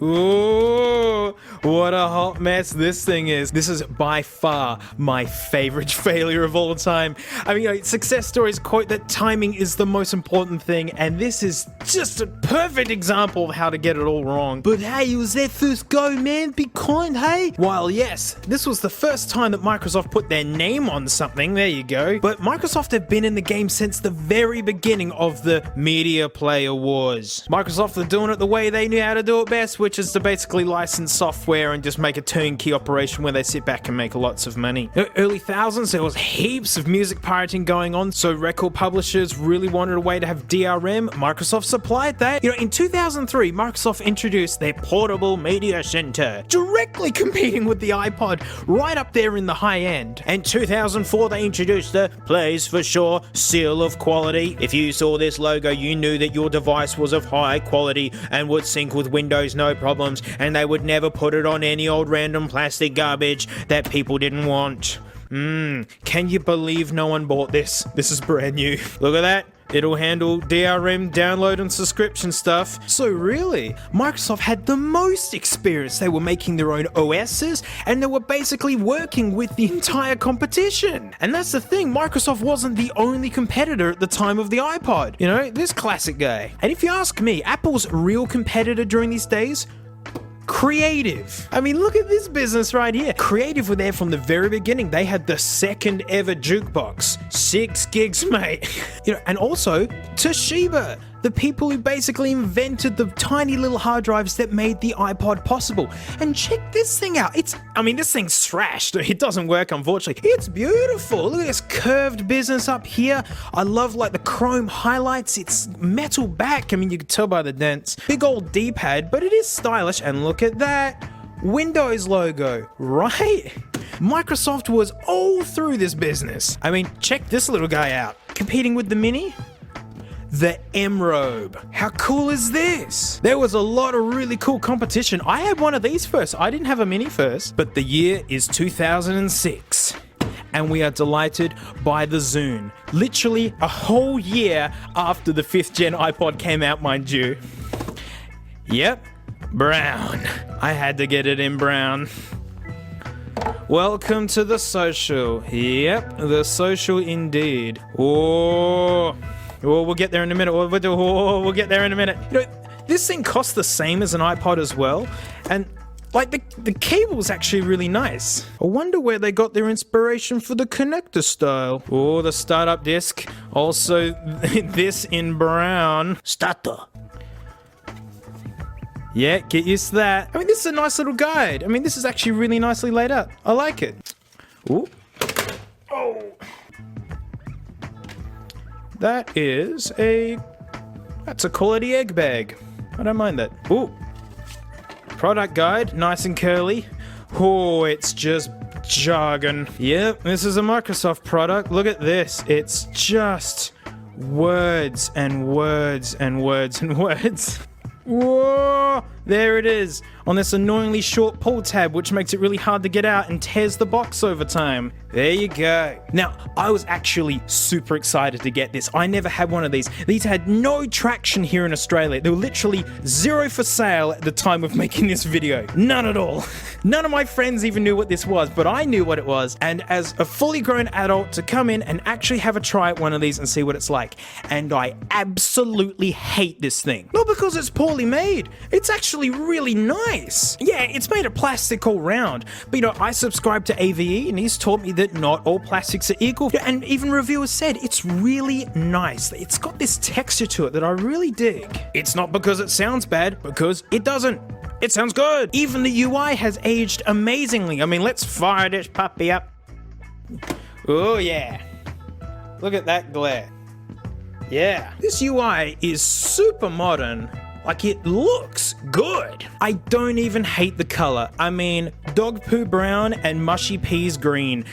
Ooh, what a hot mess this thing is. This is by far my favorite failure of all time. I mean, success stories quote that timing is the most important thing, and this is just a perfect example of how to get it all wrong. But hey, it was their first go, man. Be kind, hey? While yes, this was the first time that Microsoft put their name on something, there you go. But Microsoft have been in the game since the very beginning of the Media Player Wars. Microsoft are doing it the way they knew how to do it best, which is to basically license software and just make a turnkey operation where they sit back and make lots of money. In the early thousands, there was heaps of music pirating going on, so record publishers really wanted a way to have DRM. Microsoft supplied that. In 2003, Microsoft introduced their Portable Media Center, directly competing with the iPod, right up there in the high end. And 2004, they introduced the Plays for Sure seal of quality. If you saw this logo, you knew that your device was of high quality and would sync with Windows no problems, and they would never put it on any old random plastic garbage that people didn't want. Can you believe no one bought this? This is brand new. Look at that. It'll handle DRM, download and subscription stuff. So really, Microsoft had the most experience. They were making their own OSs, and they were basically working with the entire competition. And that's the thing, Microsoft wasn't the only competitor at the time of the iPod. This classic guy. And if you ask me, Apple's real competitor during these days? Creative. I mean, look at this business right here. Creative were there from the very beginning. They had the second ever jukebox. 6 gigs, mate. And also Toshiba, the people who basically invented the tiny little hard drives that made the iPod possible. And check this thing out. This thing's thrashed. It doesn't work, unfortunately. It's beautiful. Look at this curved business up here. I love the chrome highlights. It's metal back. I mean, you can tell by the dents. Big old D-pad, but it is stylish. And look at that. Windows logo, right? Microsoft was all through this business. I mean, check this little guy out. Competing with the Mini? The M-Robe. How cool is this? There was a lot of really cool competition. I had one of these first. I didn't have a Mini first, but the year is 2006. And we are delighted by the Zune. Literally a whole year after the 5th gen iPod came out, mind you. Yep, brown. I had to get it in brown. Welcome to the social. Yep, the social indeed. Oh, we'll get there in a minute. We'll get there in a minute. This thing costs the same as an iPod as well. And the cable's actually really nice. I wonder where they got their inspiration for the connector style. Oh, the startup disc. Also, this in brown. Starter. Yeah, get used to that. I mean, this is a nice little guide. I mean, this is actually really nicely laid out. I like it. Ooh. Oh. That's a quality egg bag. I don't mind that. Ooh. Product guide, nice and curly. Oh, it's just jargon. Yep, this is a Microsoft product. Look at this. It's just words and words and words and words. Whoa! There it is, on this annoyingly short pull tab, which makes it really hard to get out and tears the box over time. There you go. Now, I was actually super excited to get this. I never had one of these. These had no traction here in Australia. They were literally 0 for sale at the time of making this video. None at all. None of my friends even knew what this was, but I knew what it was. And as a fully grown adult, to come in and actually have a try at one of these and see what it's like. And I absolutely hate this thing. Not because it's poorly made. It's actually really nice. Yeah, it's made of plastic all round. But I subscribe to AVE and he's taught me that not all plastics are equal. And even reviewers said it's really nice. It's got this texture to it that I really dig. It's not because it sounds bad, because it doesn't. It sounds good. Even the UI has aged amazingly. I mean, let's fire this puppy up. Oh yeah. Look at that glare. Yeah. This UI is super modern. It looks good. I don't even hate the color. I mean, dog poo brown and mushy peas green.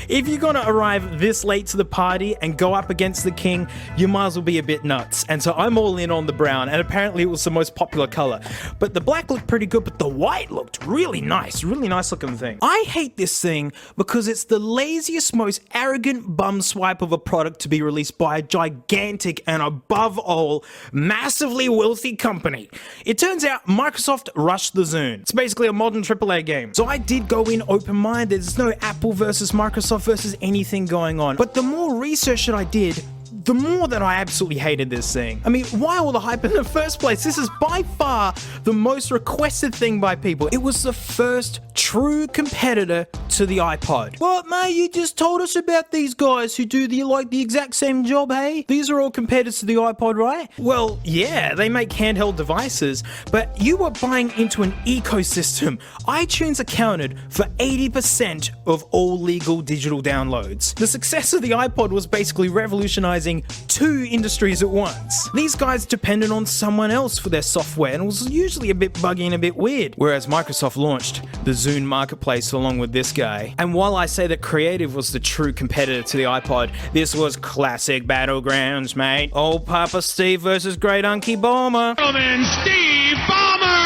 If you're gonna arrive this late to the party and go up against the king, you might as well be a bit nuts. And so I'm all in on the brown, and apparently it was the most popular color. But the black looked pretty good, but the white looked really nice looking thing. I hate this thing because it's the laziest, most arrogant bum swipe of a product to be released by a gigantic and above all, massively wealthy company. It turns out Microsoft rushed the Zune. It's basically a modern AAA game. So I did go in open-minded. There's no Apple versus Microsoft versus anything going on. But the more research that I did, the more that I absolutely hated this thing. I mean, why all the hype in the first place? This is by far the most requested thing by people. It was the first true competitor to the iPod. What, mate? You just told us about these guys who do the exact same job, hey? These are all competitors to the iPod, right? Well, yeah, they make handheld devices, but you were buying into an ecosystem. iTunes accounted for 80% of all legal digital downloads. The success of the iPod was basically revolutionizing two industries at once. These guys depended on someone else for their software, and it was usually a bit buggy and a bit weird. Whereas Microsoft launched the Zune Marketplace along with this guy. And while I say that Creative was the true competitor to the iPod, this was classic battlegrounds, mate. Old Papa Steve versus Great Unky Ballmer. Gentlemen, Steve Ballmer!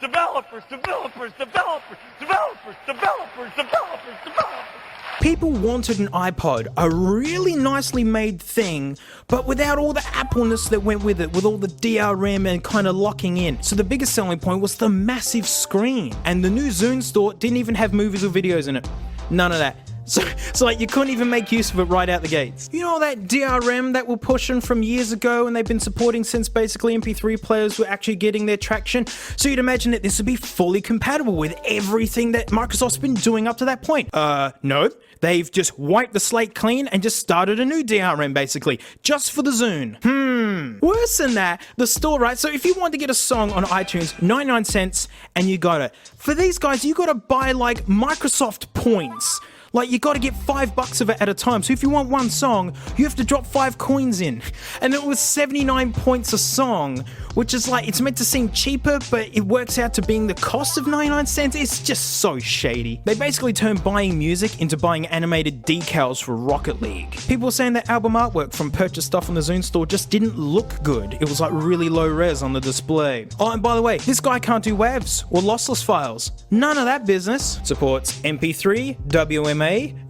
Developers. People wanted an iPod, a really nicely made thing, but without all the Appleness that went with it, with all the DRM and kind of locking in. So the biggest selling point was the massive screen. And the new Zune store didn't even have movies or videos in it. None of that. So like you couldn't even make use of it right out the gates. You know that DRM that we're pushing from years ago and they've been supporting since basically MP3 players were actually getting their traction? So you'd imagine that this would be fully compatible with everything that Microsoft's been doing up to that point. No. They've just wiped the slate clean and just started a new DRM basically, just for the Zune. Worse than that, the store, right? So if you want to get a song on iTunes, 99 cents and you got it. For these guys, you gotta buy like Microsoft points. Like, you gotta get $5 of it at a time. So if you want one song, you have to drop 5 coins in. And it was 79 points a song, which is like, it's meant to seem cheaper, but it works out to being the cost of 99 cents. It's just so shady. They basically turned buying music into buying animated decals for Rocket League. People were saying that album artwork from purchased stuff on the Zune store just didn't look good. It was like really low res on the display. Oh, and by the way, this guy can't do WAVs or lossless files. None of that business. Supports MP3, WMA,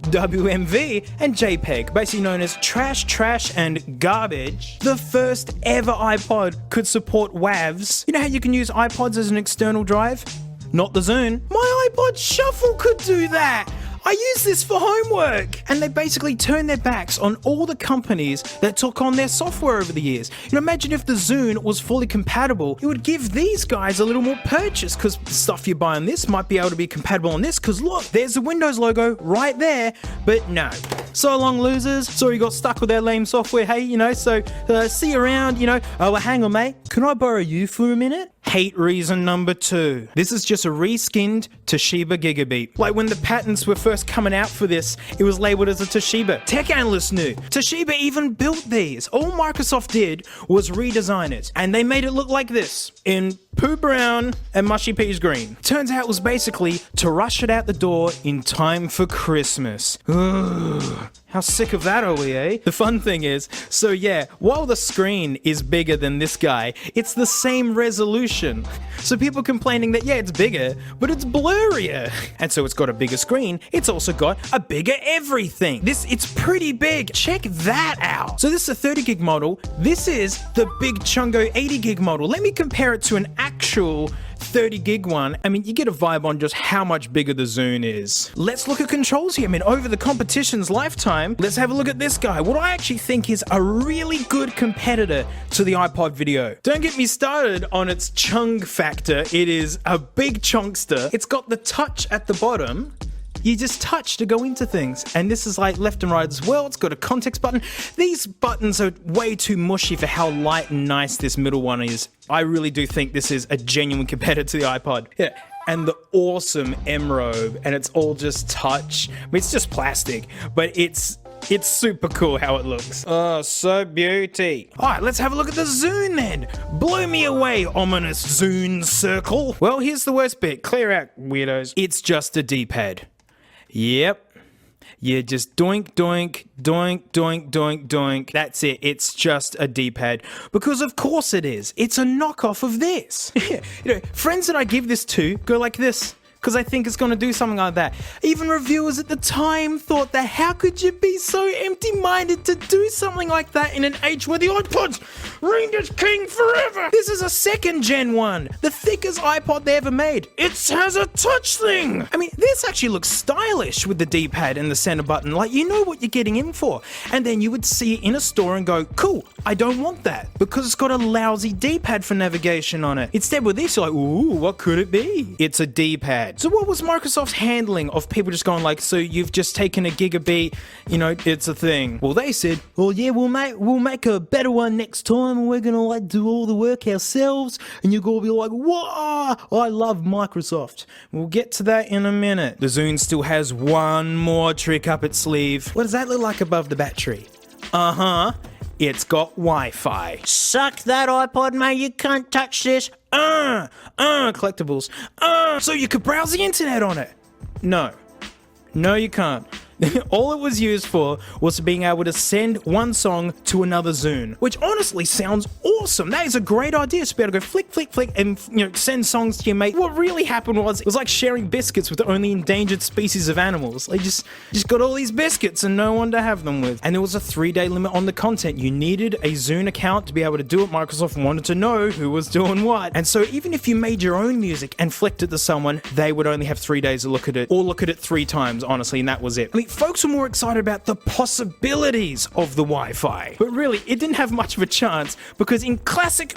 WMV, and JPEG, basically known as trash, and garbage. The first ever iPod could support WAVs. You know how you can use iPods as an external drive? Not the Zune. My iPod Shuffle could do that! I use this for homework! And they basically turned their backs on all the companies that took on their software over the years. You know, imagine if the Zune was fully compatible, it would give these guys a little more purchase, because the stuff you buy on this might be able to be compatible on this, because look, there's the Windows logo right there, but no. So long, losers. Sorry you got stuck with their lame software, hey, you know, so see you around, you know. Oh, well, hang on, mate. Can I borrow you for a minute? Hate reason number 2. This is just a reskinned Toshiba Gigabeat. Like when the patents were first coming out for this, it was labeled as a Toshiba. Tech analysts knew. Toshiba even built these. All Microsoft did was redesign it, and they made it look like this, in poo brown and mushy peas green. Turns out it was basically to rush it out the door in time for Christmas. Ugh. How sick of that are we, eh? The fun thing is, so yeah, while the screen is bigger than this guy, it's the same resolution. So people complaining that, yeah, it's bigger, but it's blurrier. And so it's got a bigger screen, it's also got a bigger everything. It's pretty big. Check that out. So this is a 30 gig model. This is the big Chungo 80 gig model. Let me compare it to an actual 30 gig one. I mean, you get a vibe on just how much bigger the Zune is. Let's look at controls here. I mean, over the competition's lifetime, let's have a look at this guy. What I actually think is a really good competitor to the iPod Video. Don't get me started on its chung factor. It is a big chunkster. It's got the touch at the bottom. You just touch to go into things. And this is like left and right as well. It's got a context button. These buttons are way too mushy for how light and nice this middle one is. I really do think this is a genuine competitor to the iPod. Yeah. And the awesome M-Robe, and it's all just touch. I mean, it's just plastic, but it's super cool how it looks. Oh, so beauty. All right, let's have a look at the Zune then. Blow me away, ominous Zune circle. Well, here's the worst bit. Clear out, weirdos. It's just a D-pad. Yep. You just doink, doink, doink, doink, doink, doink. That's it. It's just a D-pad. Because of course it is. It's a knockoff of this. You know, friends that I give this to go like this. because I think it's going to do something like that. Even reviewers at the time thought that how could you be so empty-minded to do something like that in an age where the iPod's reigned as king forever? This is a second gen one, the thickest iPod they ever made. It has a touch thing. I mean, this actually looks stylish with the D-pad and the center button, like you know what you're getting in for. And then you would see it in a store and go, cool, I don't want that because it's got a lousy D-pad for navigation on it. Instead with this, you're like, ooh, what could it be? It's a D-pad. So what was Microsoft's handling of people just going like, so you've just taken a gigabit, you know, it's a thing? Well, they said, well, yeah, we'll make a better one next time, and we're gonna like do all the work ourselves, and you're gonna be like, whoa, I love Microsoft. We'll get to that in a minute. The Zune still has one more trick up its sleeve. What does that look like above the battery? It's got Wi-Fi. Suck that iPod, mate, you can't touch this. Collectibles. So you could browse the internet on it. No, you can't. All it was used for was being able to send one song to another Zune, which honestly sounds awesome. That is a great idea, to be able to go flick, flick, flick, and send songs to your mate. What really happened was, it was like sharing biscuits with the only endangered species of animals. They just got all these biscuits and no one to have them with. And there was a 3-day limit on the content. You needed a Zune account to be able to do it. Microsoft wanted to know who was doing what. And so even if you made your own music and flicked it to someone, they would only have 3 days to look at it, or look at it 3 times, honestly, and that was it. I mean, folks were more excited about the possibilities of the Wi-Fi, but really it didn't have much of a chance, because in classic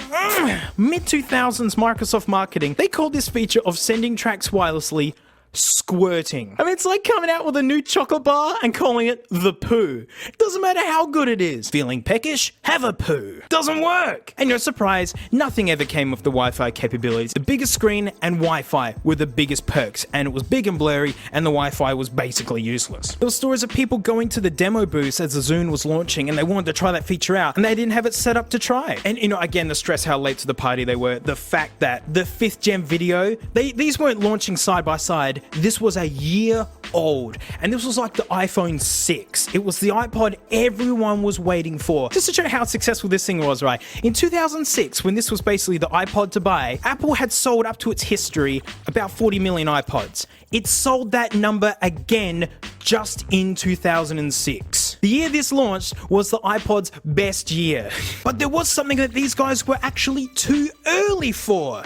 mid-2000s Microsoft marketing, they called this feature of sending tracks wirelessly squirting. I mean, it's like coming out with a new chocolate bar and calling it the poo. It doesn't matter how good it is. Feeling peckish? Have a poo. Doesn't work. And no surprise, nothing ever came of the Wi-Fi capabilities. The biggest screen and Wi-Fi were the biggest perks, and it was big and blurry, and the Wi-Fi was basically useless. There were stories of people going to the demo booth as the Zune was launching, and they wanted to try that feature out, and they didn't have it set up to try. And again, to stress how late to the party they were, the fact that the 5th gen video, these weren't launching side by side. This was a year old, and this was like the iPhone 6. It was the iPod everyone was waiting for. Just to show how successful this thing was, right? In 2006, when this was basically the iPod to buy, Apple had sold up to its history about 40 million iPods. It sold that number again just in 2006. The year this launched was the iPod's best year. But there was something that these guys were actually too early for.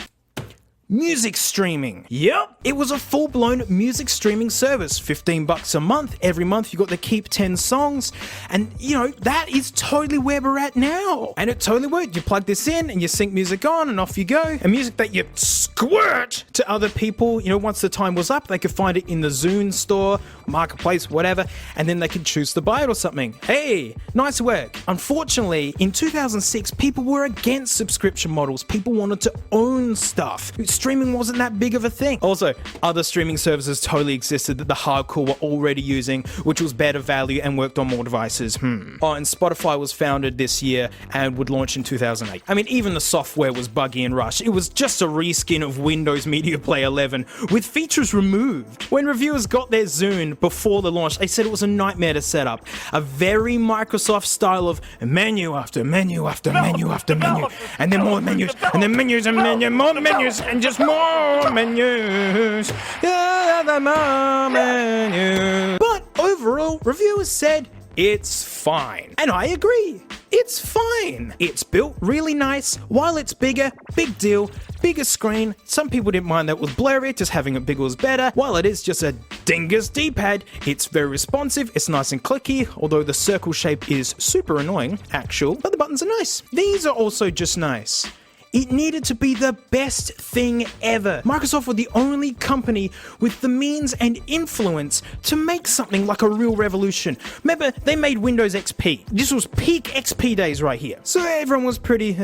Music streaming. Yep, it was a full-blown music streaming service. $15 a month. Every month you got to keep 10 songs. And, that is totally where we're at now. And it totally worked. You plug this in and you sync music on and off you go. And music that you squirt to other people, once the time was up, they could find it in the Zune store, marketplace, whatever, and then they could choose to buy it or something. Hey, nice work. Unfortunately, in 2006, people were against subscription models. People wanted to own stuff. Streaming wasn't that big of a thing. Also, other streaming services totally existed that the hardcore were already using, which was better value and worked on more devices. Oh, and Spotify was founded this year and would launch in 2008. I mean, even the software was buggy and rushed. It was just a reskin of Windows Media Player 11 with features removed. When reviewers got their Zune before the launch, they said it was a nightmare to set up. A very Microsoft style of menu after menu after menu after menu, and then more menus, and then menus and menu, more menus, and just more menus. Yeah, the more menus. But overall, reviewers said it's fine. And I agree. It's fine. It's built really nice. While it's bigger, big deal. Bigger screen. Some people didn't mind that it was blurry, just having it bigger was better. While it is just a dingus D-pad, it's very responsive, it's nice and clicky, although the circle shape is super annoying, but the buttons are nice. These are also just nice. It needed to be the best thing ever. Microsoft were the only company with the means and influence to make something like a real revolution. Remember, they made Windows XP. This was peak XP days right here. So everyone was pretty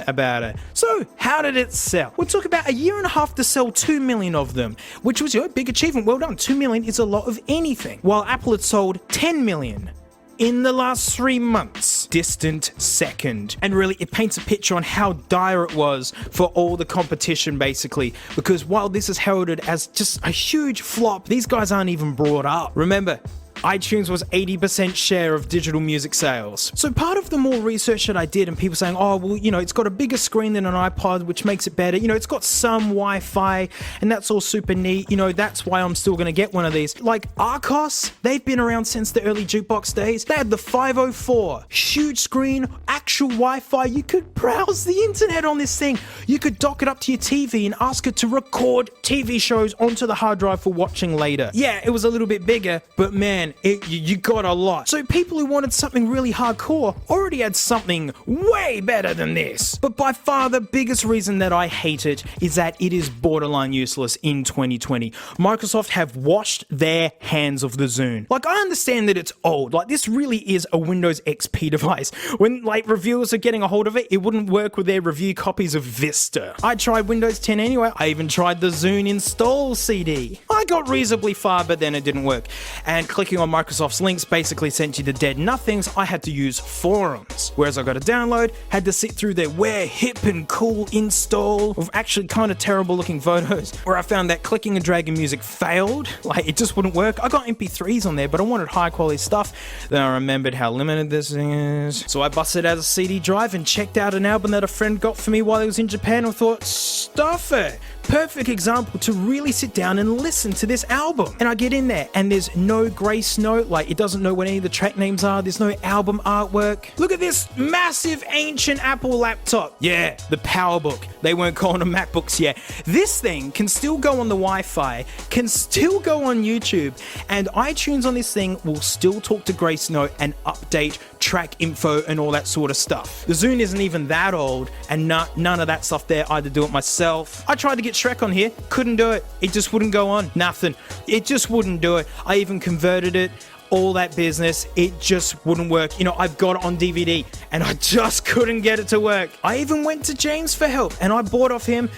about it. So how did it sell? It took about a year and a half to sell 2 million of them, which was a big achievement. Well done. 2 million is a lot of anything. While Apple had sold 10 million. In the last 3 months, distant second. And really, it paints a picture on how dire it was for all the competition, basically. Because while this is heralded as just a huge flop, these guys aren't even brought up. Remember, iTunes was 80% share of digital music sales. So part of the more research that I did and people saying, oh, well, you know, it's got a bigger screen than an iPod, which makes it better. You know, it's got some Wi-Fi and that's all super neat. You know, that's why I'm still going to get one of these. Like Arcos, they've been around since the early jukebox days. They had the 504, huge screen, actual Wi-Fi. You could browse the internet on this thing. You could dock it up to your TV and ask it to record TV shows onto the hard drive for watching later. Yeah, it was a little bit bigger, but man, you got a lot. So people who wanted something really hardcore already had something way better than this. But by far the biggest reason that I hate it is that it is borderline useless in 2020. Microsoft have washed their hands of the Zune. Like, I understand that it's old. Like, this really is a Windows XP device. When, like, reviewers are getting a hold of it, it wouldn't work with their review copies of Vista. I tried Windows 10 anyway. I even tried the Zune install CD. I got reasonably far, but then it didn't work. And clicking on Microsoft's links basically sent you to dead nothings. I had to use forums. Whereas I got a download, had to sit through their we're hip and cool install of actually kind of terrible looking photos, where I found that clicking and dragging music failed. Like, it just wouldn't work. I got MP3s on there, but I wanted high quality stuff. Then I remembered how limited this thing is. So I busted out a CD drive and checked out an album that a friend got for me while he was in Japan and thought, stuff it. Perfect example to really sit down and listen to this album. And I get in there and there's no grace note, like it doesn't know what any of the track names are. There's no album artwork. Look at this massive ancient Apple laptop. Yeah, the PowerBook. They weren't calling them MacBooks yet. This thing can still go on the Wi-Fi, can still go on YouTube, and iTunes on this thing will still talk to Grace Note and update track info and all that sort of stuff. The Zune isn't even that old, and none of that stuff there. I had to do it myself. I tried to get Shrek on here, couldn't do it. It just wouldn't go on. Nothing. It just wouldn't do it. I even converted it, all that business, it just wouldn't work. You know, I've got it on DVD and I just couldn't get it to work. I even went to James for help and I bought off him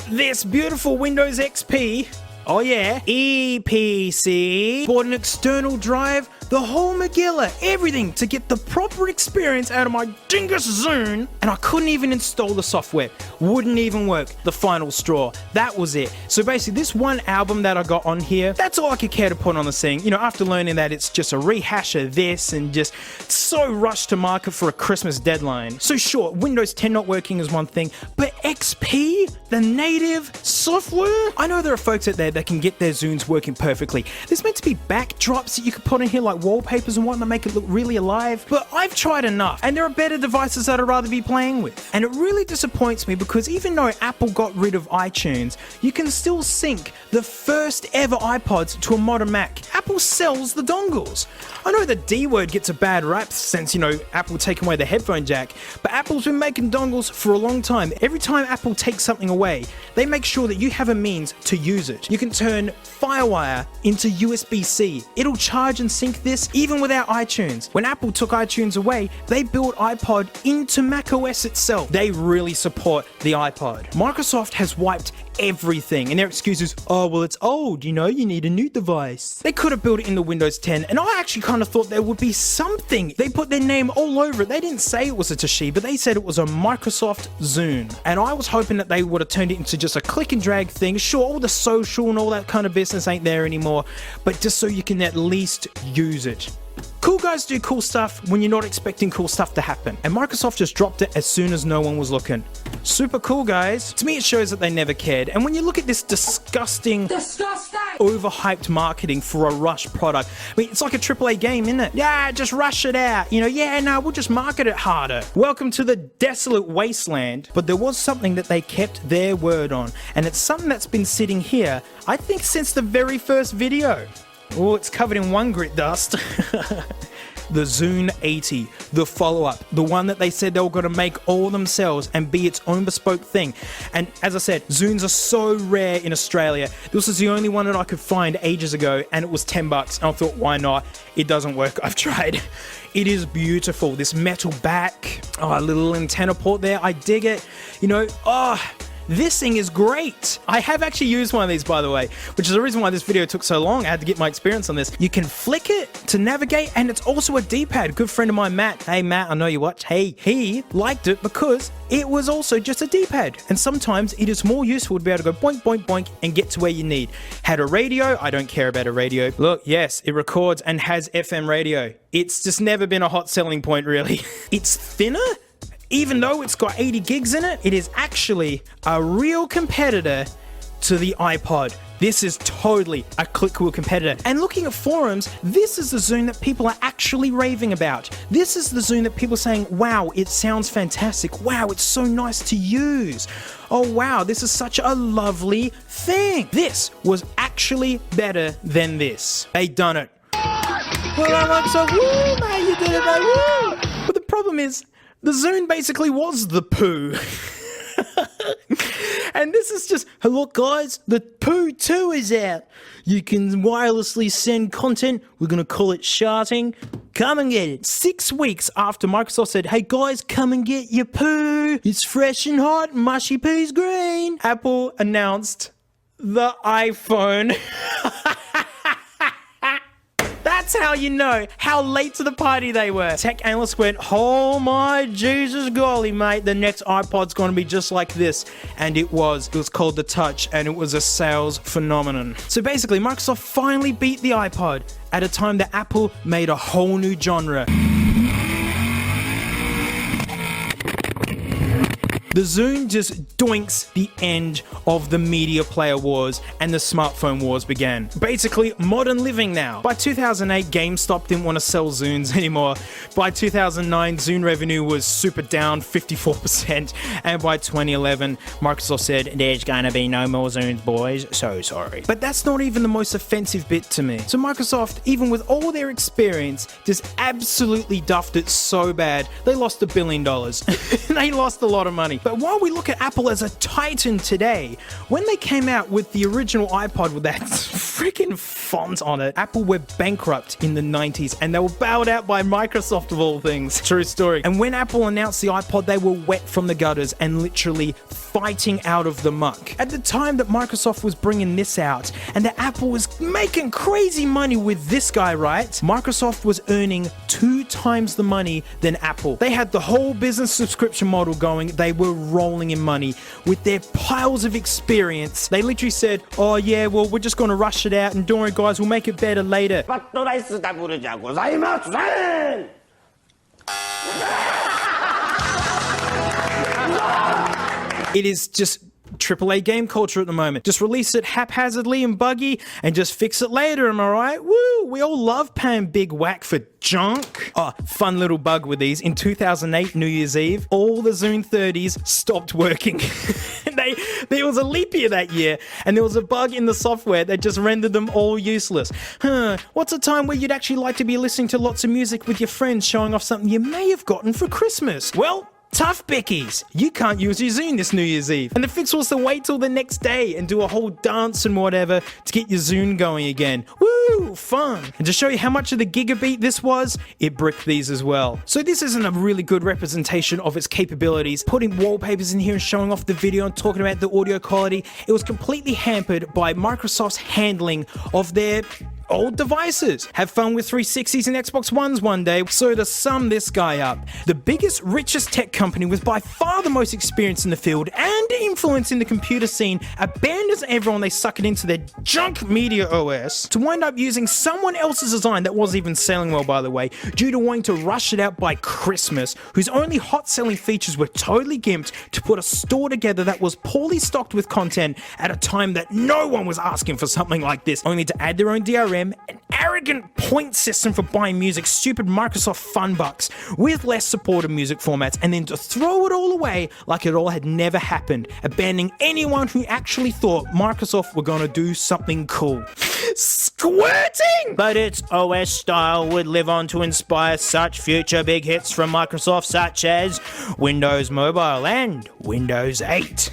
this beautiful Windows XP. Oh yeah, EPC. Bought an external drive, the whole Megillah, everything to get the proper experience out of my dingus Zune, and I couldn't even install the software. Wouldn't even work. The final straw. That was it. So basically, this one album that I got on here, that's all I could care to put on the thing. You know, after learning that it's just a rehash of this and just so rushed to market for a Christmas deadline. So sure, Windows 10 not working is one thing, but XP, the native software? I know there are folks out there that can get their Zunes working perfectly. There's meant to be backdrops that you could put in here, like wallpapers and whatnot, make it look really alive. But I've tried enough, and there are better devices that I'd rather be playing with. And it really disappoints me because even though Apple got rid of iTunes, you can still sync the first ever iPods to a modern Mac. Apple sells the dongles. I know the D word gets a bad rap since, you know, Apple taking away the headphone jack, but Apple's been making dongles for a long time. Every time Apple takes something away, they make sure that you have a means to use it. You can turn FireWire into USB-C. It'll charge and sync this even without iTunes. When Apple took iTunes away, they built iPod into macOS itself. They really support the iPod. Microsoft has wiped everything, and their excuse is, oh, well, it's old, you know, you need a new device. They could have built it into Windows 10, and I actually kind of thought there would be something. They put their name all over it. They didn't say it was a Toshiba, they said it was a Microsoft Zune. And I was hoping that they would have turned it into just a click and drag thing. Sure, all the social and all that kind of business ain't there anymore, but just so you can at least use it. Cool guys do cool stuff when you're not expecting cool stuff to happen, and Microsoft just dropped it as soon as no one was looking. Super cool, guys. To me, it shows that they never cared. And when you look at this disgusting, overhyped marketing for a rush product, I mean, it's like a AAA game, isn't it? Yeah, just rush it out. You know, yeah, no, we'll just market it harder. Welcome to the desolate wasteland. But there was something that they kept their word on, and it's something that's been sitting here, I think, since the very first video. Oh, it's covered in one grit dust. The Zune 80, the follow-up, the one that they said they were going to make all themselves and be its own bespoke thing. And as I said, Zunes are so rare in Australia. This was the only one that I could find ages ago, and it was $10. And I thought, why not? It doesn't work. I've tried. It is beautiful. This metal back, a little antenna port there. I dig it. You know, This thing is great. I have actually used one of these, by the way, which is the reason why this video took so long. I had to get my experience on this. You can flick it to navigate, and it's also a D-pad. Good friend of mine, Matt. Hey, Matt, I know you watch. Hey, he liked it because it was also just a D-pad. And sometimes it is more useful to be able to go boink, boink, boink and get to where you need. Had a radio. I don't care about a radio. Look, yes, it records and has FM radio. It's just never been a hot selling point, really. It's thinner. Even though it's got 80 gigs in it, it is actually a real competitor to the iPod. This is totally a click-wheel competitor. And looking at forums, this is the Zune that people are actually raving about. This is the Zune that people are saying, wow, it sounds fantastic. Wow, it's so nice to use. Oh, wow, this is such a lovely thing. This was actually better than this. They done it. Well, I'm like, so, woo, man, you did it, man, woo. But the problem is, the Zune basically was the poo. And this is just, hey, look guys, the Poo 2 is out. You can wirelessly send content. We're going to call it Sharting. Come and get it. 6 weeks after Microsoft said, hey guys, come and get your poo. It's fresh and hot, mushy peas green. Apple announced the iPhone. That's how you know how late to the party they were. Tech analysts went, oh my Jesus golly, mate, the next iPod's going to be just like this. And it was. It was called the Touch, and it was a sales phenomenon. So basically, Microsoft finally beat the iPod at a time that Apple made a whole new genre. The Zune just doinks the end of the media player wars and the smartphone wars began. Basically, modern living now. By 2008, GameStop didn't want to sell Zunes anymore. By 2009, Zune revenue was super down 54%. And by 2011, Microsoft said, there's gonna be no more Zunes, boys. So sorry. But that's not even the most offensive bit to me. So Microsoft, even with all their experience, just absolutely duffed it so bad, they lost $1 billion. They lost a lot of money. But while we look at Apple as a titan today, when they came out with the original iPod with that freaking font on it, Apple were bankrupt in the 90s and they were bailed out by Microsoft of all things. True story. And when Apple announced the iPod, they were wet from the gutters and literally fighting out of the muck. At the time that Microsoft was bringing this out and that Apple was making crazy money with this guy, right? Microsoft was earning 2 times the money than Apple. They had the whole business subscription model going. They were rolling in money with their piles of experience. They literally said, oh yeah, well, we're just going to rush it out and don't worry guys, we'll make it better later. It is just AAA game culture at the moment. Just release it haphazardly and buggy and just fix it later, am I right? Woo! We all love paying big whack for junk. Oh, fun little bug with these. In 2008, New Year's Eve, all the Zune 30s stopped working. There was a leap year that year, and there was a bug in the software that just rendered them all useless. What's a time where you'd actually like to be listening to lots of music with your friends showing off something you may have gotten for Christmas? Well, tough Beckies, you can't use your Zune this New Year's Eve. And the fix was to wait till the next day and do a whole dance and whatever to get your Zune going again. Woo, fun. And to show you how much of the gigabit this was, it bricked these as well. So this isn't a really good representation of its capabilities. Putting wallpapers in here and showing off the video and talking about the audio quality, it was completely hampered by Microsoft's handling of their old devices. Have fun with 360s and Xbox Ones one day. So to sum this guy up, the biggest, richest tech company with by far the most experience in the field and influence in the computer scene abandons everyone they suck it into their junk media OS to wind up using someone else's design that wasn't even selling well, by the way, due to wanting to rush it out by Christmas, whose only hot selling features were totally gimped to put a store together that was poorly stocked with content at a time that no one was asking for something like this, only to add their own DRM, an arrogant point system for buying music, stupid Microsoft fun bucks with less supported music formats, and then to throw it all away like it all had never happened, abandoning anyone who actually thought Microsoft were gonna do something cool. squirting! But its OS style would live on to inspire such future big hits from Microsoft such as Windows Mobile and Windows 8.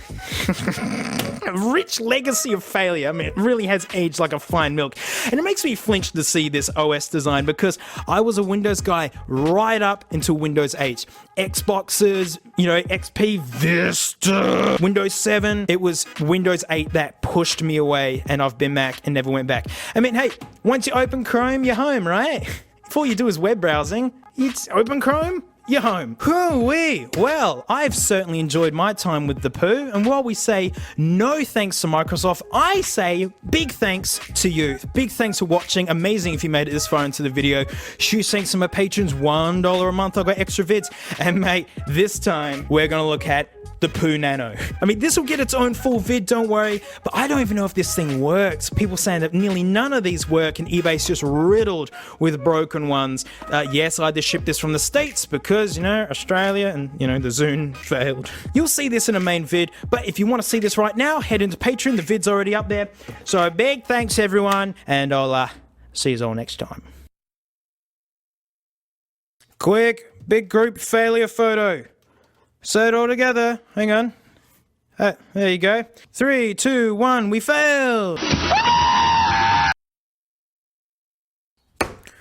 A rich legacy of failure. I mean, it really has aged like a fine milk. And it makes me flinch to see this OS design because I was a Windows guy right up until Windows 8. Xboxes, XP, Vista, Windows 7. It was Windows 8 that pushed me away, and I've been Mac and never went back. I mean, hey, once you open Chrome, you're home, right? If all you do is web browsing, it's open Chrome, you're home. Hoo-wee! Well, I've certainly enjoyed my time with the Pooh, and while we say no thanks to Microsoft, I say big thanks to you. Big thanks for watching. Amazing if you made it this far into the video. Huge thanks to my patrons, $1 a month. I've got extra vids. And mate, this time we're gonna look at the Pooh Nano. I mean, this will get its own full vid, don't worry, but I don't even know if this thing works. People saying that nearly none of these work, and eBay's just riddled with broken ones. Yes, I had to ship this from the States because, Australia and, the Zune failed. You'll see this in a main vid, but if you want to see this right now, head into Patreon. The vid's already up there. So big thanks, everyone, and I'll see you all next time. Quick, big group failure photo. Say it all together. Hang on. There you go. 3, 2, 1. We failed.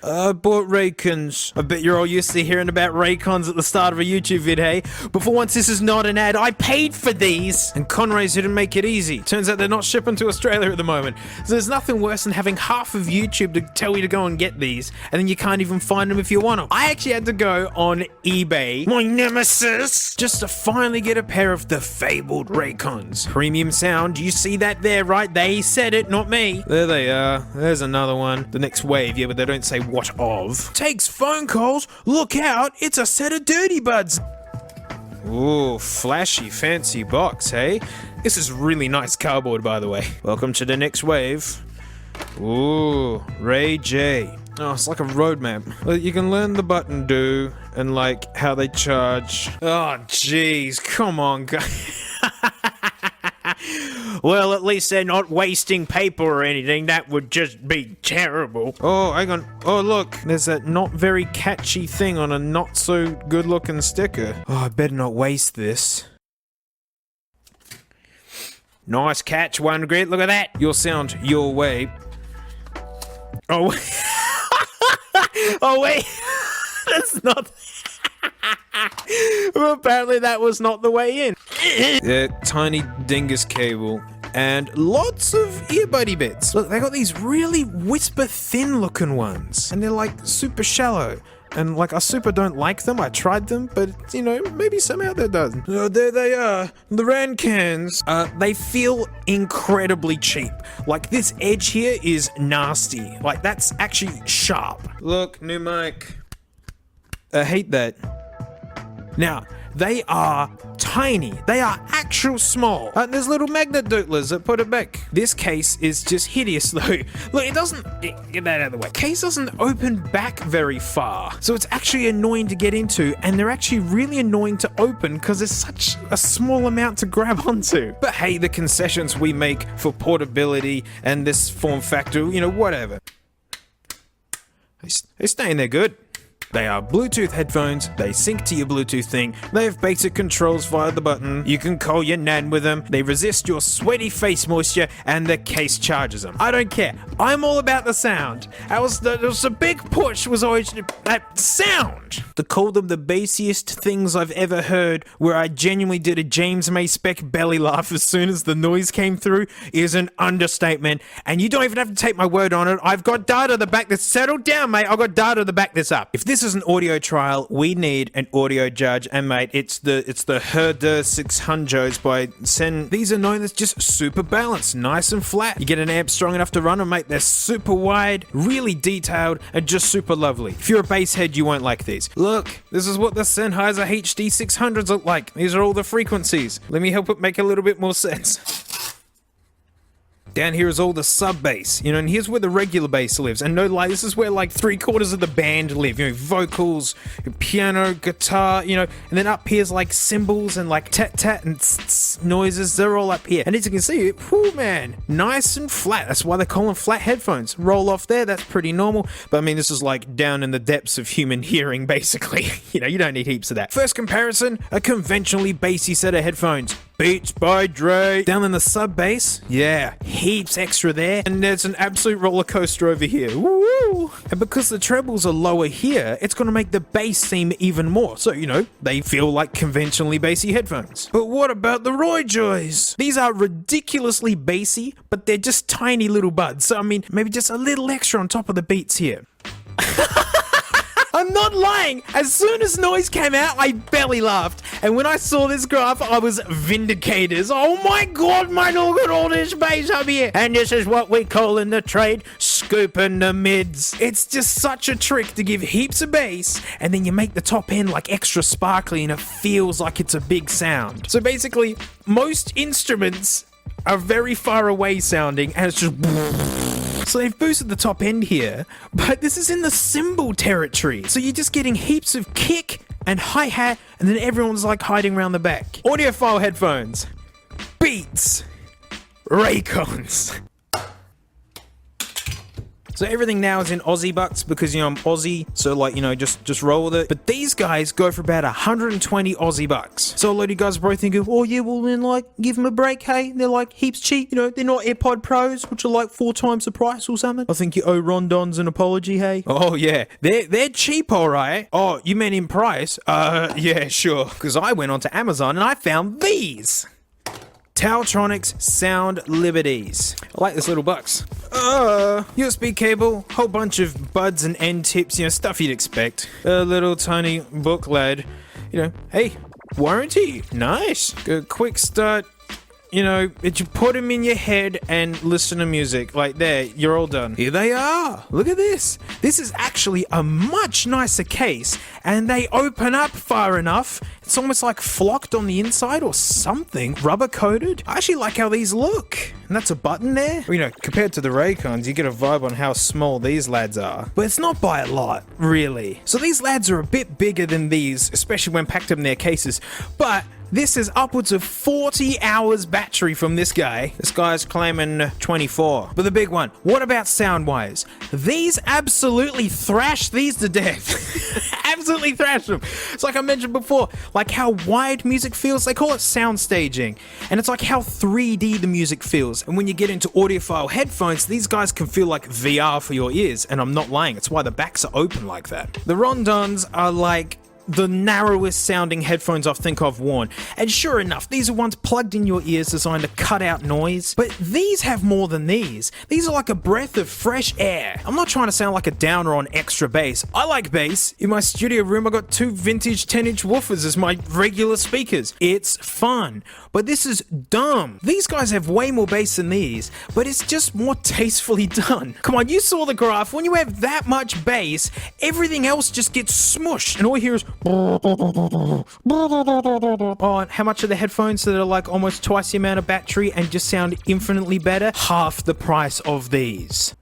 I bought Raycons. I bet you're all used to hearing about Raycons at the start of a YouTube vid, hey? But for once, this is not an ad. I paid for these! And Conrays didn't make it easy. Turns out they're not shipping to Australia at the moment. So there's nothing worse than having half of YouTube to tell you to go and get these, and then you can't even find them if you want them. I actually had to go on eBay, my nemesis, just to finally get a pair of the fabled Raycons. Premium sound, you see that there, right? They said it, not me. There they are. There's another one. The next wave, yeah, but they don't say what of. Takes phone calls. Look out, it's a set of Dirty Buds. Ooh, flashy, fancy box, hey? This is really nice cardboard, by the way. Welcome to the next wave. Ooh, Ray J. Oh, it's like a roadmap. Well, you can learn the button do and like how they charge. Oh, jeez, come on, guys. Well, at least they're not wasting paper or anything. That would just be terrible. Oh, hang on. Oh, look. There's that not very catchy thing on a not so good looking sticker. Oh, I better not waste this. Nice catch, One Grit. Look at that. Your sound your way. Oh, oh wait. That's not... Well, apparently that was not the way in. Yeah, tiny dingus cable and lots of earbuddy bits. Look, they got these really whisper thin looking ones, and they're like super shallow. And like, I super don't like them. I tried them, but maybe some out there does. Oh, there they are, the Rancans. They feel incredibly cheap. Like, this edge here is nasty. Like, that's actually sharp. Look, new mic. I hate that. Now, they are tiny. They are actual small. There's little magnet dootlers that put it back. This case is just hideous though. Look, it doesn't... Get that out of the way. Case doesn't open back very far. So it's actually annoying to get into, and they're actually really annoying to open because there's such a small amount to grab onto. But hey, the concessions we make for portability and this form factor, whatever. They stay in there good. They are Bluetooth headphones, they sync to your Bluetooth thing, they have basic controls via the button, you can call your nan with them, they resist your sweaty face moisture, and the case charges them. I don't care. I'm all about the sound. That was the big push, was always that sound. To call them the bassiest things I've ever heard, where I genuinely did a James May Speck belly laugh as soon as the noise came through, is an understatement. And you don't even have to take my word on it. I've got data to back this. Settle down, mate. I've got data to back this up. If this is an audio trial, we need an audio judge, and mate, it's the Herder 600s by Sen. These are known as just super balanced, nice and flat. You get an amp strong enough to run them, mate. They're super wide, really detailed, and just super lovely. If you're a bass head, you won't like these. Look, this is what the Sennheiser HD 600s look like. These are all the frequencies. Let me help it make a little bit more sense. Down here is all the sub bass, you know, and here's where the regular bass lives. And no lie, this is where like 3/4 of the band live, you know, vocals, piano, guitar, you know, and then up here's like cymbals and like tat and tss noises. They're all up here. And as you can see, whoo man, nice and flat. That's why they call them flat headphones. Roll off there, that's pretty normal. But I mean, this is like down in the depths of human hearing, basically. You know, you don't need heaps of that. First comparison, a conventionally bassy set of headphones. Beats by Dre. Down in the sub bass, yeah, heaps extra there. And there's an absolute roller coaster over here. Woo! And because the trebles are lower here, it's gonna make the bass seem even more. So, you know, they feel like conventionally bassy headphones. But what about the Roy Joys? These are ridiculously bassy, but they're just tiny little buds. So, I mean, maybe just a little extra on top of the beats here. I'm not lying. As soon as noise came out, I belly laughed. And when I saw this graph, I was vindicated. Oh my god, man, look at all this bass up here. And this is what we call in the trade scooping the mids. It's just such a trick to give heaps of bass, and then you make the top end like extra sparkly and it feels like it's a big sound. So basically, most instruments are very far away sounding, and it's just... So they've boosted the top end here, but this is in the cymbal territory. So you're just getting heaps of kick and hi-hat, and then everyone's like hiding around the back. Audiophile headphones. Beats. Raycons. So everything now is in Aussie bucks because, you know, I'm Aussie, so like, you know, just roll with it. But these guys go for about 120 Aussie bucks. So a lot of you guys are probably thinking, oh yeah, well then like, give them a break, hey? They're like heaps cheap, you know, they're not AirPod Pros, which are like 4 times the price or something. I think you owe Rondons an apology, hey? Oh yeah, they're cheap, alright. Oh, you meant in price? Yeah, sure. Because I went onto Amazon and I found these. Tautronics Sound Liberties. I like this little box. USB cable, whole bunch of buds and end tips, you know, stuff you'd expect. A little tiny book lid. You know, hey, warranty, nice. Good quick start. You know, you put them in your head and listen to music. Like there, you're all done. Here they are. Look at this. This is actually a much nicer case, and they open up far enough. It's almost like flocked on the inside or something, rubber coated. I actually like how these look. And that's a button there. You know, compared to the Raycons, you get a vibe on how small these lads are. But it's not by a lot, really. So these lads are a bit bigger than these, especially when packed up in their cases. But this is upwards of 40 hours battery from this guy. This guy's claiming 24. But the big one, what about sound-wise? These absolutely thrash these to death. Absolutely thrash them. It's like I mentioned before, like how wide music feels. They call it sound staging. And it's like how 3D the music feels. And when you get into audiophile headphones, these guys can feel like VR for your ears. And I'm not lying. It's why the backs are open like that. The Rondons are like the narrowest sounding headphones I think I've worn. And sure enough, these are ones plugged in your ears designed to cut out noise. But these have more than these. These are like a breath of fresh air. I'm not trying to sound like a downer on extra bass. I like bass. In my studio room, I got 2 vintage 10-inch woofers as my regular speakers. It's fun. But this is dumb. These guys have way more bass than these, but it's just more tastefully done. Come on, you saw the graph. When you have that much bass, everything else just gets smushed. And all you hear is... Oh, and how much are the headphones that are like almost twice the amount of battery and just sound infinitely better? Half the price of these.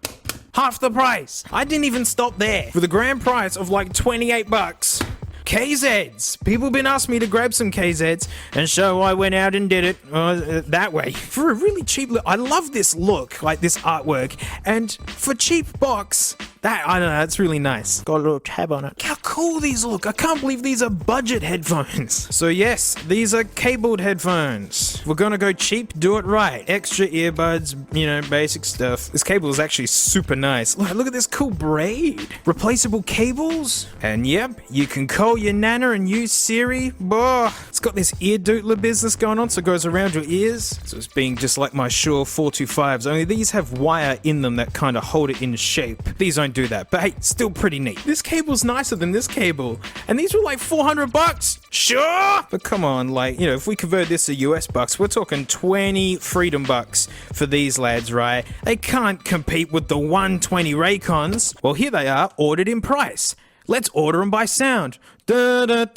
Half the price. I didn't even stop there. For the grand price of like 28 bucks. KZs. People been asking me to grab some KZs, and so I went out and did it that way. For a really cheap look. I love this look, like this artwork, and for cheap box, that, I don't know, that's really nice. Got a little tab on it. How cool these look. I can't believe these are budget headphones. So yes, these are cabled headphones. We're gonna go cheap, do it right. Extra earbuds, you know, basic stuff. This cable is actually super nice. Look at this cool braid. Replaceable cables. And yep, you can call your nana and use Siri. Boah, it's got this ear dootler business going on, so it goes around your ears. So it's being just like my Shure 425s, only these have wire in them that kind of hold it in shape. These don't do that, but hey, still pretty neat. This cable's nicer than this cable, and these were like 400 bucks. Sure, but come on, like, you know, if we convert this to US bucks, we're talking 20 freedom bucks for these lads, right? They can't compete with the 120 Raycons. Well, here they are, ordered in price. Let's order them by sound. These are the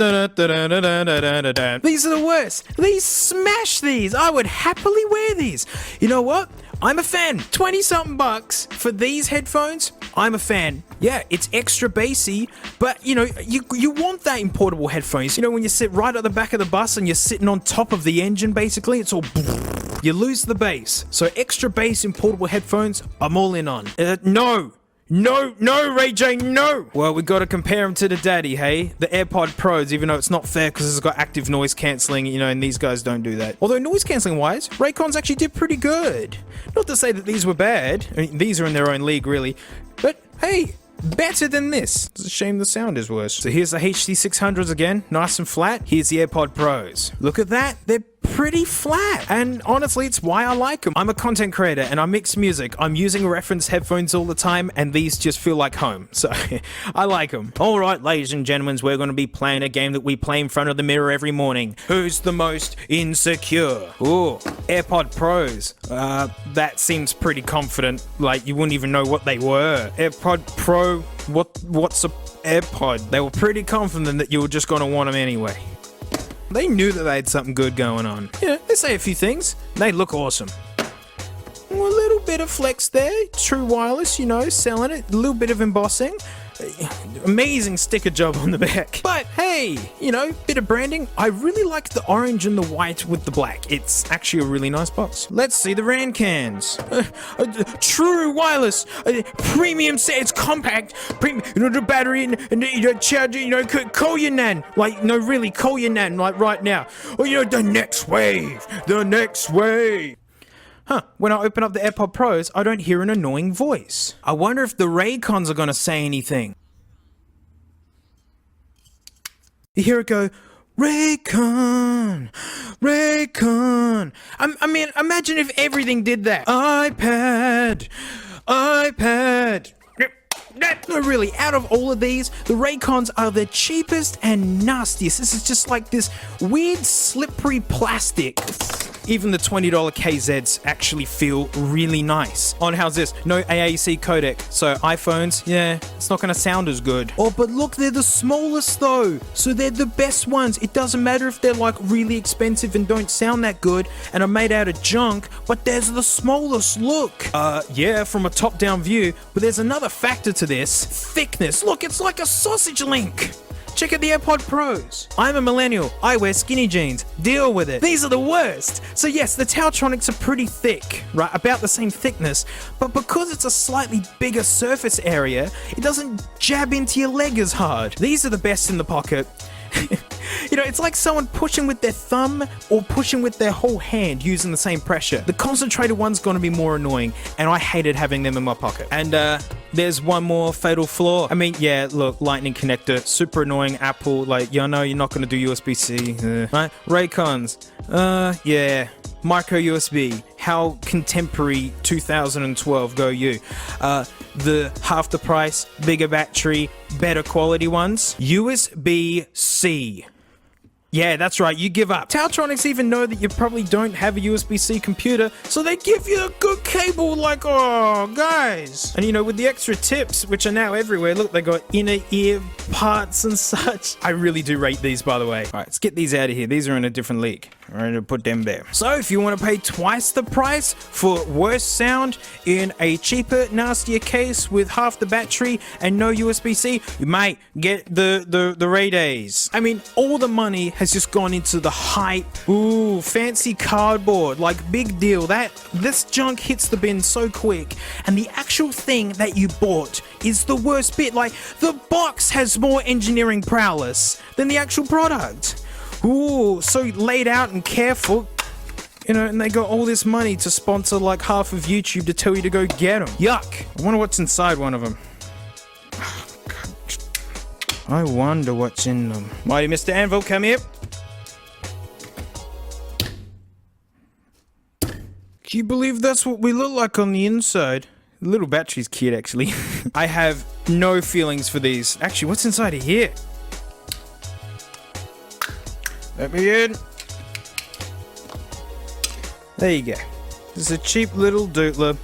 worst. These smash these. I would happily wear these. You know what? I'm a fan. 20 something bucks for these headphones. I'm a fan. Yeah, it's extra bassy, but you know, you want that in portable headphones. You know, when you sit right at the back of the bus and you're sitting on top of the engine, basically, it's all you lose the bass. So extra bass in portable headphones, I'm all in on. No, Ray J, no! Well, we gotta compare them to the daddy, hey? The AirPod Pros, even though it's not fair because it's got active noise cancelling, you know, and these guys don't do that. Although noise cancelling wise, Raycons actually did pretty good. Not to say that these were bad. I mean, these are in their own league, really. But, hey, better than this. It's a shame the sound is worse. So here's the HD600s again, nice and flat. Here's the AirPod Pros. Look at that, they're pretty flat. And honestly, it's why I like them. I'm a content creator and I mix music. I'm using reference headphones all the time and these just feel like home. So I like them. All right, ladies and gentlemen, we're going to be playing a game that we play in front of the mirror every morning. Who's the most insecure? Ooh, AirPod Pros. That seems pretty confident. Like you wouldn't even know what they were. AirPod Pro, what's a AirPod? They were pretty confident that you were just going to want them anyway. They knew that they had something good going on. Yeah, they say a few things. They look awesome. A little bit of flex there. True Wireless, you know, selling it. A little bit of embossing. Amazing sticker job on the back. But hey, you know, bit of branding. I really like the orange and the white with the black. It's actually a really nice box. Let's see the RAN cans. True Wireless, premium set. It's compact. Premium, you know, the battery and you know, charger. You know, call your nan. Like, no, really, call your nan. Like right now. Or you know, the next wave. The next wave. Huh, when I open up the AirPod Pros, I don't hear an annoying voice. I wonder if the Raycons are gonna say anything. You hear it go, Raycon, Raycon. I mean, imagine if everything did that. iPad. No, really, out of all of these, the Raycons are the cheapest and nastiest. This is just like this weird, slippery plastic. Even the $20 KZs actually feel really nice. On how's this? No AAC codec. So iPhones, yeah, it's not gonna sound as good. Oh, but look, they're the smallest though. So they're the best ones. It doesn't matter if they're like really expensive and don't sound that good and are made out of junk, but there's the smallest, look. Yeah, from a top-down view, but there's another factor to this. Thickness. Look, it's like a sausage link. Check out the AirPod Pros. I'm a millennial. I wear skinny jeans. Deal with it. These are the worst. So yes, the Tautronics are pretty thick, right? About the same thickness. But because it's a slightly bigger surface area, it doesn't jab into your leg as hard. These are the best in the pocket. You know, it's like someone pushing with their thumb or pushing with their whole hand using the same pressure. The concentrated one's gonna be more annoying, and I hated having them in my pocket. And there's one more fatal flaw. I mean, yeah, look, lightning connector, super annoying. Apple, like, you know, you're not gonna do USB-C, right? Raycons, yeah. Micro USB, how contemporary 2012 go you? The half the price, bigger battery, better quality ones. USB-C. Yeah, that's right, you give up. Tautronics even know that you probably don't have a USB-C computer, so they give you a good cable like, oh, guys. And you know, with the extra tips, which are now everywhere, look, they got inner ear parts and such. I really do rate these, by the way. All right, let's get these out of here. These are in a different league. I'm going to put them there. So if you want to pay twice the price for worse sound in a cheaper, nastier case with half the battery and no USB-C, you might get the Ray-Days. I mean, all the money has just gone into the hype. Ooh, fancy cardboard, like big deal. This junk hits the bin so quick, and the actual thing that you bought is the worst bit. Like, the box has more engineering prowess than the actual product. Ooh, so laid out and careful. You know, and they got all this money to sponsor like half of YouTube to tell you to go get them. Yuck. I wonder what's inside one of them. I wonder what's in them. Mighty Mr. Anvil, come here. Can you believe that's what we look like on the inside? The little battery's cute, actually. I have no feelings for these. Actually, what's inside of here? Let me in. There you go. This is a cheap little doodler.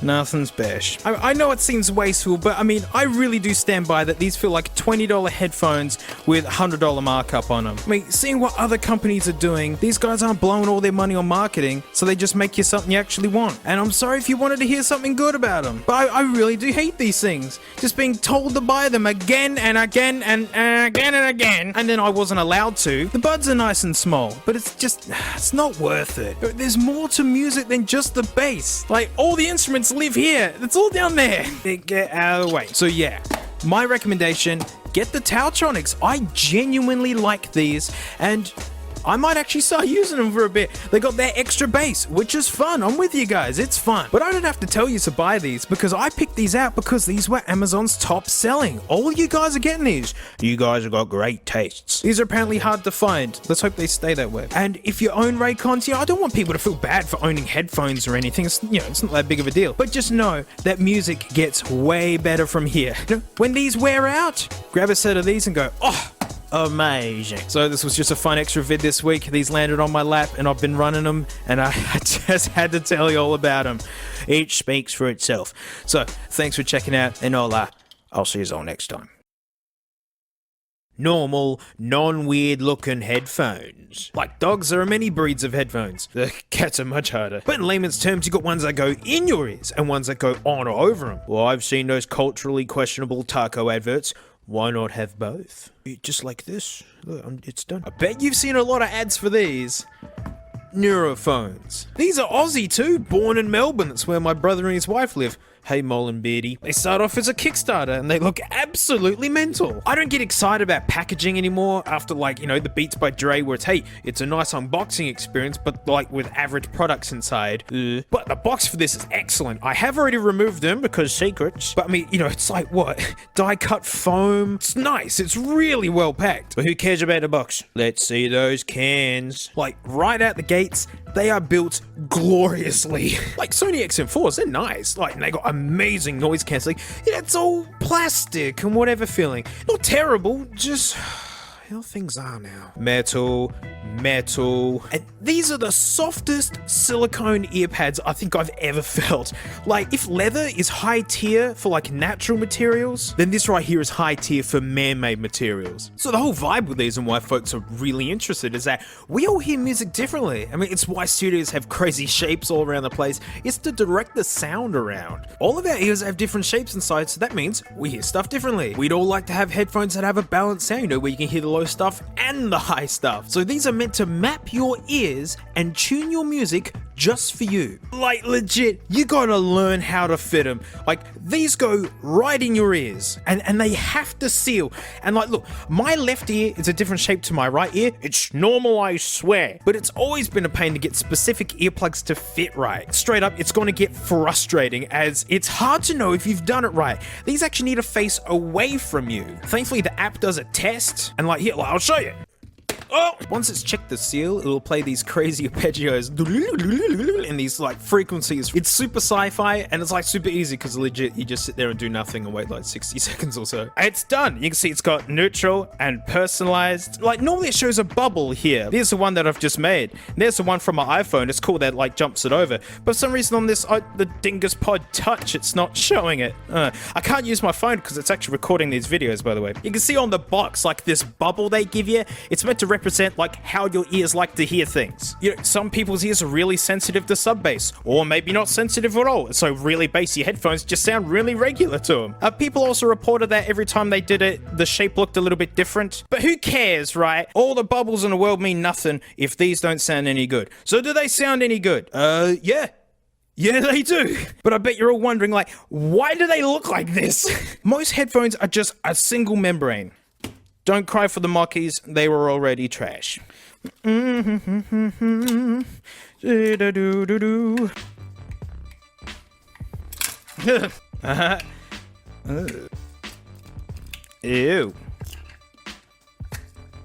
Nothing special. I know it seems wasteful, but I mean, I really do stand by that these feel like $20 headphones with $100 markup on them. I mean, seeing what other companies are doing, these guys aren't blowing all their money on marketing, so they just make you something you actually want. And I'm sorry if you wanted to hear something good about them, but I really do hate these things. Just being told to buy them again and again and again and again, and then I wasn't allowed to. The buds are nice and small, but it's not worth it. There's more to music than just the bass. Like, all the instruments live here. It's all down there. Get out of the way. So yeah, my recommendation, get the Tautronics. I genuinely like these, and I might actually start using them for a bit. They got their extra bass, which is fun. I'm with you guys, it's fun. But I don't have to tell you to buy these, because I picked these out because these were Amazon's top selling. All you guys are getting these. You guys have got great tastes. These are apparently hard to find. Let's hope they stay that way. And if you own Raycons, I don't want people to feel bad for owning headphones or anything. It's not that big of a deal. But just know that music gets way better from here. When these wear out, grab a set of these and go, oh, amazing. So this was just a fun extra vid this week. These landed on my lap and I've been running them, and I just had to tell you all about them. Each speaks for itself. So thanks for checking out, and I'll see you all next time. Normal, non-weird looking headphones. Like dogs, there are many breeds of headphones. The cats are much harder. But in layman's terms, you got ones that go in your ears and ones that go on or over them. Well, I've seen those culturally questionable taco adverts. Why not have both? Just like this. Look, it's done. I bet you've seen a lot of ads for these. Neurophones. These are Aussie too, born in Melbourne. That's where my brother and his wife live. Hey, Mole and Beardy. They start off as a Kickstarter and they look absolutely mental. I don't get excited about packaging anymore after, the Beats by Dre, where it's a nice unboxing experience, but with average products inside. But the box for this is excellent. I have already removed them because secrets. But I mean, it's like what? Die cut foam. It's nice. It's really well packed. But who cares about the box? Let's see those cans. Right out the gates, they are built gloriously. Like Sony XM4s, they're nice. They got amazing noise cancelling. It's all plastic and whatever feeling. Not terrible, just how things are now. Metal. And these are the softest silicone ear pads I think I've ever felt. If leather is high tier for natural materials, then this right here is high tier for man-made materials. So the whole vibe with these and why folks are really interested is that we all hear music differently. I mean, it's why studios have crazy shapes all around the place. It's to direct the sound around. All of our ears have different shapes inside, so that means we hear stuff differently. We'd all like to have headphones that have a balanced sound, where you can hear the low stuff and the high stuff. So these are meant to map your ears and tune your music just for you. Legit, you gotta learn how to fit them. These go right in your ears, and they have to seal. And look, my left ear is a different shape to my right ear. It's normal, I swear. But it's always been a pain to get specific earplugs to fit right. Straight up, it's gonna get frustrating, as it's hard to know if you've done it right. These actually need to face away from you. Thankfully, the app does a test, and here, I'll show you. Oh! Once it's checked the seal, it'll play these crazy arpeggios in these frequencies. It's super sci-fi, and it's super easy because legit you just sit there and do nothing and wait 60 seconds or so. It's done. You can see it's got neutral and personalized. Normally it shows a bubble here. There's the one that I've just made. And there's the one from my iPhone. It's cool that jumps it over. But for some reason on this, the Dingus Pod Touch, it's not showing it. I can't use my phone because it's actually recording these videos, by the way. You can see on the box this bubble they give you. It's meant to represent how your ears like to hear things. Some people's ears are really sensitive to sub bass, or maybe not sensitive at all, so really bassy headphones just sound really regular to them. People also reported that every time they did it, the shape looked a little bit different. But who cares, right? All the bubbles in the world mean nothing if these don't sound any good. So do they sound any good? Yeah. Yeah, they do. But I bet you're all wondering, why do they look like this? Most headphones are just a single membrane. Don't cry for the Mockies, they were already trash. Ew.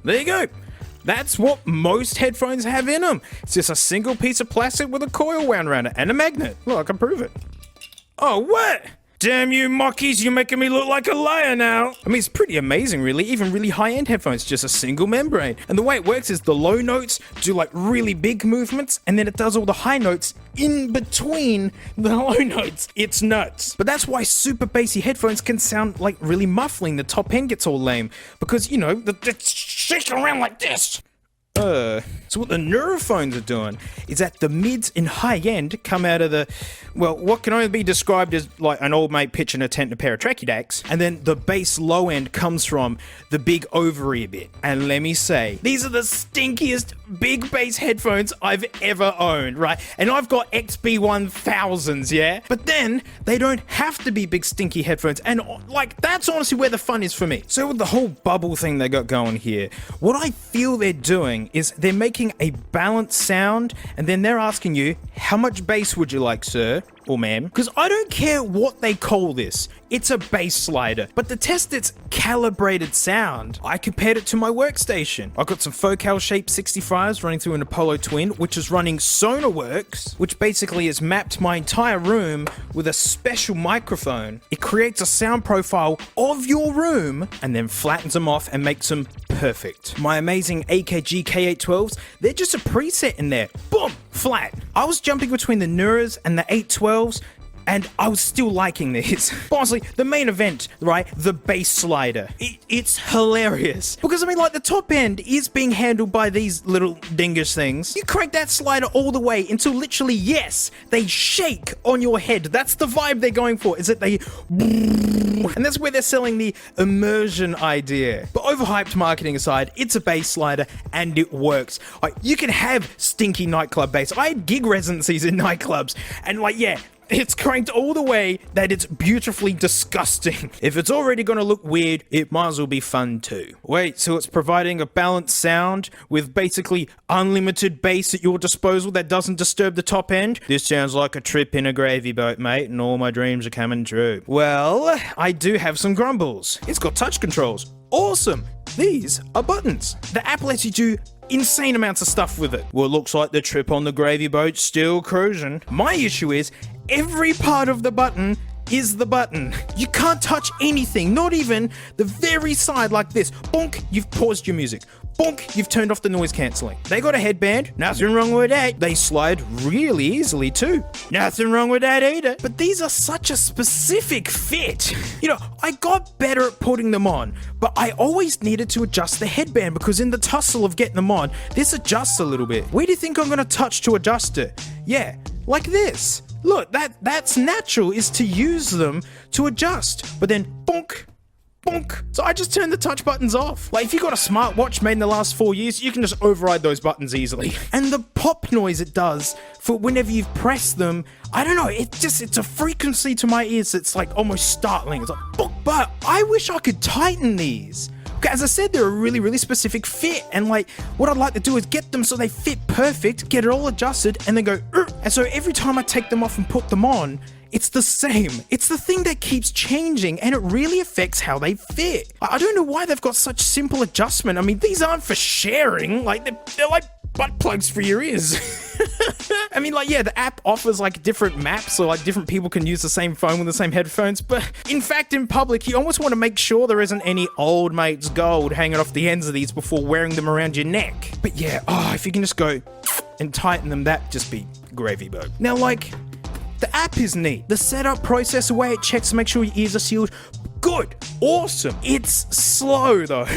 There you go. That's what most headphones have in them. It's just a single piece of plastic with a coil wound around it and a magnet. Look, I can prove it. Oh, what? Damn you, Mockies, you're making me look like a liar now. I mean, it's pretty amazing, really. Even really high-end headphones, just a single membrane. And the way it works is the low notes do like really big movements, and then it does all the high notes in between the low notes. It's nuts. But that's why super bassy headphones can sound like really muffling. The top end gets all lame because, you know, it's shaking around like this. So what the Neurophones are doing is that the mids and high end come out of the, well, what can only be described as like an old mate pitching a tent and a pair of tracky decks, and then the bass low end comes from the big over-ear bit. And let me say, these are the stinkiest big bass headphones I've ever owned, right? And I've got XB1000s, yeah? But then they don't have to be big stinky headphones, and like that's honestly where the fun is for me. So with the whole bubble thing they got going here, what I feel they're doing is they're making a balanced sound, and then they're asking you, how much bass would you like, sir? Or ma'am? Because I don't care what they call this. It's a bass slider. But to test its calibrated sound, I compared it to my workstation. I got some Focal Shape 65s running through an Apollo Twin, which is running Sonarworks, which basically has mapped my entire room with a special microphone. It creates a sound profile of your room and then flattens them off and makes them perfect. My amazing AKG K812s, they're just a preset in there. Boom! Flat. I was jumping between the Neuras and the 812s, and I was still liking this. But honestly, the main event, right? The bass slider. It's hilarious. Because, I mean, like, the top end is being handled by these little dingus things. You crank that slider all the way until literally, yes, they shake on your head. That's the vibe they're going for, is that they... And that's where they're selling the immersion idea. But overhyped marketing aside, it's a bass slider, and it works. Like, you can have stinky nightclub bass. I had gig residencies in nightclubs, and like, yeah, it's cranked all the way that it's beautifully disgusting. If it's already gonna look weird, it might as well be fun too. Wait, so it's providing a balanced sound with basically unlimited bass at your disposal that doesn't disturb the top end? This sounds like a trip in a gravy boat, mate, and all my dreams are coming true. Well, I do have some grumbles. It's got touch controls. Awesome! These are buttons. The app lets you do insane amounts of stuff with it. Well, it looks like the trip on the gravy boat's still cruising. My issue is every part of the button is the button. You can't touch anything, not even the very side like this. Bonk, you've paused your music. Bonk, you've turned off the noise cancelling. They got a headband, nothing wrong with that. They slide really easily too. Nothing wrong with that either. But these are such a specific fit. You know, I got better at putting them on, but I always needed to adjust the headband because in the tussle of getting them on, this adjusts a little bit. Where do you think I'm gonna touch to adjust it? Yeah, like this. Look, that's natural, is to use them to adjust. But then, bonk, bonk. So I just turned the touch buttons off. Like, if you got a smartwatch made in the last 4 years, you can just override those buttons easily. And the pop noise it does for whenever you've pressed them, I don't know, it's a frequency to my ears that's like almost startling. It's like, bonk. But I wish I could tighten these. As I said, they're a really, really specific fit, and like, what I'd like to do is get them so they fit perfect, get it all adjusted, and then go, and so every time I take them off and put them on, it's the same. It's the thing that keeps changing, and it really affects how they fit. I don't know why they've got such simple adjustment. I mean, these aren't for sharing, like, they're like butt plugs for your ears. I mean, like, yeah, the app offers like different maps so like different people can use the same phone with the same headphones, but in fact, in public, you almost want to make sure there isn't any old mate's gold hanging off the ends of these before wearing them around your neck. But yeah, if you can just go and tighten them, that'd just be gravy boat. Now, like, the app is neat. The setup process, the way it checks to make sure your ears are sealed, good, awesome. It's slow though,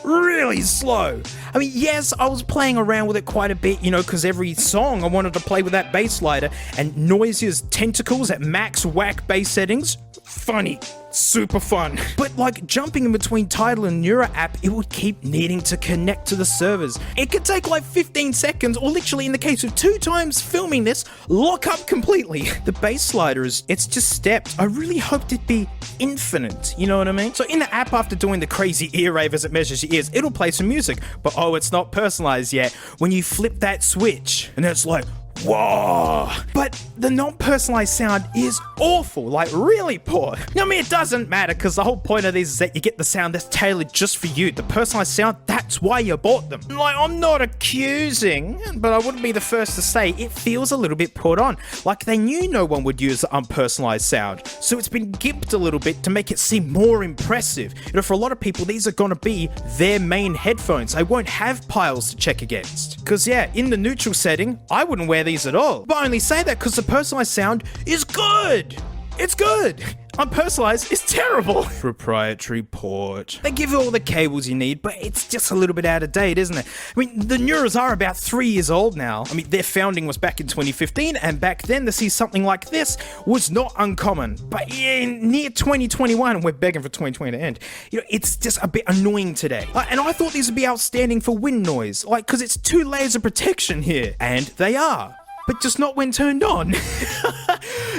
really slow. I mean, yes, I was playing around with it quite a bit, you know, because every song I wanted to play with that bass slider, and Noise's tentacles at max whack bass settings, funny. Super fun. But like jumping in between Tidal and Neura app, it would keep needing to connect to the servers. It could take like 15 seconds, or literally in the case of 2 times filming this, lock up completely. The bass slider it's just stepped. I really hoped it'd be infinite, you know what I mean? So in the app, after doing the crazy ear rave as it measures your ears, it'll play some music, but it's not personalized yet. When you flip that switch, and then it's like, Whoa. But the non-personalized sound is awful, like really poor. I mean, it doesn't matter because the whole point of these is that you get the sound that's tailored just for you. The personalized sound, that's why you bought them. Like, I'm not accusing, but I wouldn't be the first to say it feels a little bit put on. Like they knew no one would use the unpersonalized sound. So it's been gimped a little bit to make it seem more impressive. You know, for a lot of people, these are going to be their main headphones. They won't have piles to check against. Because yeah, in the neutral setting, I wouldn't wear these at all. But I only say that because the personalized sound is good. It's good. Unpersonalized is terrible. Proprietary port. They give you all the cables you need, but it's just a little bit out of date, isn't it? I mean, the Neuras are about 3 years old now. I mean, their founding was back in 2015, and back then to see something like this was not uncommon. But in near 2021, and we're begging for 2020 to end, you know, it's just a bit annoying today. And I thought these would be outstanding for wind noise, like, because it's 2 layers of protection here, and they are. But just not when turned on.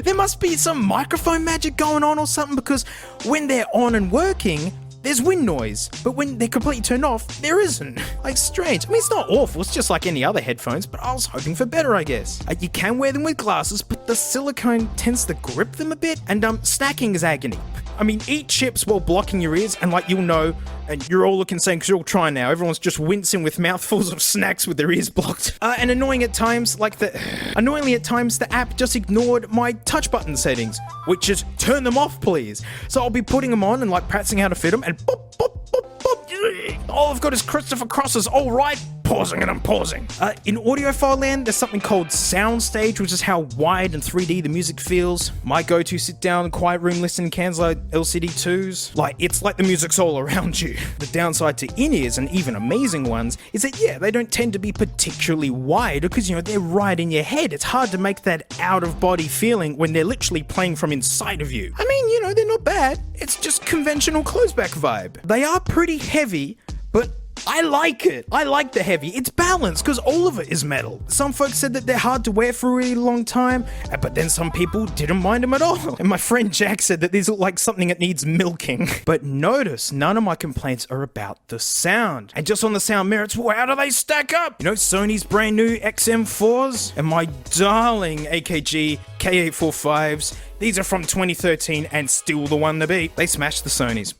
There must be some microphone magic going on or something, because when they're on and working, there's wind noise, but when they're completely turned off, there isn't. Like, strange. I mean, it's not awful, it's just like any other headphones, but I was hoping for better, I guess. You can wear them with glasses, but the silicone tends to grip them a bit, and snacking is agony. I mean, eat chips while blocking your ears, and like, you'll know, and you're all looking same because you're all trying now. Everyone's just wincing with mouthfuls of snacks with their ears blocked. And annoyingly at times, the app just ignored my touch button settings, which is turn them off, please. So I'll be putting them on and like practicing how to fit them, and boop, boop, boop, boop. All I've got is Christopher Cross's all right, pausing and unpausing. In audiophile land, there's something called Soundstage, which is how wide and 3D the music feels. My go-to sit down, quiet room listening cans like LCD2s. Like, it's like the music's all around you. The downside to in-ears, and even amazing ones, is that yeah, they don't tend to be particularly wide because, you know, they're right in your head. It's hard to make that out-of-body feeling when they're literally playing from inside of you. I mean, you know, they're not bad. It's just conventional close-back vibe. They are pretty heavy, but I like it. I like the heavy. It's balanced because all of it is metal. Some folks said that they're hard to wear for a really long time, but then some people didn't mind them at all. And my friend Jack said that these look like something that needs milking. But notice, none of my complaints are about the sound. And just on the sound merits, well, how do they stack up? You know, Sony's brand new XM4s and my darling AKG K845s. These are from 2013 and still the one to beat. They smashed the Sonys.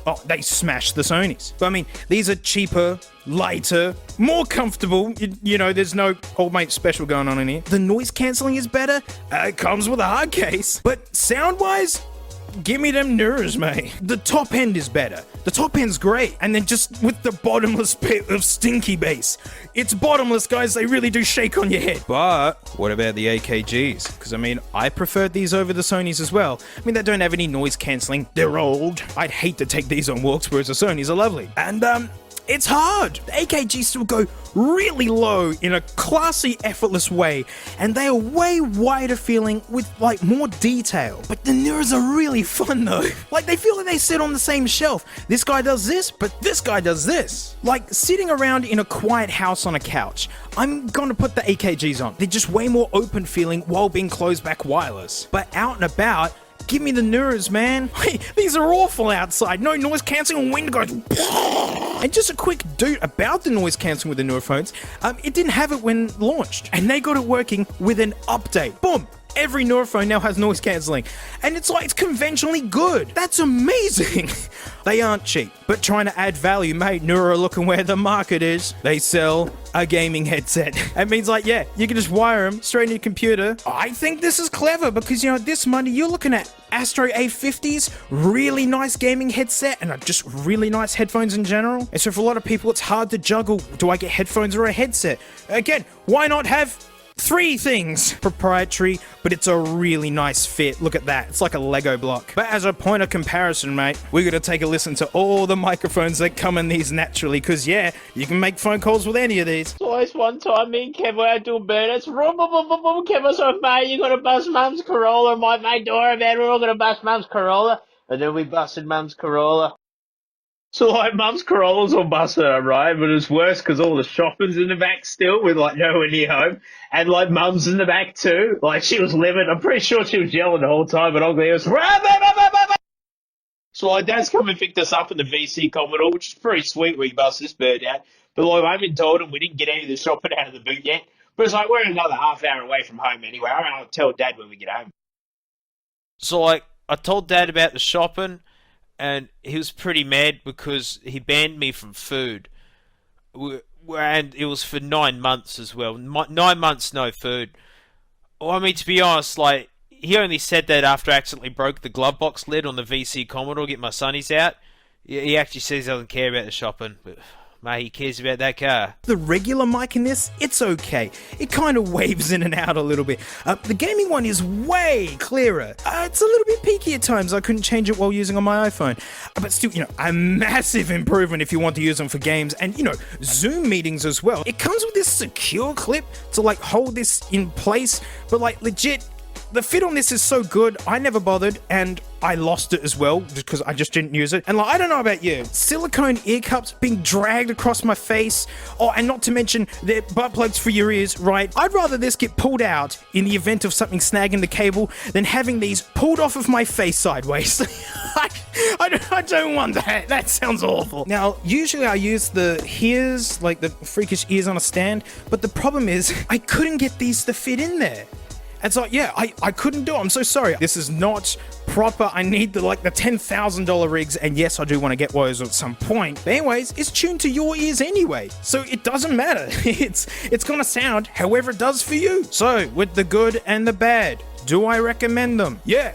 Oh, they smashed the Sonys. But I mean, these are cheaper, lighter, more comfortable. You know, there's no old mate special going on in here. The noise cancelling is better. It comes with a hard case. But sound-wise, give me them Neuras, mate. The top end is better. The top end's great. And then just with the bottomless pit of stinky bass. It's bottomless, guys. They really do shake on your head. But what about the AKGs? Because, I mean, I preferred these over the Sonys as well. I mean, they don't have any noise cancelling. They're old. I'd hate to take these on walks, whereas the Sonys are lovely. And, it's hard. The AKGs still go really low in a classy, effortless way, and they are way wider feeling with like more detail. But the Neuras are really fun though. Like, they feel like they sit on the same shelf. This guy does this, but this guy does this. Like sitting around in a quiet house on a couch, I'm gonna put the AKGs on. They're just way more open feeling while being closed back wireless. But out and about, give me the Neuras, man. These are awful outside. No noise cancelling, wind goes. And just a quick doot about the noise cancelling with the Neurophones. It didn't have it when launched, and they got it working with an update. Boom. Every Neurophone now has noise cancelling, and it's like it's conventionally good. That's amazing. They aren't cheap, but trying to add value, mate. Neuro looking where the market is. They sell a gaming headset. It means like, yeah, you can just wire them straight into your computer. I think this is clever because, you know, this money you're looking at Astro A50s, really nice gaming headset, and just really nice headphones in general. And so for a lot of people, it's hard to juggle. Do I get headphones or a headset? Again, why not have 3 things? Proprietary, but it's a really nice fit. Look at that. It's like a Lego block. But as a point of comparison, mate, we got to take a listen to all the microphones that come in these naturally, because, yeah, you can make phone calls with any of these. Twice one time, me and Kev were out doing burnouts. Kev was like, mate, you got to bust Mum's Corolla. My mate Dora, man, we're all going to bust Mum's Corolla. And then we busted Mum's Corolla. So, like, Mum's Corolla's all busted up, right? But it's worse because all the shopping's in the back still with, like, nowhere near home. And, like, Mum's in the back, too. Like, she was livid. I'm pretty sure she was yelling the whole time, but Ugly was... So, like, Dad's come and picked us up in the VC Commodore, which is pretty sweet when you bust this bird out. But, like, I haven't told him we didn't get any of the shopping out of the boot yet. But it's like, we're another half hour away from home anyway. I'll tell Dad when we get home. So, like, I told Dad about the shopping, and he was pretty mad because he banned me from food. And it was for 9 months as well. 9 months, no food. Well, I mean, to be honest, like, he only said that after I accidentally broke the glove box lid on the VC Commodore, get my sunnies out. He actually says he doesn't care about the shopping, but mate, he cares about that car. The regular mic in this, it's okay. It kind of waves in and out a little bit. The gaming one is way clearer. It's a little bit peaky at times. I couldn't change it while using on my iPhone. But still, a massive improvement if you want to use them for games and, Zoom meetings as well. It comes with this secure clip to, like, hold this in place, but, like, legit, the fit on this is so good, I never bothered, and I lost it as well, just because I just didn't use it. And, like, I don't know about you, silicone ear cups being dragged across my face, and not to mention they're butt plugs for your ears, right? I'd rather this get pulled out in the event of something snagging the cable than having these pulled off of my face sideways. I don't want that. That sounds awful. Now, usually I use the ears, like the freakish ears on a stand, but the problem is I couldn't get these to fit in there. And so, yeah, I couldn't do it. I'm so sorry. This is not proper. I need the $10,000 rigs. And yes, I do want to get those at some point. But anyways, it's tuned to your ears anyway. So it doesn't matter. It's going to sound however it does for you. So with the good and the bad, do I recommend them? Yeah,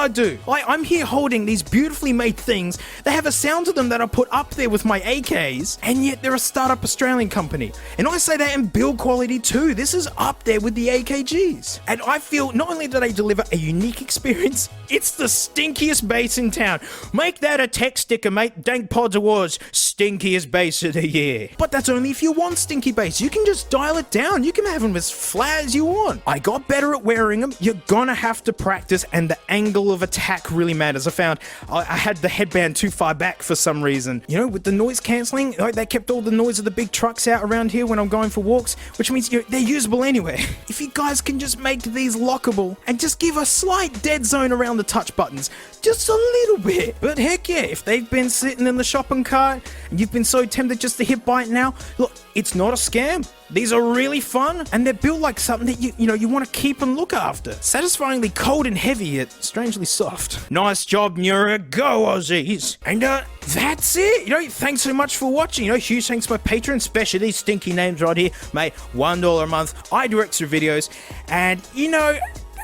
I do. I'm here holding these beautifully made things. They have a sound to them that I put up there with my AKs, and yet they're a startup Australian company. And I say that in build quality too. This is up there with the AKGs. And I feel not only do they deliver a unique experience, it's the stinkiest bass in town. Make that a tech sticker, mate. Dank Pods Awards, stinkiest bass of the year. But that's only if you want stinky bass. You can just dial it down. You can have them as flat as you want. I got better at wearing them. You're gonna have to practice, and the angle of attack really matters. I found I had the headband too far back for some reason. With the noise cancelling, they kept all the noise of the big trucks out around here when I'm going for walks, which means they're usable anywhere. If you guys can just make these lockable and just give a slight dead zone around the touch buttons, just a little bit. But heck yeah, if they've been sitting in the shopping cart and you've been so tempted just to hit buy it now, look, it's not a scam. These are really fun, and they're built like something that you want to keep and look after. Satisfyingly cold and heavy, yet strangely soft. Nice job, Nura. Go, Aussies. And that's it. Thanks so much for watching. Huge thanks to my patrons, especially these stinky names right here. Mate, $1 a month. I do extra videos, and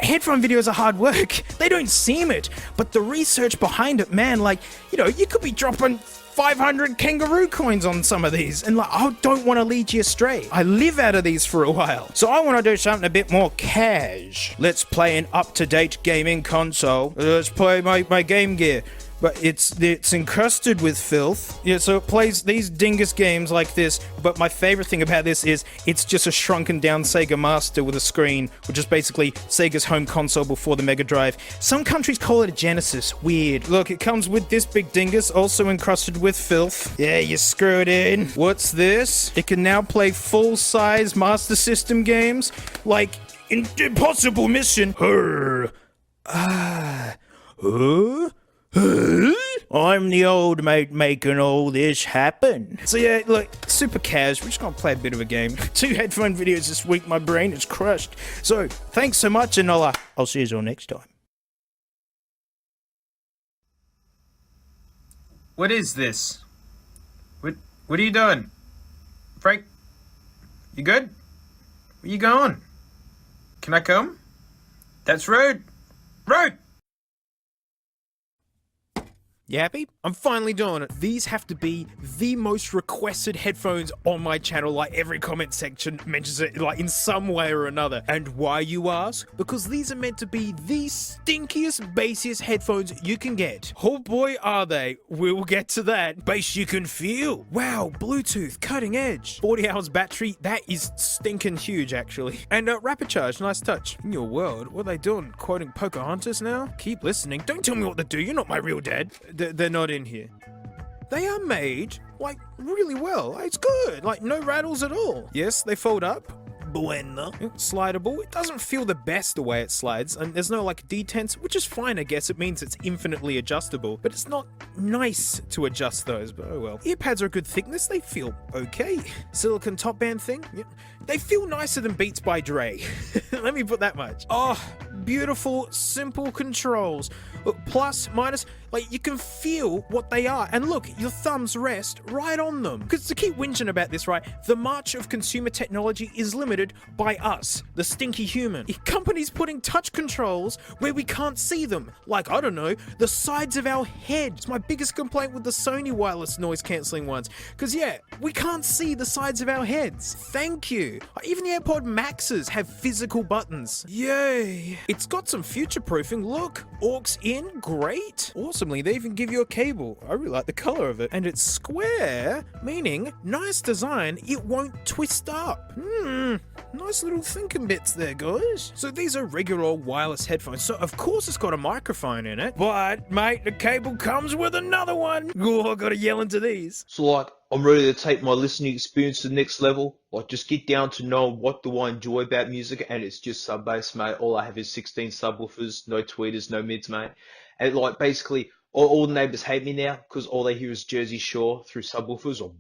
headphone videos are hard work. They don't seem it, but the research behind it, man, you could be dropping 500 kangaroo coins on some of these, and I don't want to lead you astray. I live out of these for a while, so I want to do something a bit more cash. Let's play an up-to-date gaming console. Let's play my Game Gear. But it's encrusted with filth. Yeah, so it plays these dingus games like this, but my favorite thing about this is it's just a shrunken down Sega Master with a screen, which is basically Sega's home console before the Mega Drive. Some countries call it a Genesis. Weird. Look, it comes with this big dingus, also encrusted with filth. Yeah, you screw it in. What's this? It can now play full-size Master System games, like Impossible Mission. I'm the old mate making all this happen. So yeah, look, super cash. We're just gonna play a bit of a game. 2 headphone videos this week. My brain is crushed. So thanks so much, and I'll see you all next time. What is this? What are you doing? Frank, you good? Where you going? Can I come? That's rude. Rude! You happy? I'm finally doing it. These have to be the most requested headphones on my channel. Every comment section mentions it in some way or another. And why, you ask? Because these are meant to be the stinkiest, bassiest headphones you can get. Oh boy, are they. We will get to that. Bass you can feel. Wow, Bluetooth, cutting edge. 40 hours battery, that is stinking huge actually. And rapid charge, nice touch. In your world, what are they doing? Quoting Pocahontas now? Keep listening. Don't tell me what to do. You're not my real dad. They're not in here. They are made, really well. It's good. No rattles at all. Yes, they fold up, bueno. Slidable. It doesn't feel the best the way it slides, and there's no like detents, which is fine, I guess. It means it's infinitely adjustable, but it's not nice to adjust those, but oh well. Earpads are a good thickness. They feel okay. Silicone top band thing. Yeah. They feel nicer than Beats by Dre. Let me put that much. Oh, beautiful, simple controls. Look, plus, minus, like you can feel what they are. And look, your thumbs rest right on them. Because to keep whinging about this, right, the march of consumer technology is limited by us, the stinky human. Companies putting touch controls where we can't see them. Like, I don't know, the sides of our head. It's my biggest complaint with the Sony wireless noise cancelling ones. Because yeah, we can't see the sides of our heads. Thank you. Even the AirPod Maxes have physical buttons. Yay. It's got some future proofing. Look, aux in, great. Awesomely, they even give you a cable. I really like the color of it. And it's square, meaning nice design, it won't twist up. Nice little thinking bits there, guys. So these are regular old wireless headphones. So of course it's got a microphone in it. But mate, the cable comes with another one. Oh, I gotta yell into these. So like, I'm ready to take my listening experience to the next level. Like, just get down to know what do I enjoy about music, and it's just sub bass, mate. All I have is 16 subwoofers, no tweeters, no mids, mate. And like, basically, all the neighbours hate me now because all they hear is Jersey Shore through subwoofers. Or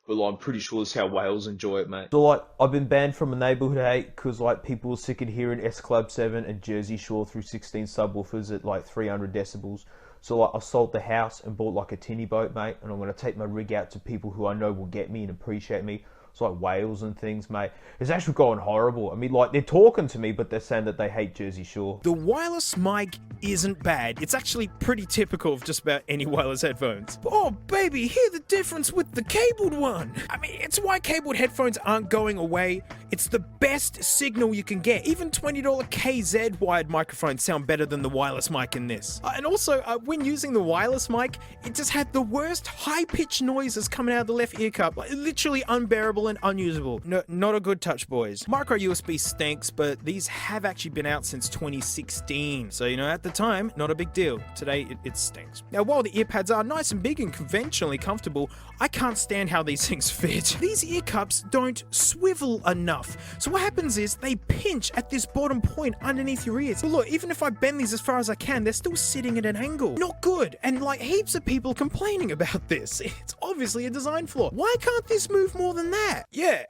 but like, I'm pretty sure that's how Wales enjoy it, mate. So like, I've been banned from a neighbourhood hate because like people are sick of hearing S Club 7 and Jersey Shore through 16 subwoofers at like 300 decibels. So like, I sold the house and bought like a tinny boat, mate, and I'm going to take my rig out to people who I know will get me and appreciate me. It's like Wales and things, mate. It's actually going horrible. I mean, like, they're talking to me, but they're saying that they hate Jersey Shore. The wireless mic isn't bad. It's actually pretty typical of just about any wireless headphones. Oh, baby, hear the difference with the cabled one. I mean, it's why cabled headphones aren't going away. It's the best signal you can get. Even $20 KZ wired microphones sound better than the wireless mic in this. And also, when using the wireless mic, it just had the worst high-pitched noises coming out of the left ear cup. Like, literally unbearable and unusable. No, not a good touch, boys. Micro USB stinks, but these have actually been out since 2016. So, you know, at the time, not a big deal. Today, it stinks. Now, while the earpads are nice and big and conventionally comfortable, I can't stand how these things fit. These ear cups don't swivel enough. So what happens is they pinch at this bottom point underneath your ears. But look, even if I bend these as far as I can, they're still sitting at an angle. Not good. And like, heaps of people complaining about this. It's obviously a design flaw. Why can't this move more than that? Yeah.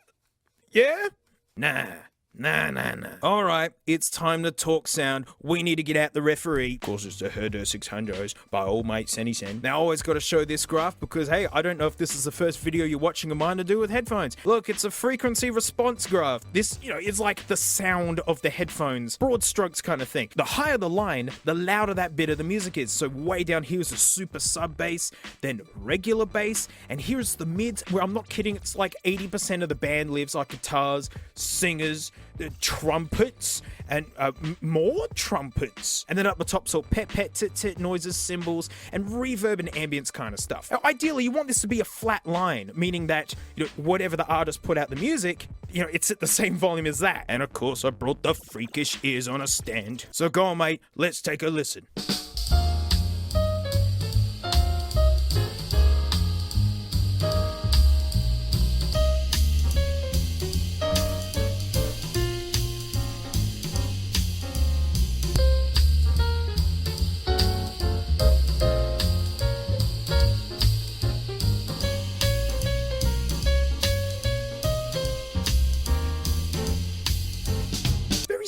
Yeah? Nah. Alright, it's time to talk sound. We need to get out the referee. Of course, it's the Herder 600s by old mate Senny Sen. Now, I always got to show this graph because, hey, I don't know if this is the first video you're watching of mine to do with headphones. Look, it's a frequency response graph. This, you know, is like the sound of the headphones. Broad strokes kind of thing. The higher the line, the louder that bit of the music is. So way down here is the super sub bass, then regular bass, and here's the mids, where I'm not kidding, it's like 80% of the band lives, like guitars, singers, trumpets, and more trumpets. And then up the top, so pet, tit, tit noises, cymbals, and reverb and ambience kind of stuff. Now, ideally, you want this to be a flat line, meaning that, you know, whatever the artist put out the music, you know, it's at the same volume as that. And of course, I brought the freakish ears on a stand. So go on, mate, let's take a listen.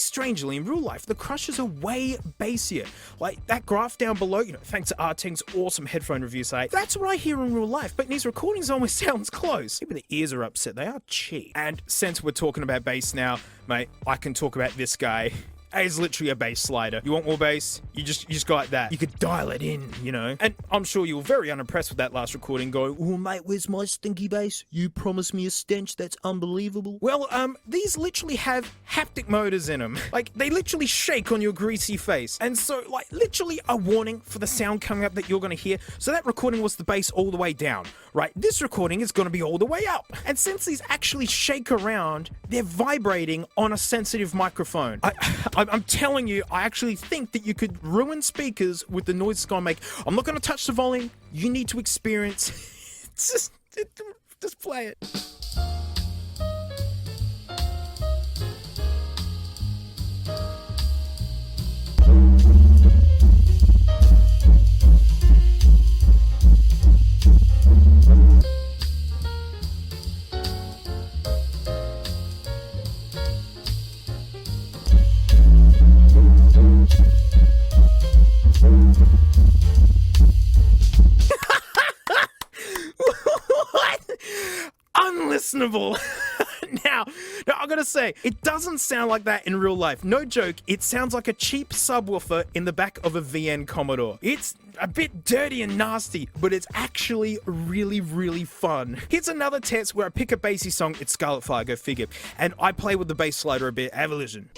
Strangely, in real life, the Crushers are way bassier. Like that graph down below, you know, thanks to Arting's awesome headphone review site, that's what I hear in real life, but in these recordings almost sounds close. Maybe the ears are upset, they are cheap. And since we're talking about bass now, mate, I can talk about this guy. He's literally a bass slider. You want more bass? You just go like that. You could dial it in, you know? And I'm sure you were very unimpressed with that last recording going, oh mate, where's my stinky bass? You promised me a stench that's unbelievable. Well, these literally have haptic motors in them. Like, they literally shake on your greasy face. And so, like, literally a warning for the sound coming up that you're gonna hear. So that recording was the bass all the way down, right? This recording is gonna be all the way up. And since these actually shake around, they're vibrating on a sensitive microphone. I'm telling you, I actually think that you could ruin speakers with the noise it's gonna make. I'm not gonna touch the volume. You need to experience. Just play it. unlistenable. Now, I gotta say, it doesn't sound like that in real life. No joke, it sounds like a cheap subwoofer in the back of a VN Commodore. It's a bit dirty and nasty, but it's actually really, really fun. Here's another test where I pick a bassy song, it's Scarlet Fire, go figure, and I play with the bass slider a bit. Have a listen.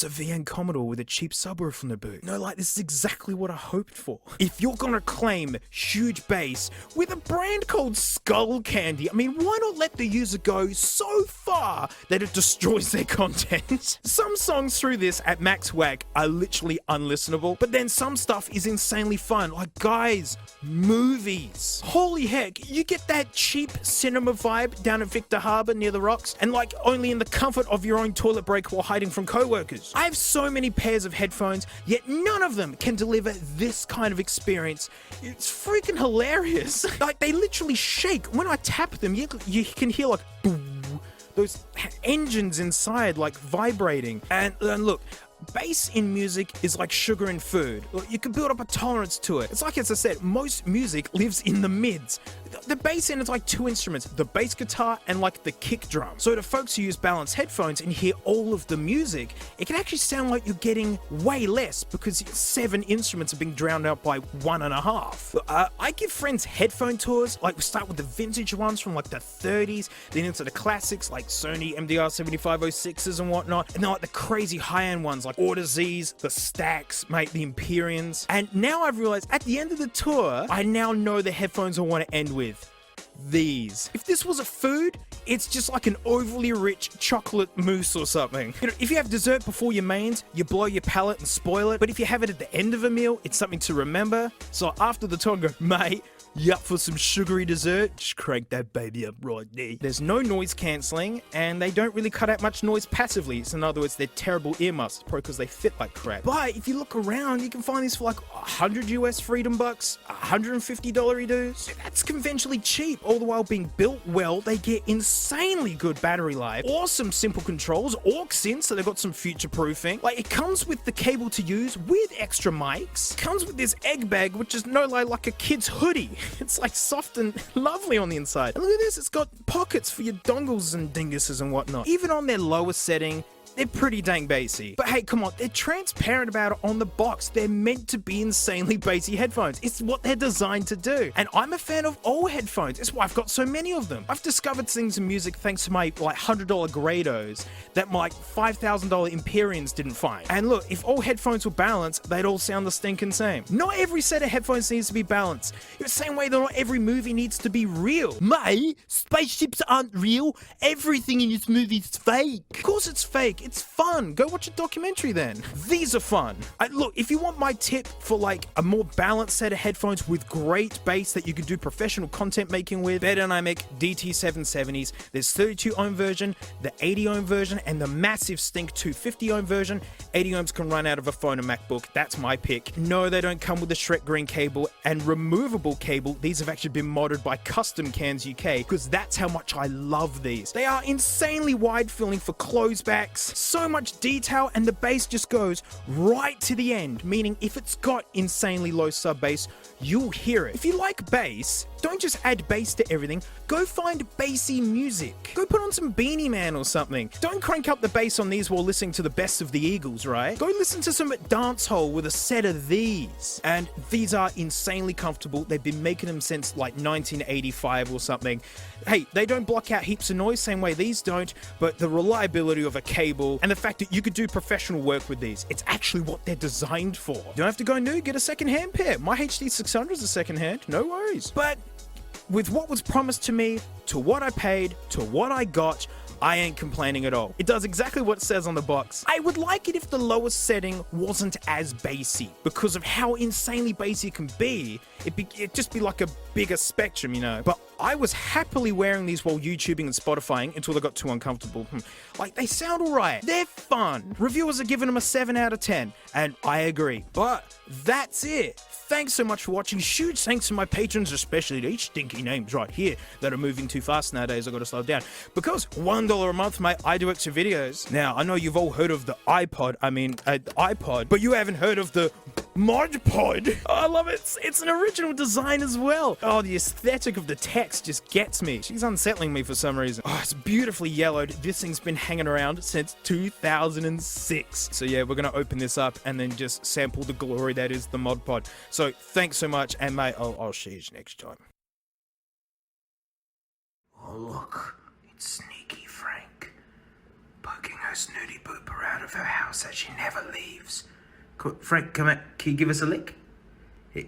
It's a VN Commodore with a cheap subwoofer from the boot. No, like, this is exactly what I hoped for. If you're gonna claim huge bass with a brand called Skull Candy, I mean, why not let the user go so far that it destroys their content? Some songs through this at max whack are literally unlistenable, but then some stuff is insanely fun. Like, guys, movies. Holy heck, you get that cheap cinema vibe down at Victor Harbor near the rocks, and like only in the comfort of your own toilet break while hiding from co-workers. I have so many pairs of headphones, yet none of them can deliver this kind of experience. It's freaking hilarious. Like, they literally shake. When I tap them, you can hear like boom, those engines inside like vibrating. And look, bass in music is like sugar in food. You can build up a tolerance to it. It's like, as I said, most music lives in the mids. The bass in is like two instruments, the bass guitar and like the kick drum. So to folks who use balanced headphones and hear all of the music, it can actually sound like you're getting way less because 7 instruments are being drowned out by 1.5. I give friends headphone tours, like we start with the vintage ones from like the 30s, then into the classics like Sony MDR 7506s and whatnot, and then like the crazy high-end ones like Order Z's, the Stax, mate, the Empyreans. And now I've realized at the end of the tour, I now know the headphones I want to end with. These. If this was a food, it's just like an overly rich chocolate mousse or something. You know, if you have dessert before your mains, you blow your palate and spoil it. But if you have it at the end of a meal, it's something to remember. So after the tour, I go, mate, you up for some sugary dessert? Just crank that baby up right there. There's no noise cancelling, and they don't really cut out much noise passively. So in other words, they're terrible earmuffs, probably because they fit like crap. But if you look around, you can find these for like 100 US freedom bucks, $150 dues. That's conventionally cheap, all the while being built well. They get insanely good battery life, awesome simple controls, aux in, so they've got some future proofing. Like, it comes with the cable to use with extra mics. It comes with this egg bag, which is no lie like a kid's hoodie. It's like soft and lovely on the inside. And look at this, it's got pockets for your dongles and dinguses and whatnot. Even on their lowest setting, they're pretty dang bassy. But hey, come on, they're transparent about it on the box. They're meant to be insanely bassy headphones. It's what they're designed to do. And I'm a fan of all headphones. That's why I've got so many of them. I've discovered things in music thanks to my like $100 Grados that my $5,000 Empyreans didn't find. And look, if all headphones were balanced, they'd all sound the stinking same. Not every set of headphones needs to be balanced. In the same way that not every movie needs to be real. Mate, spaceships aren't real. Everything in this movie is fake. Of course it's fake. It's fun. Go watch a documentary then. These are fun. Look, if you want my tip for like a more balanced set of headphones with great bass that you can do professional content making with, Beyerdynamic DT770s. There's 32 ohm version, the 80 ohm version, and the massive stink 250 ohm version. 80 ohms can run out of a phone and MacBook. That's my pick. No, they don't come with a Shrek Green cable and removable cable. These have actually been modded by Custom Cans UK because that's how much I love these. They are insanely wide filling for closebacks. So much detail, and the bass just goes right to the end, meaning if it's got insanely low sub bass, you'll hear it. If you like bass, don't just add bass to everything. Go find bassy music. Go put on some Beanie Man or something. Don't crank up the bass on these while listening to the best of the Eagles, right? Go listen to some dancehall with a set of these. And these are insanely comfortable. They've been making them since like 1985 or something. Hey, they don't block out heaps of noise, same way these don't, but the reliability of a cable and the fact that you could do professional work with these, it's actually what they're designed for. You don't have to go new, get a second-hand pair. My HD 600 is a second-hand, no worries. But with what was promised to me, to what I paid, to what I got, I ain't complaining at all. It does exactly what it says on the box. I would like it if the lowest setting wasn't as bassy. Because of how insanely bassy it can be, it'd just be like a bigger spectrum, you know. But I was happily wearing these while YouTubing and Spotifying until they got too uncomfortable. Like, they sound alright. They're fun. Reviewers are giving them a 7 out of 10, and I agree. But that's it. Thanks so much for watching. Huge thanks to my patrons, especially these stinky names right here that are moving too fast nowadays. I gotta slow down. Because $1 a month, mate, I do extra videos. Now, I know you've all heard of the iPod, but you haven't heard of the Mod Pod. Oh, I love it. It's an original design as well. Oh, the aesthetic of the text just gets me. She's unsettling me for some reason. Oh, it's beautifully yellowed. This thing's been hanging around since 2006. So yeah, we're gonna open this up and then just sample the glory that is the Mod Pod. So thanks so much, and mate, I'll see you next time. Oh look, it's Sneaky Frank, poking her snooty pooper out of her house as she never leaves. Frank, come out. Can you give us a lick?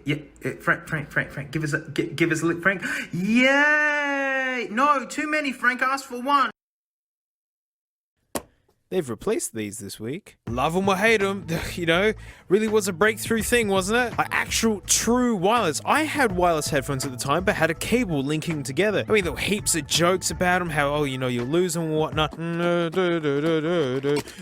Yeah, Frank, give us a lick, Frank. Yay! No, too many, Frank. Ask for one. They've replaced these this week. Love them or hate them, you know, really was a breakthrough thing, wasn't it? Like actual true wireless. I had wireless headphones at the time, but had a cable linking them together. I mean, there were heaps of jokes about them, how, oh, you know, you'll lose them and whatnot.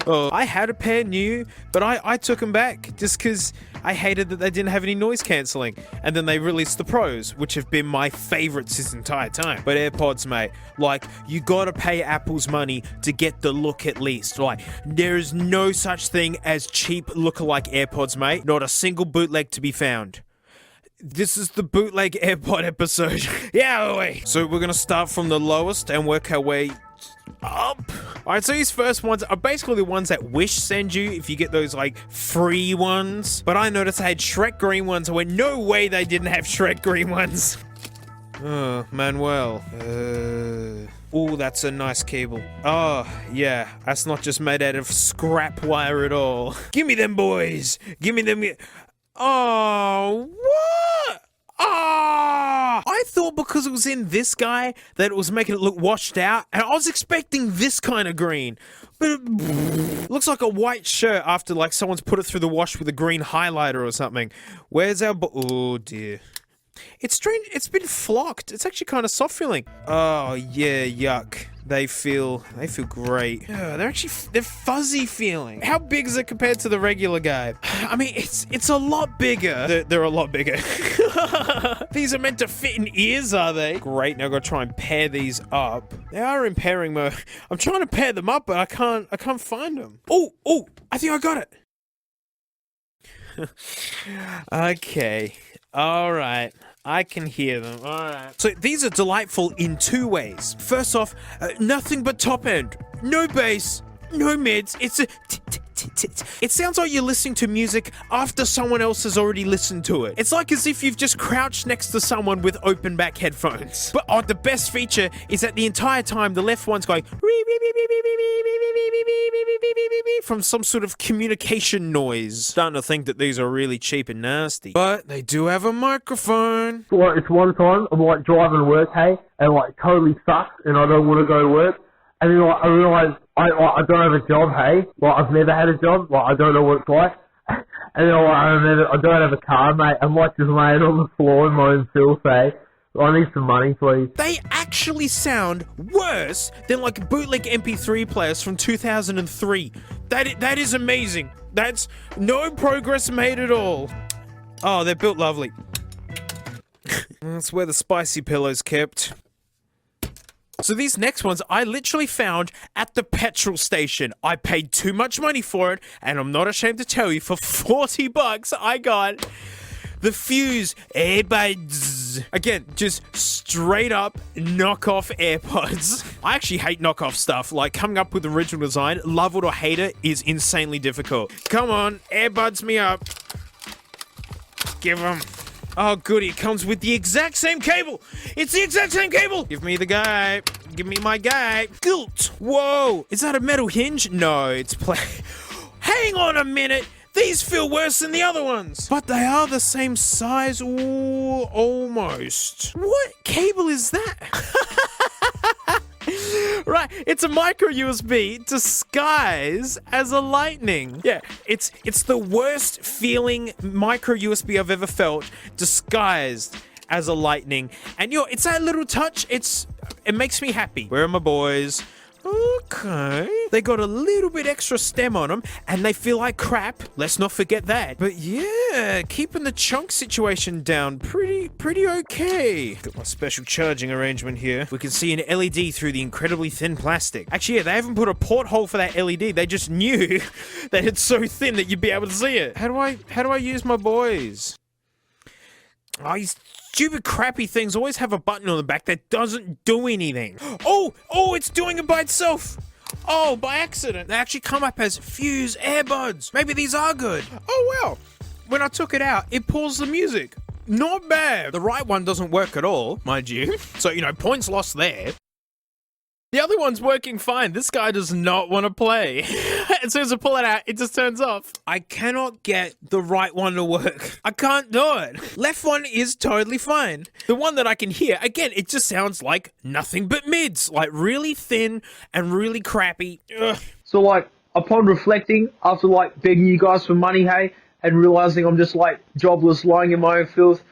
Oh, I had a pair new, but I took them back just because I hated that they didn't have any noise cancelling. And then they released the Pros, which have been my favorites this entire time. But AirPods, mate, like, you gotta pay Apple's money to get the look at least. Like, there is no such thing as cheap lookalike AirPods, mate. Not a single bootleg to be found. This is the bootleg AirPod episode. Yeah, wait. So we're gonna start from the lowest and work our way up. Alright, so these first ones are basically the ones that Wish send you if you get those like free ones. But I noticed I had Shrek green ones. I went, no way they didn't have Shrek green ones. Oh, Manuel. Oh, that's a nice cable. Oh, yeah. That's not just made out of scrap wire at all. Give me them, boys. Give me them. Oh, what? Ah! I thought because it was in this guy that it was making it look washed out, and I was expecting this kind of green. But it looks like a white shirt after like someone's put it through the wash with a green highlighter or something. Where's our oh dear. It's strange, it's been flocked. It's actually kind of soft feeling. Oh yeah, yuck. They feel great. Yeah, they're fuzzy feeling. How big is it compared to the regular guy? I mean, it's a lot bigger. They're a lot bigger. These are meant to fit in ears, are they? Great, now I gotta try and pair these up. They are in pairing mode. I'm trying to pair them up, but I can't find them. Oh, I think I got it. Okay. All right. I can hear them. All right. So these are delightful in two ways. First off, nothing but top end. No bass, no mids. It's a it sounds like you're listening to music after someone else has already listened to it. It's like as if you've just crouched next to someone with open back headphones. But the best feature is that the entire time the left one's going from some sort of communication noise. Starting to think that these are really cheap and nasty. But they do have a microphone. Well, it's one time I'm like driving to work, hey, and like totally sucks and I don't want to go to work. And then like, I realise I don't have a job, hey. Like I've never had a job, like I don't know what it's like. And then I don't have a car, mate. I'm like just laying on the floor in my own filth, hey. I need some money, please. They actually sound worse than like bootleg MP3 players from 2003. That is amazing. That's no progress made at all. Oh, they're built lovely. That's where the spicy pillow's kept. So these next ones I literally found at the petrol station. I paid too much money for it, and I'm not ashamed to tell you, for $40 I got the Fuse AirPods. Again, just straight up knockoff AirPods. I actually hate knockoff stuff. Like, coming up with original design, love it or hate it, is insanely difficult. Come on, AirPods me up. Give them. Oh, goody, it comes with the exact same cable. It's the exact same cable. Give me the guy. Give me my guy. Gilt. Whoa, is that a metal hinge? No, it's Hang on a minute. These feel worse than the other ones. But they are the same size. Ooh, almost. What cable is that? Right, it's It's a micro USB disguised as a lightning. Yeah, it's the worst feeling micro USB I've ever felt disguised as a lightning. And it's that little touch. It makes me happy. Where are my boys? Okay. They got a little bit extra stem on them and they feel like crap. Let's not forget that. But yeah, keeping the chunk situation down pretty okay. Got my special charging arrangement here. We can see an LED through the incredibly thin plastic. Actually, yeah, they haven't put a porthole for that LED. They just knew that it's so thin that you'd be able to see it. How do I use my boys? Oh, these stupid crappy things always have a button on the back that doesn't do anything. Oh, it's doing it by itself. Oh, by accident. They actually come up as fuse earbuds. Maybe these are good. Oh, well. When I took it out, it paused the music. Not bad. The right one doesn't work at all, mind you. So, points lost there. The other one's working fine. This guy does not want to play. As soon as I pull it out, it just turns off. I cannot get the right one to work. I can't do it. Left one is totally fine. The one that I can hear, again, it just sounds like nothing but mids. Like really thin and really crappy. Ugh. So, like, upon reflecting, after, like, begging you guys for money, hey, and realizing I'm just, like, jobless, lying in my own filth,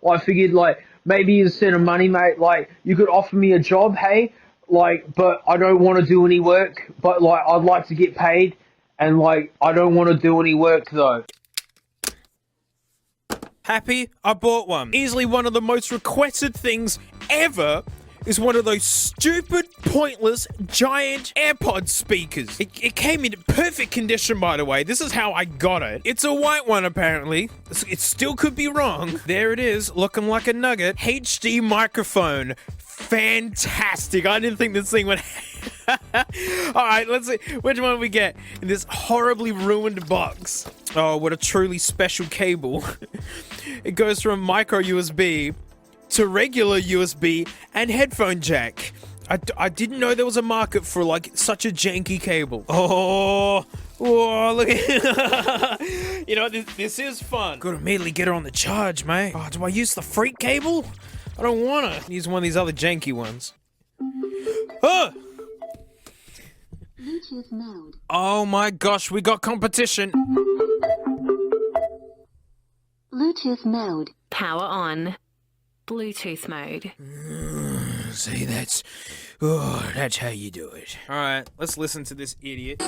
I figured, like, maybe instead of money, mate, like, you could offer me a job, hey, like, but I don't want to do any work, but, like, I'd like to get paid, and, like, I don't want to do any work, though. Happy? I bought one. Easily one of the most requested things ever is one of those stupid, pointless, giant AirPod speakers. It came in perfect condition, by the way. This is how I got it. It's a white one, apparently. It still could be wrong. There it is, looking like a nugget. HD microphone. Fantastic. I didn't think this thing would... Alright, let's see. Which one we get in this horribly ruined box? Oh, what a truly special cable. It goes from micro USB to regular USB and headphone jack. I didn't know there was a market for, like, such a janky cable. Oh, look at this is fun. Gotta immediately get her on the charge, mate. Oh, do I use the freak cable? I don't wanna. Use one of these other janky ones. Oh! Bluetooth mode. Oh my gosh, we got competition. Bluetooth mode. Power on. Bluetooth mode. See, that's how you do it. All right, let's listen to this idiot.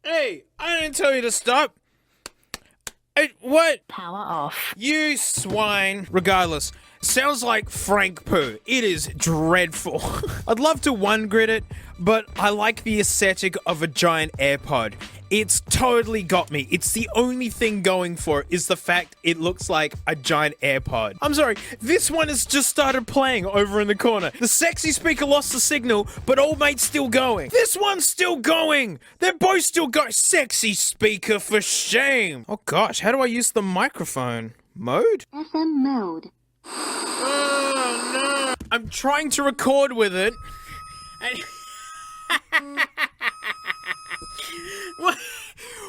Hey, I didn't tell you to stop. Hey, what? Power off. You swine. Regardless, sounds like Frank poo. It is dreadful. I'd love to one grid it, but I like the aesthetic of a giant AirPod. It's totally got me. It's the only thing going for it is the fact it looks like a giant AirPod. I'm sorry, this one has just started playing over in the corner. The sexy speaker lost the signal, but old mate's still going. This one's still going. They're both still going. Sexy speaker, for shame. Oh gosh, how do I use the microphone? Mode? FM mode. Oh no. I'm trying to record with it. And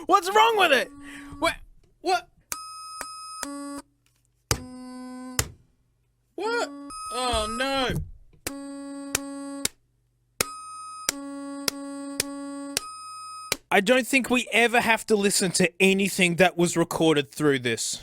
What's wrong with it? What? Oh no. I don't think we ever have to listen to anything that was recorded through this.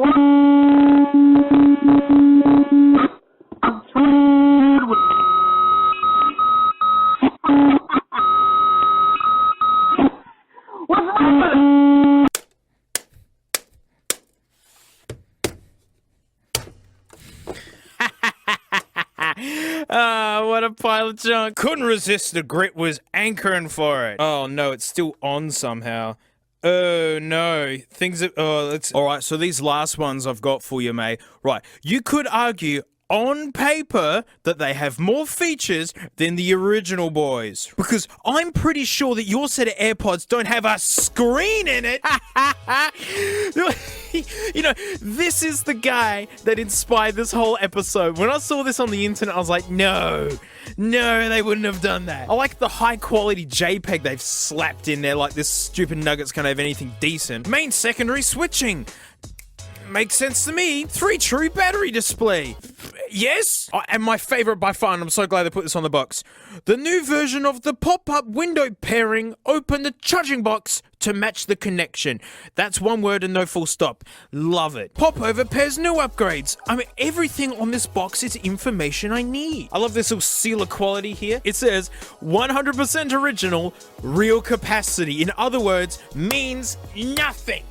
What a pile of junk. Couldn't resist the grit, was anchoring for it. Oh no, it's still on somehow. Oh no, things are, let's... Alright, so these last ones I've got for you, mate. Right, you could argue on paper that they have more features than the original boys. Because I'm pretty sure that your set of AirPods don't have a screen in it. You know, this is the guy that inspired this whole episode. When I saw this on the internet, I was like, no, they wouldn't have done that. I like the high quality JPEG they've slapped in there, like this stupid Nugget's can't have anything decent. Main secondary switching. Makes sense to me. 3 true battery display. Yes? Oh, and my favorite by far, and I'm so glad they put this on the box. The new version of the pop-up window pairing. Open the charging box to match the connection. That's one word and no full stop. Love it. Popover pairs new upgrades. I mean, everything on this box is information I need. I love this little sealer quality here. It says 100% original, real capacity. In other words, means nothing.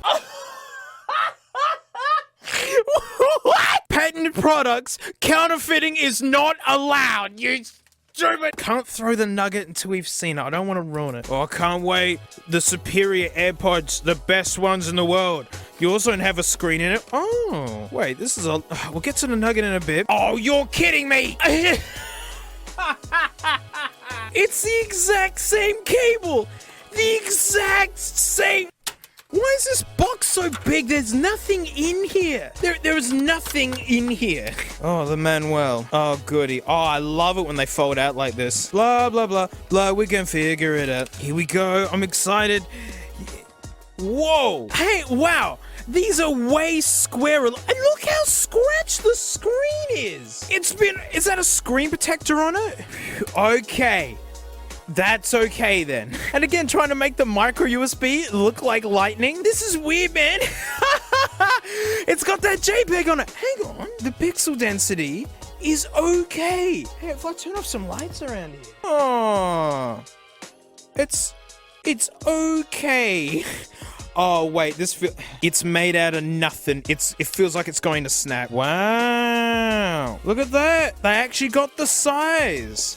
What? Patented products, counterfeiting is not allowed, you stupid. Can't throw the Nugget until we've seen it. I don't want to ruin it. Oh, I can't wait. The superior AirPods, the best ones in the world. You also don't have a screen in it. Oh, wait, this is a... We'll get to the Nugget in a bit. Oh, you're kidding me. It's the exact same cable. The exact same... Why is this box so big? There's nothing in here. There is nothing in here. Oh, the Manuel. Oh, goody. Oh, I love it when they fold out like this. Blah, blah, blah, blah. We can figure it out. Here we go. I'm excited. Whoa. Hey, wow. These are way squarer. And look how scratched the screen is. Is that a screen protector on it? Okay. That's okay then. And again, trying to make the micro USB look like lightning. This is weird, man. It's got that JPEG on it. Hang on. The pixel density is okay. Hey, if I turn off some lights around here. Oh. It's okay. Oh, wait, it's made out of nothing. It feels like it's going to snap. Wow. Look at that. They actually got the size.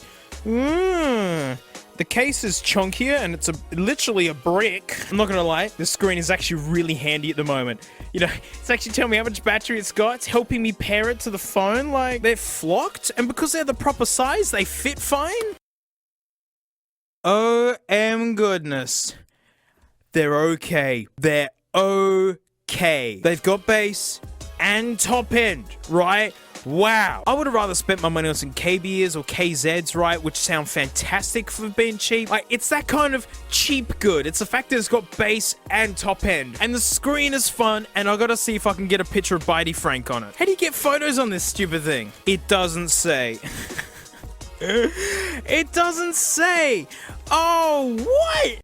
The case is chunkier and it's literally a brick. I'm not gonna lie, this screen is actually really handy at the moment. You know, it's actually telling me how much battery it's got. It's helping me pair it to the phone. Like, they're flocked, and because they're the proper size, they fit fine. OM goodness. They're okay. They're okay. They've got bass and top end, right? Wow. I would have rather spent my money on some KBs or KZs, right? Which sound fantastic for being cheap. Like, it's that kind of cheap good. It's the fact that it's got bass and top end. And the screen is fun, and I gotta see if I can get a picture of Bitey Frank on it. How do you get photos on this stupid thing? It doesn't say. It doesn't say. Oh, what?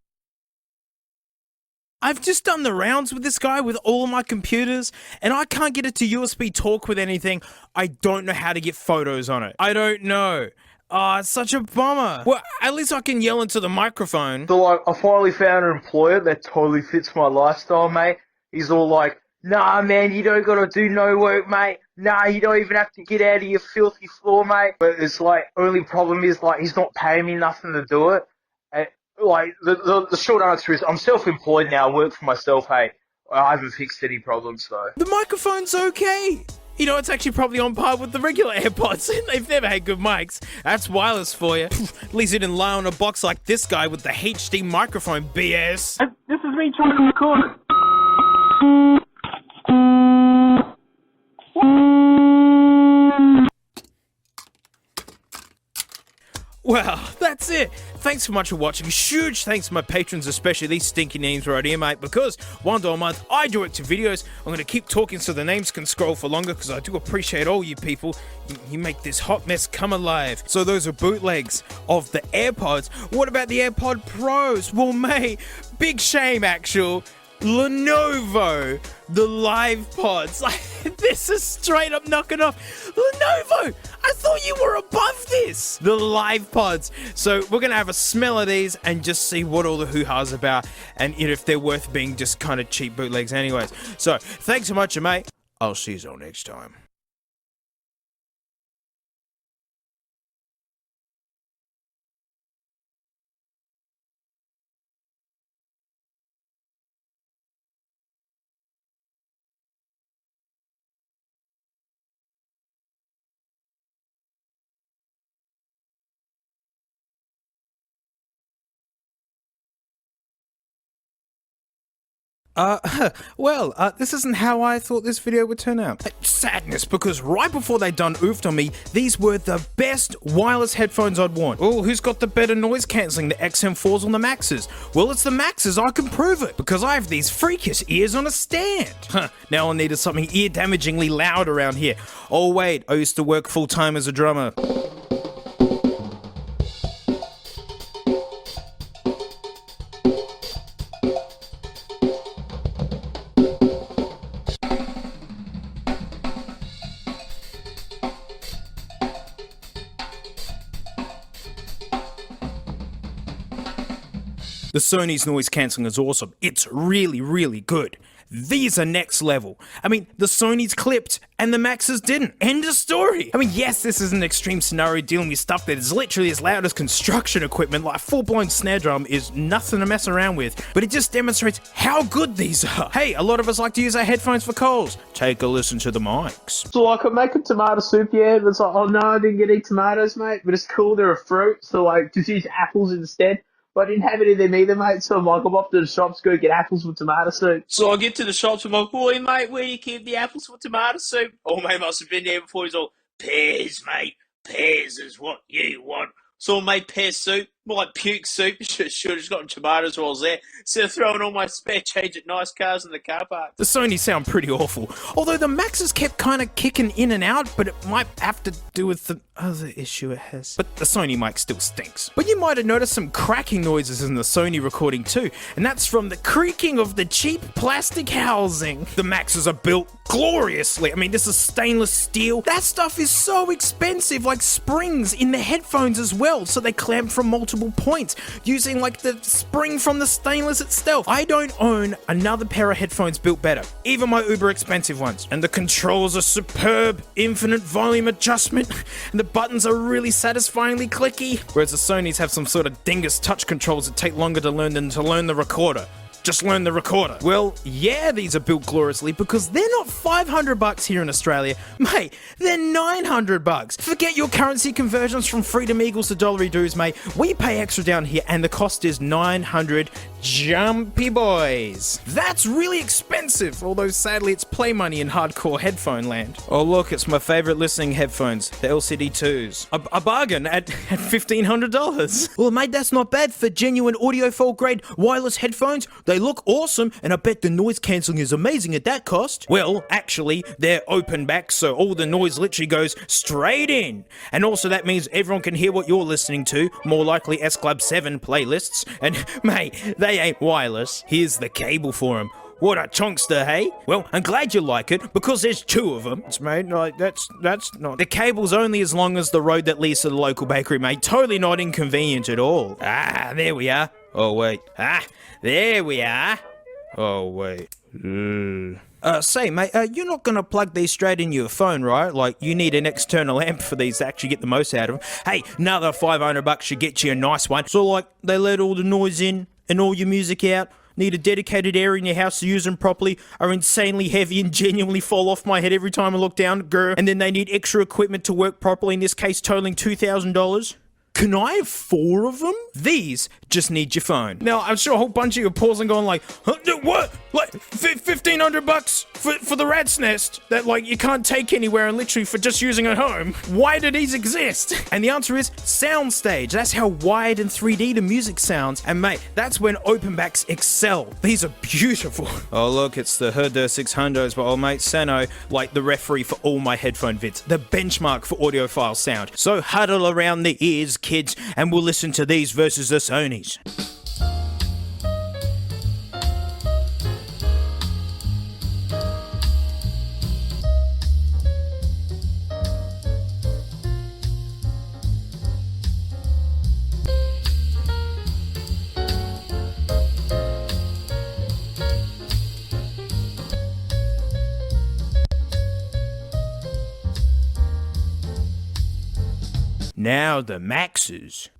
I've just done the rounds with this guy with all of my computers, and I can't get it to USB talk with anything. I don't know how to get photos on it. I don't know. Oh, it's such a bummer. Well, at least I can yell into the microphone. So, like, I finally found an employer that totally fits my lifestyle, mate. He's all like, nah, man, you don't gotta do no work, mate. Nah, you don't even have to get out of your filthy floor, mate. But it's like, only problem is, like, he's not paying me nothing to do it. And, like, the short answer is I'm self-employed now. I work for myself, hey. I haven't fixed any problems, though. The microphone's okay. You know, it's actually probably on par with the regular AirPods. They've never had good mics. That's wireless for you. At least you didn't lie on a box like this guy with the HD microphone BS. This is me trying to record it. Well, that's it. Thanks so much for watching. Huge thanks to my patrons, especially these stinky names right here, mate, because $1 a month, I direct to videos. I'm going to keep talking so the names can scroll for longer, because I do appreciate all you people. You make this hot mess come alive. So those are bootlegs of the AirPods. What about the AirPod Pros? Well, mate, big shame, actual. Lenovo, the Live Pods. Like, this is straight up knocking off. Lenovo, I thought you were above this. The Live Pods. So we're going to have a smell of these and just see what all the hoo-ha's about, and you know, if they're worth being just kind of cheap bootlegs anyways. So thanks so much, mate. I'll see you all next time. This isn't how I thought this video would turn out. Sadness, because right before they done oofed on me, these were the best wireless headphones I'd want. Oh, who's got the better noise cancelling, the XM4s or the Maxes? Well, it's the Maxes, I can prove it, because I have these freakish ears on a stand. Now I needed something ear-damagingly loud around here. Oh wait, I used to work full-time as a drummer. The Sony's noise cancelling is awesome. It's really, really good. These are next level. I mean, the Sony's clipped and the Maxes didn't. End of story. I mean, yes, this is an extreme scenario dealing with stuff that is literally as loud as construction equipment, like a full-blown snare drum is nothing to mess around with, but it just demonstrates how good these are. Hey, a lot of us like to use our headphones for calls. Take a listen to the mics. So I could make a tomato soup, yeah, but it's like, oh no, I didn't get any tomatoes, mate. But it's cool, they're a fruit, so like, just use apples instead. But I didn't have any of them either, mate, so I'm like, I'm off to the shops, go get apples for tomato soup. So I get to the shops, I'm like, boy, mate, where do you keep the apples for tomato soup? Oh, mate, must have been there before. He's all, pears, mate, pears is what you want. So I made pear soup, like puke soup. Should have just gotten tomatoes while I was there. Instead of throwing all my spare change at nice cars in the car park. The Sony sound pretty awful, although the Maxes kept kind of kicking in and out, but it might have to do with the other issue it has. But the Sony mic still stinks. But you might have noticed some cracking noises in the Sony recording too, and that's from the creaking of the cheap plastic housing. The Maxes are built gloriously. I mean, this is stainless steel. That stuff is so expensive, like springs in the headphones as well, so they clamp from multiple points, using like the spring from the stainless itself. I don't own another pair of headphones built better, even my uber expensive ones. And the controls are superb, infinite volume adjustment, and the buttons are really satisfyingly clicky, whereas the Sonys have some sort of dingus touch controls that take longer to learn than to learn the recorder. Just learn the recorder. Well, yeah, these are built gloriously because they're not $500 here in Australia. Mate, they're $900. Forget your currency conversions from Freedom Eagles to Dollary Doos, mate. We pay extra down here and the cost is $900 jumpy boys. That's really expensive, although sadly it's play money in hardcore headphone land. Oh look, it's my favorite listening headphones, the LCD2s. A bargain at $1,500. Well mate, that's not bad for genuine audiophile grade wireless headphones. They look awesome, and I bet the noise cancelling is amazing at that cost. Well, actually, they're open back, so all the noise literally goes straight in. And also that means everyone can hear what you're listening to, more likely S Club 7 playlists. And mate, they ain't wireless. Here's the cable for them. What a chunkster, hey? Well, I'm glad you like it, because there's two of them. It's mate, like, that's not... The cable's only as long as the road that leads to the local bakery, mate. Totally not inconvenient at all. Ah, there we are. Oh, wait. Ah, there we are. Oh, wait. Say, mate, you're not gonna plug these straight in your phone, right? Like, you need an external amp for these to actually get the most out of them. Hey, another $500 should get you a nice one. So, like, they let all the noise in and all your music out. Need a dedicated area in your house to use them properly, are insanely heavy and genuinely fall off my head every time I look down, grr. And then they need extra equipment to work properly, in this case totaling $2,000. Can I have 4 of them? These just need your phone. Now, I'm sure a whole bunch of you are pausing going like, huh, what? Like, $1,500 for the rat's nest that, like, you can't take anywhere and literally for just using at home? Why do these exist? And the answer is soundstage. That's how wide and 3D the music sounds. And mate, that's when open backs excel. These are beautiful. Oh, look, it's the Herder 600s by old mate Sano, like the referee for all my headphone vids. The benchmark for audiophile sound. So huddle around the ears, kids, and we'll listen to these versus the Sonys. Now the Maxes.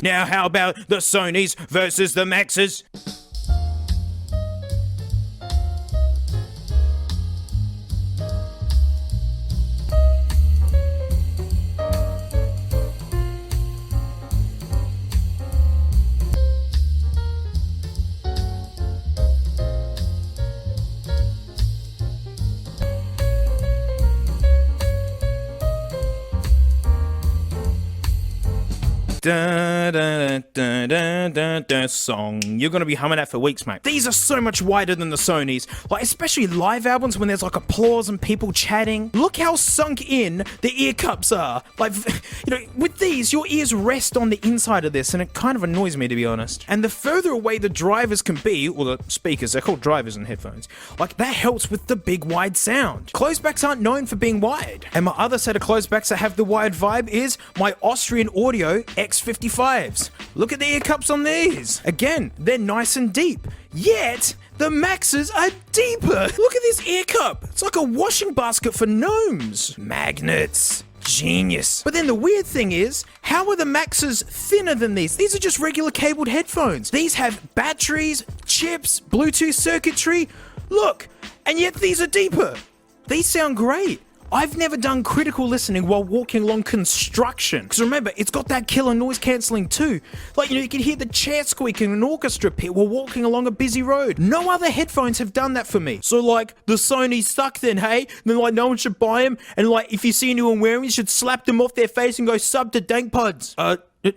Now how about the Sonys versus the Maxes? Da, da, da, da, da, da, song. You're gonna be humming that for weeks, mate. These are so much wider than the Sonys, like especially live albums when there's like applause and people chatting. Look how sunk in the ear cups are. Like, with these, your ears rest on the inside of this, and it kind of annoys me, to be honest. And the further away the drivers can be, or the speakers, they're called drivers in headphones, like that helps with the big wide sound. Closebacks aren't known for being wide, and my other set of closebacks that have the wide vibe is my Austrian Audio X55s. Look at the ear cups on these. Again, they're nice and deep, yet the Maxes are deeper. Look at this ear cup. It's like a washing basket for gnomes. Magnets. Genius. But then the weird thing is, how are the Maxes thinner than these? These are just regular cabled headphones. These have batteries, chips, Bluetooth circuitry. Look, and yet these are deeper. These sound great. I've never done critical listening while walking along construction. Because remember, it's got that killer noise cancelling too. Like, you can hear the chair squeak in an orchestra pit while walking along a busy road. No other headphones have done that for me. So like, the Sony suck then, hey? Then like, no one should buy them. And like, if you see anyone wearing them, you should slap them off their face and go sub to Dank Pods.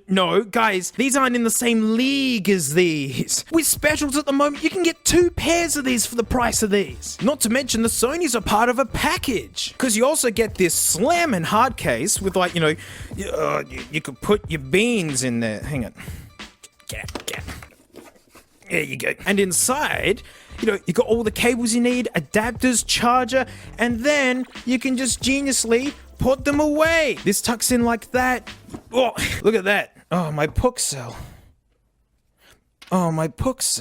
No, guys, these aren't in the same league as these. With specials at the moment, you can get 2 pairs of these for the price of these. Not to mention the Sonys are part of a package. Because you also get this slamming hard case with like, you could put your beans in there. Hang on. Get. There you go. And inside, you got all the cables you need, adapters, charger, and then you can just geniusly put them away. This tucks in like that. Oh, look at that. Oh, my Puxel.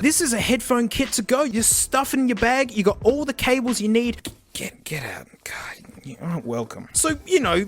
This is a headphone kit to go. You stuff it in your bag. You got all the cables you need. Get out. God, you aren't welcome. So,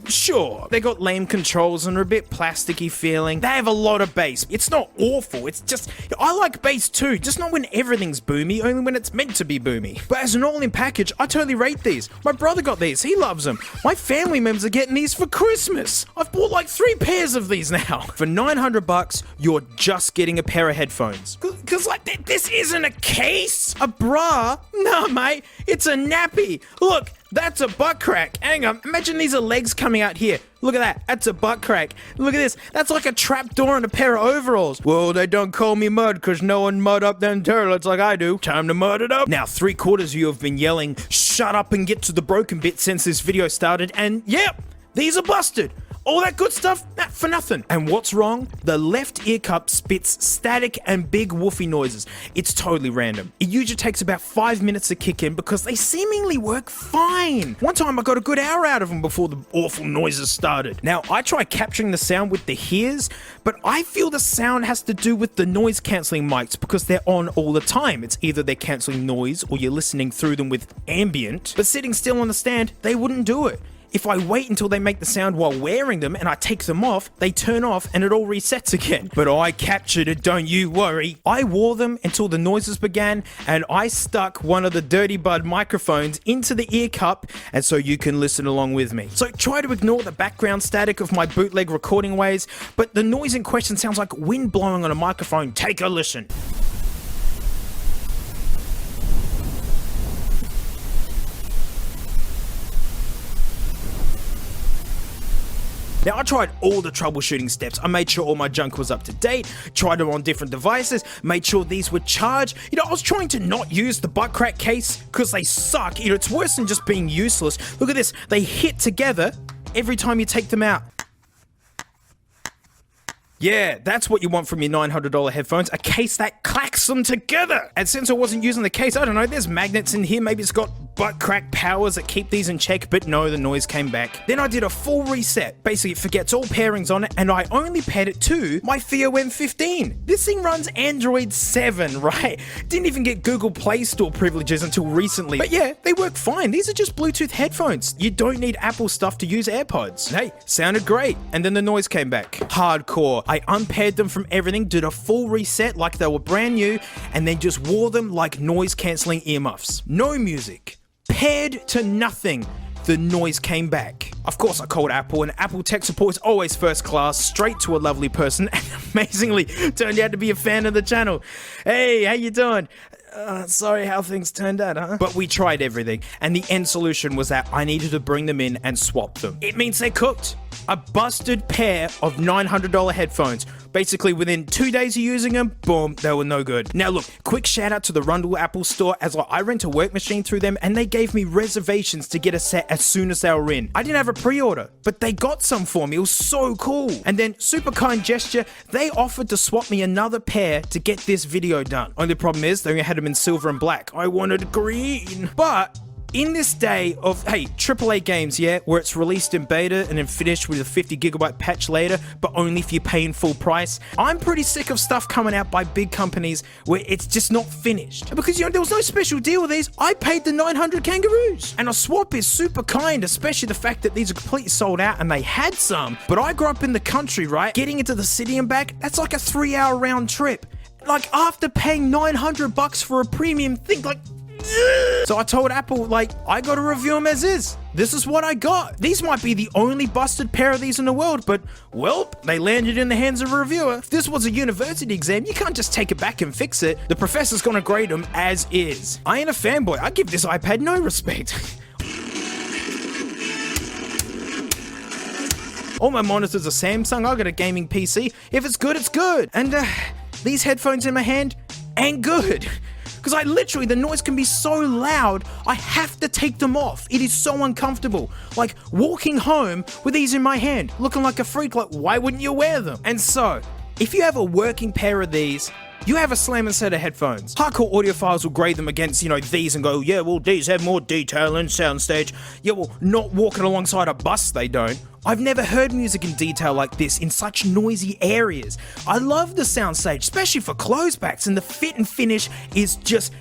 sure, they got lame controls and are a bit plasticky feeling. They have a lot of bass. It's not awful. It's just, I like bass too, just not when everything's boomy, only when it's meant to be boomy. But as an all-in package, I totally rate these. My brother got these. He loves them. My family members are getting these for Christmas. I've bought like 3 pairs of these now. For $900, you're just getting a pair of headphones. Because like, this isn't a case. A bra? Nah, mate. It's a nappy. Look, that's a butt crack. Hang on. Imagine these are legs coming out here. Look at that. That's a butt crack. Look at this. That's like a trap door and a pair of overalls. Well, they don't call me mud because no one mud up them toilets like I do. Time to mud it up. Now, 3/4 of you have been yelling, shut up and get to the broken bit since this video started. And yep, these are busted. All that good stuff, for nothing. And what's wrong? The left ear cup spits static and big woofy noises. It's totally random. It usually takes about 5 minutes to kick in because they seemingly work fine. One time I got a good hour out of them before the awful noises started. Now, I try capturing the sound with the hears, but I feel the sound has to do with the noise cancelling mics because they're on all the time. It's either they're cancelling noise or you're listening through them with ambient, but sitting still on the stand, they wouldn't do it. If I wait until they make the sound while wearing them and I take them off, they turn off and it all resets again. But I captured it, don't you worry. I wore them until the noises began and I stuck one of the Dirty Bud microphones into the ear cup and so you can listen along with me. So try to ignore the background static of my bootleg recording ways, but the noise in question sounds like wind blowing on a microphone. Take a listen. Now, I tried all the troubleshooting steps. I made sure all my junk was up to date, tried them on different devices, made sure these were charged. I was trying to not use the butt crack case because they suck. It's worse than just being useless. Look at this. They hit together every time you take them out. Yeah, that's what you want from your $900 headphones, a case that clacks them together. And since I wasn't using the case, I don't know, there's magnets in here, maybe it's got butt crack powers that keep these in check, but no, the noise came back. Then I did a full reset. Basically, it forgets all pairings on it, and I only paired it to my FiiO M15. This thing runs Android 7, right? Didn't even get Google Play Store privileges until recently. But yeah, they work fine. These are just Bluetooth headphones. You don't need Apple stuff to use AirPods. Hey, sounded great. And then the noise came back. Hardcore. I unpaired them from everything, did a full reset like they were brand new, and then just wore them like noise cancelling earmuffs. No music. Paired to nothing. The noise came back. Of course, I called Apple, and Apple tech support is always first class, straight to a lovely person, and amazingly turned out to be a fan of the channel. Hey, how you doing? Sorry how things turned out, huh? But we tried everything, and the end solution was that I needed to bring them in and swap them. It means they cooked. A busted pair of $900 headphones. Basically, within 2 days of using them, boom, they were no good. Now look, quick shout out to the Rundle Apple Store, as I rent a work machine through them, and they gave me reservations to get a set as soon as they were in. I didn't have a pre-order, but they got some for me. It was so cool. And then, super kind gesture, they offered to swap me another pair to get this video done. Only problem is, they only had them in silver and black. I wanted green. But in this day of, hey, AAA games, yeah, where it's released in beta and then finished with a 50GB patch later, but only if you're paying full price, I'm pretty sick of stuff coming out by big companies where it's just not finished. Because, you know, there was no special deal with these. I paid the 900 kangaroos. And a swap is super kind, especially the fact that these are completely sold out and they had some. But I grew up in the country, right? Getting into the city and back, that's like a 3-hour round trip. Like, after paying $900 for a premium thing, like, so I told Apple, like, I gotta review them as is. This is what I got. These might be the only busted pair of these in the world, but, well, they landed in the hands of a reviewer. If this was a university exam, you can't just take it back and fix it. The professor's gonna grade them as is. I ain't a fanboy. I give this iPad no respect. All my monitors are Samsung. I got a gaming PC. If it's good, it's good. And these headphones in my hand ain't good. Because the noise can be so loud, I have to take them off. It is so uncomfortable. Like, walking home with these in my hand, looking like a freak, like, why wouldn't you wear them? And so, if you have a working pair of these, you have a slamming set of headphones. Hardcore audiophiles will grade them against, you know, these and go, yeah, well, these have more detail and soundstage. Yeah, well, not walking alongside a bus, they don't. I've never heard music in detail like this in such noisy areas. I love the soundstage, especially for closebacks, and the fit and finish is just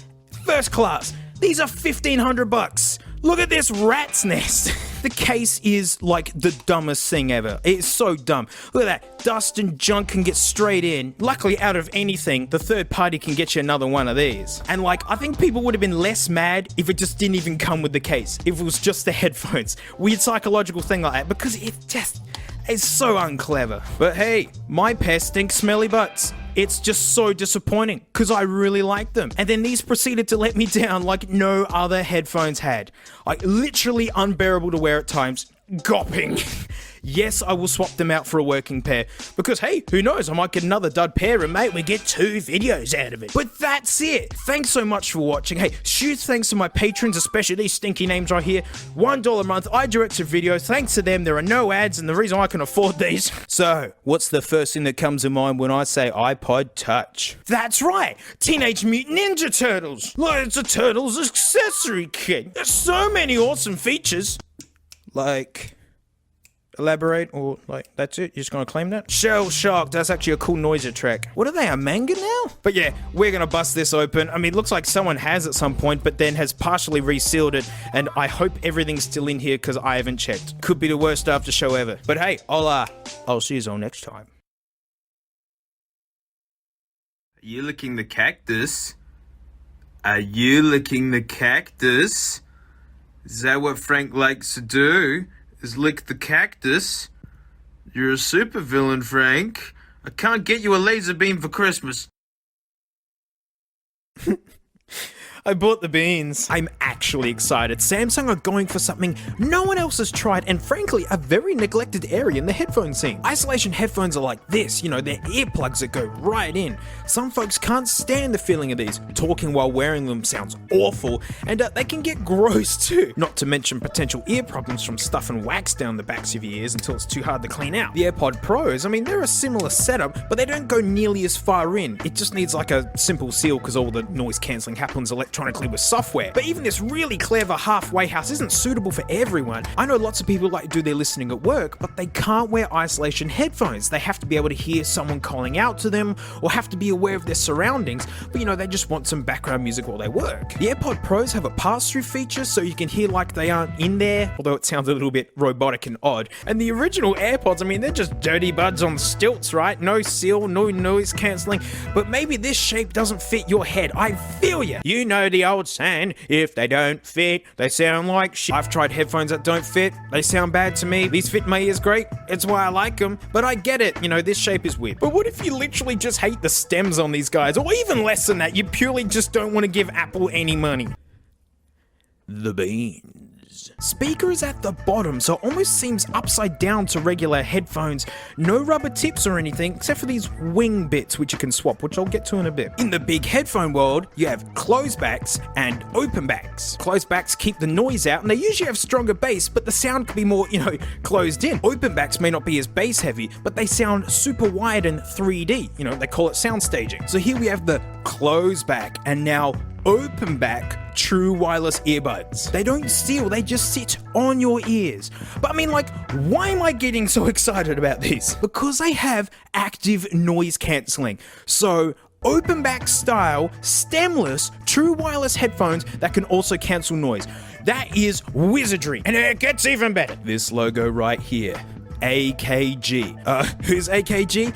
first class. These are $1,500. Look at this rat's nest. The case is like the dumbest thing ever. It's so dumb. Look at that. Dust and junk can get straight in. Luckily, out of anything, the third party can get you another one of these. And like, I think people would have been less mad if it just didn't even come with the case. If it was just the headphones. Weird psychological thing like that, because it's so unclever. But hey, my pair stinks smelly butts. It's just so disappointing because I really like them. And then these proceeded to let me down like no other headphones had. Like, literally unbearable to wear at times. Gopping. Yes, I will swap them out for a working pair because, hey, who knows, I might get another dud pair and, mate, we get 2 videos out of it. But that's it. Thanks so much for watching. Hey, huge thanks to my patrons, especially these stinky names right here. $1 a month, I direct a video. Thanks to them, there are no ads, and the reason I can afford these. So, what's the first thing that comes to mind when I say iPod Touch? That's right, Teenage Mutant Ninja Turtles. Look, it's a Turtles accessory kit. There's so many awesome features. Like, elaborate, or like, that's it? You're just gonna claim that? Shell Shock, that's actually a cool Noiser track. What are they, a manga now? But yeah, we're gonna bust this open. I mean, it looks like someone has at some point, but then has partially resealed it, and I hope everything's still in here because I haven't checked. Could be the worst after show ever. But hey, I'll see you all next time. Are you licking the cactus? Are you licking the cactus? Is that what Frank likes to do? Is lick the cactus? You're a supervillain, Frank. I can't get you a laser beam for Christmas. I bought the beans. I'm actually excited. Samsung are going for something no one else has tried, and frankly, a very neglected area in the headphone scene. Isolation headphones are like this, you know, they're earplugs that go right in. Some folks can't stand the feeling of these. Talking while wearing them sounds awful, and they can get gross too. Not to mention potential ear problems from stuffing wax down the backs of your ears until it's too hard to clean out. The AirPod Pros, I mean, they're a similar setup, but they don't go nearly as far in. It just needs like a simple seal because all the noise cancelling happens electronically electronically with software. But even this really clever halfway house isn't suitable for everyone. I know lots of people like to do their listening at work, but they can't wear isolation headphones. They have to be able to hear someone calling out to them or have to be aware of their surroundings, but they just want some background music while they work. The AirPod Pros have a pass-through feature so you can hear like they aren't in there, although it sounds a little bit robotic and odd. And the original AirPods, they're just dirty buds on stilts, right? No seal, no noise cancelling, but maybe this shape doesn't fit your head. I feel ya. You know the old saying, if they don't fit, they sound like shit. I've tried headphones that don't fit. They sound bad to me. These fit my ears great. It's why I like them, but I get it. This shape is weird. But what if you literally just hate the stems on these guys, or even less than that, you purely just don't want to give Apple any money? The beans. Speaker is at the bottom, so it almost seems upside down to regular headphones. No rubber tips or anything, except for these wing bits which you can swap, which I'll get to in a bit. In the big headphone world, you have closed backs and open backs. Closed backs keep the noise out, and they usually have stronger bass, but the sound can be more, closed in. Open backs may not be as bass heavy, but they sound super wide and 3D. They call it sound staging. So here we have the closed back, and now open back true wireless earbuds. They don't seal, they just sit on your ears. But why am I getting so excited about these? Because they have active noise cancelling. So open back style, stemless, true wireless headphones that can also cancel noise. That is wizardry. And it gets even better. This logo right here. AKG. Who's AKG?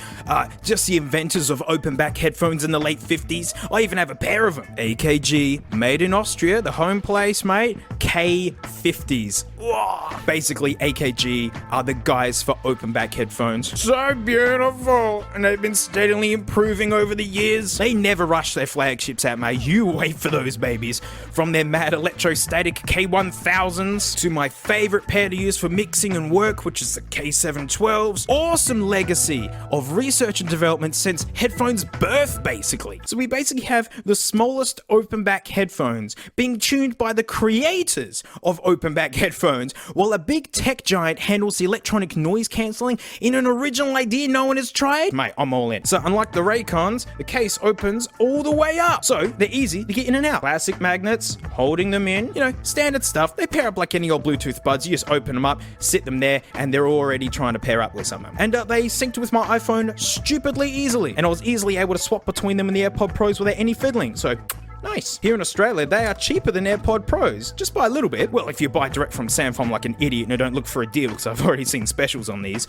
Just the inventors of open back headphones in the late 50s. I even have a pair of them. AKG, made in Austria, the home place, mate. K50s. Whoa. Basically, AKG are the guys for open back headphones. So beautiful. And they've been steadily improving over the years. They never rush their flagships out, mate. You wait for those babies. From their mad electrostatic K1000s to my favorite pair to use for mixing and work, which is the K712s. Awesome legacy of research and development since headphones' birth, basically. So we basically have the smallest open back headphones being tuned by the creators of open back headphones, while a big tech giant handles the electronic noise cancelling in an original idea no one has tried. Mate, I'm all in. So unlike the Raycons, the case opens all the way up, so they're easy to get in and out. Plastic magnets, holding them in, standard stuff. They pair up like any old Bluetooth buds. You just open them up, sit them there, and they're already trying to pair up with someone. And they synced with my iPhone stupidly easily, and I was easily able to swap between them and the AirPod Pros without any fiddling, so nice. Here in Australia, they are cheaper than AirPod Pros, just by a little bit. Well, if you buy direct from Samsung like an idiot and don't look for a deal, because I've already seen specials on these.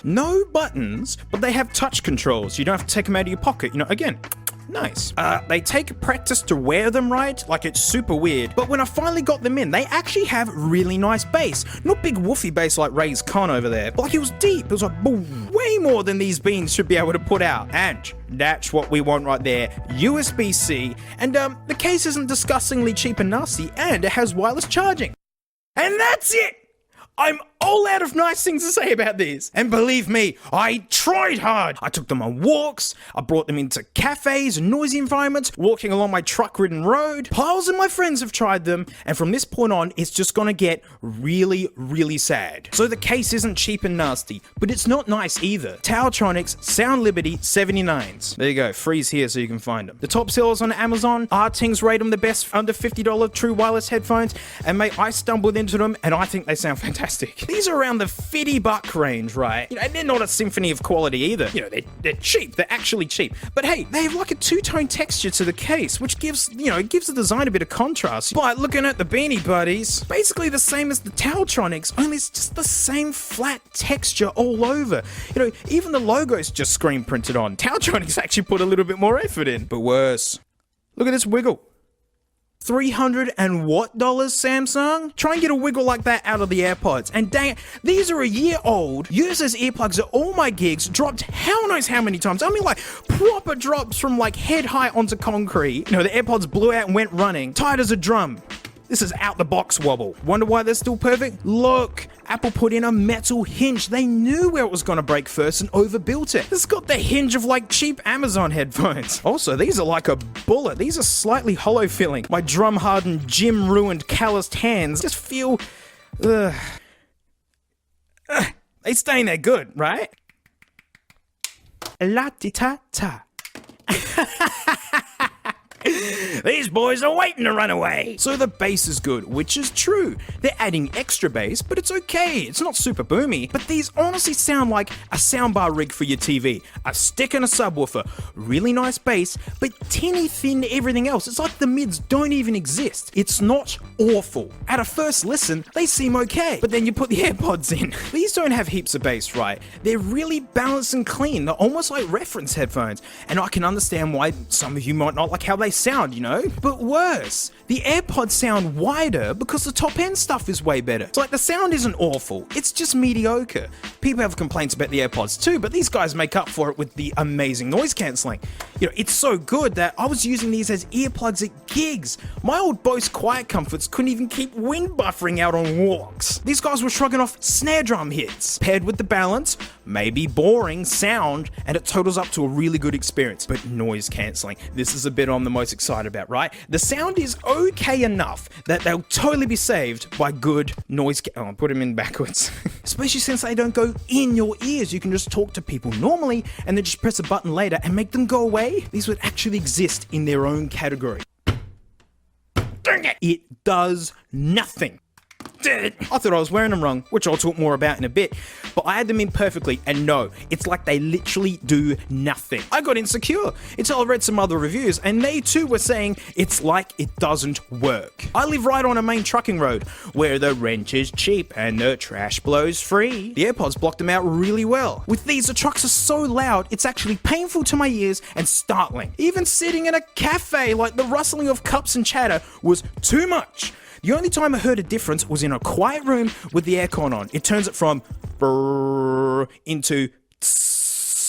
No buttons, but they have touch controls. You don't have to take them out of your pocket, again. Nice. They take practice to wear them right, like it's super weird, but when I finally got them in, they actually have really nice bass. Not big woofy bass like Ray's Con over there, but like it was deep. It was like boom, way more than these beans should be able to put out. And that's what we want right there. USB-C, and the case isn't disgustingly cheap and nasty, and it has wireless charging. And that's it! I'm all out of nice things to say about these. And believe me, I tried hard. I took them on walks, I brought them into cafes and noisy environments, walking along my truck-ridden road. Piles of my friends have tried them, and from this point on, it's just gonna get really, really sad. So the case isn't cheap and nasty, but it's not nice either. Taotronics Sound Liberty 79s. There you go, freeze here so you can find them. The top sellers on Amazon, Artings rate them the best under $50 true wireless headphones, and mate, I stumbled into them, and I think they sound fantastic. These are around the $50 range, right? And they're not a symphony of quality either. They're cheap. They're actually cheap. But hey, they have like a two-tone texture to the case, which gives, it gives the design a bit of contrast. But looking at the Beanie Buddies, basically the same as the Taotronics, only it's just the same flat texture all over. Even the logo's just screen printed on. Taotronics actually put a little bit more effort in. But worse. Look at this wiggle. $300 and what dollars, Samsung? Try and get a wiggle like that out of the AirPods. And dang it, these are a year old. Used as earplugs at all my gigs, dropped hell knows how many times. I mean, like, proper drops from like head high onto concrete. The AirPods blew out and went running. Tight as a drum. This is out the box wobble. Wonder why they're still perfect? Look, Apple put in a metal hinge. They knew where it was gonna break first and overbuilt it. This has got the hinge of like cheap Amazon headphones. Also, these are like a bullet. These are slightly hollow feeling. My drum hardened, gym ruined, calloused hands just feel, they stay in there good, right? La-ti-ta-ta. These boys are waiting to run away. So the bass is good, which is true. They're adding extra bass, but it's okay. It's not super boomy. But these honestly sound like a soundbar rig for your TV. A stick and a subwoofer. Really nice bass, but teeny thin everything else. It's like the mids don't even exist. It's not awful. At a first listen, they seem okay. But then you put the AirPods in. These don't have heaps of bass, right? They're really balanced and clean. They're almost like reference headphones. And I can understand why some of you might not like how they sound, you know? But worse, the AirPods sound wider because the top end stuff is way better. It's like the sound isn't awful, it's just mediocre. People have complaints about the AirPods too, but these guys make up for it with the amazing noise cancelling. You know, it's so good that I was using these as earplugs at gigs. My old Bose Quiet Comforts couldn't even keep wind buffering out on walks. These guys were shrugging off snare drum hits. Paired with the balance, maybe boring sound, and it totals up to a really good experience. But noise cancelling, this is a bit I'm the most excited about, right? The sound is okay enough that they'll totally be saved by good noise I'll put them in backwards. Especially since they don't go in your ears. You can just talk to people normally and then just press a button later and make them go away. These would actually exist in their own category. Dang it! It does nothing. I thought I was wearing them wrong, which I'll talk more about in a bit, but I had them in perfectly, and no, it's like they literally do nothing. I got insecure until I read some other reviews, and they too were saying it's like it doesn't work. I live right on a main trucking road, where the rent is cheap and the trash blows free. The AirPods blocked them out really well. With these, the trucks are so loud, it's actually painful to my ears and startling. Even sitting in a cafe, like the rustling of cups and chatter was too much. The only time I heard a difference was in a quiet room with the aircon on. It turns it from brrr into tss.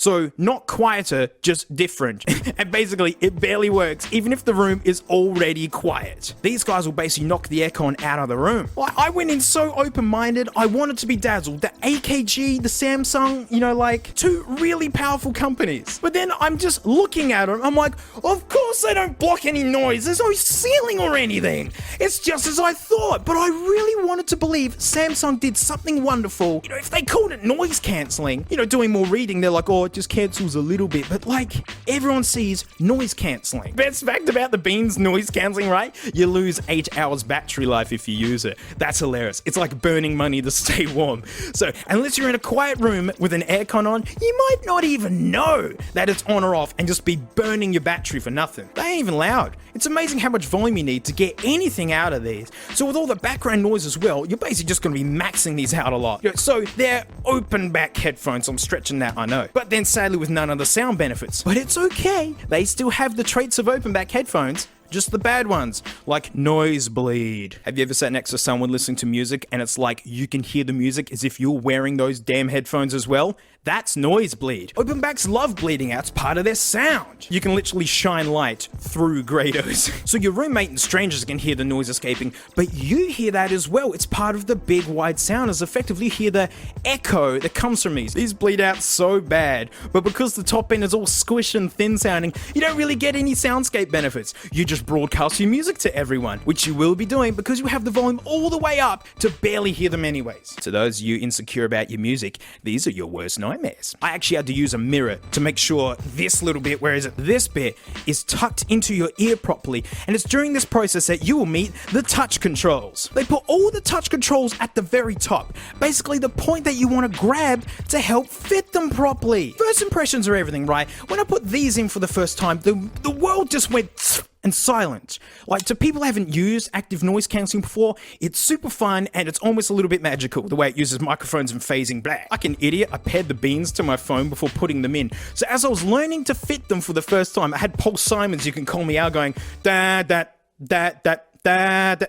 So not quieter, just different. And basically it barely works even if the room is already quiet. These guys will basically knock the aircon out of the room. Like, I went in so open-minded, I wanted to be dazzled. The AKG, the Samsung, you know, like two really powerful companies. But then I'm just looking at them, I'm like, of course they don't block any noise. There's no ceiling or anything. It's just as I thought, but I really wanted to believe Samsung did something wonderful. You know, if they called it noise cancelling, you know, doing more reading, they're like, oh, it just cancels a little bit. But like, everyone sees noise cancelling. Best fact about the Beans noise cancelling, right? You lose 8 hours battery life if you use it. That's hilarious. It's like burning money to stay warm. So unless you're in a quiet room with an aircon on, you might not even know that it's on or off and just be burning your battery for nothing. They ain't even loud. It's amazing how much volume you need to get anything out of these. So with all the background noise as well, you're basically just going to be maxing these out a lot. So they're open back headphones. I'm stretching that, I know. But then sadly with none of the sound benefits. But it's okay. They still have the traits of open back headphones. Just the bad ones, like nosebleed. Have you ever sat next to someone listening to music and it's like you can hear the music as if you're wearing those damn headphones as well? That's nosebleed. Open backs love bleeding out, it's part of their sound. You can literally shine light through grados. So your roommate and strangers can hear the noise escaping, but you hear that as well. It's part of the big wide sound, as effectively you hear the echo that comes from these. These bleed out so bad, but because the top end is all squish and thin sounding, you don't really get any soundscape benefits. You just broadcast your music to everyone, which you will be doing because you have the volume all the way up to barely hear them anyways. To those of you insecure about your music, these are your worst nightmares. I actually had to use a mirror to make sure this little bit, whereas this bit is tucked into your ear properly, and it's during this process that you will meet the touch controls. They put all the touch controls at the very top, basically the point that you want to grab to help fit them properly. First impressions are everything, right? When I put these in for the first time, the world just went and silent. Like, to people who haven't used active noise cancelling before, it's super fun and it's almost a little bit magical, the way it uses microphones and phasing black. Like an idiot, I paired the Beans to my phone before putting them in. So as I was learning to fit them for the first time, I had Paul Simons, You Can Call Me Out, going, da da da da da da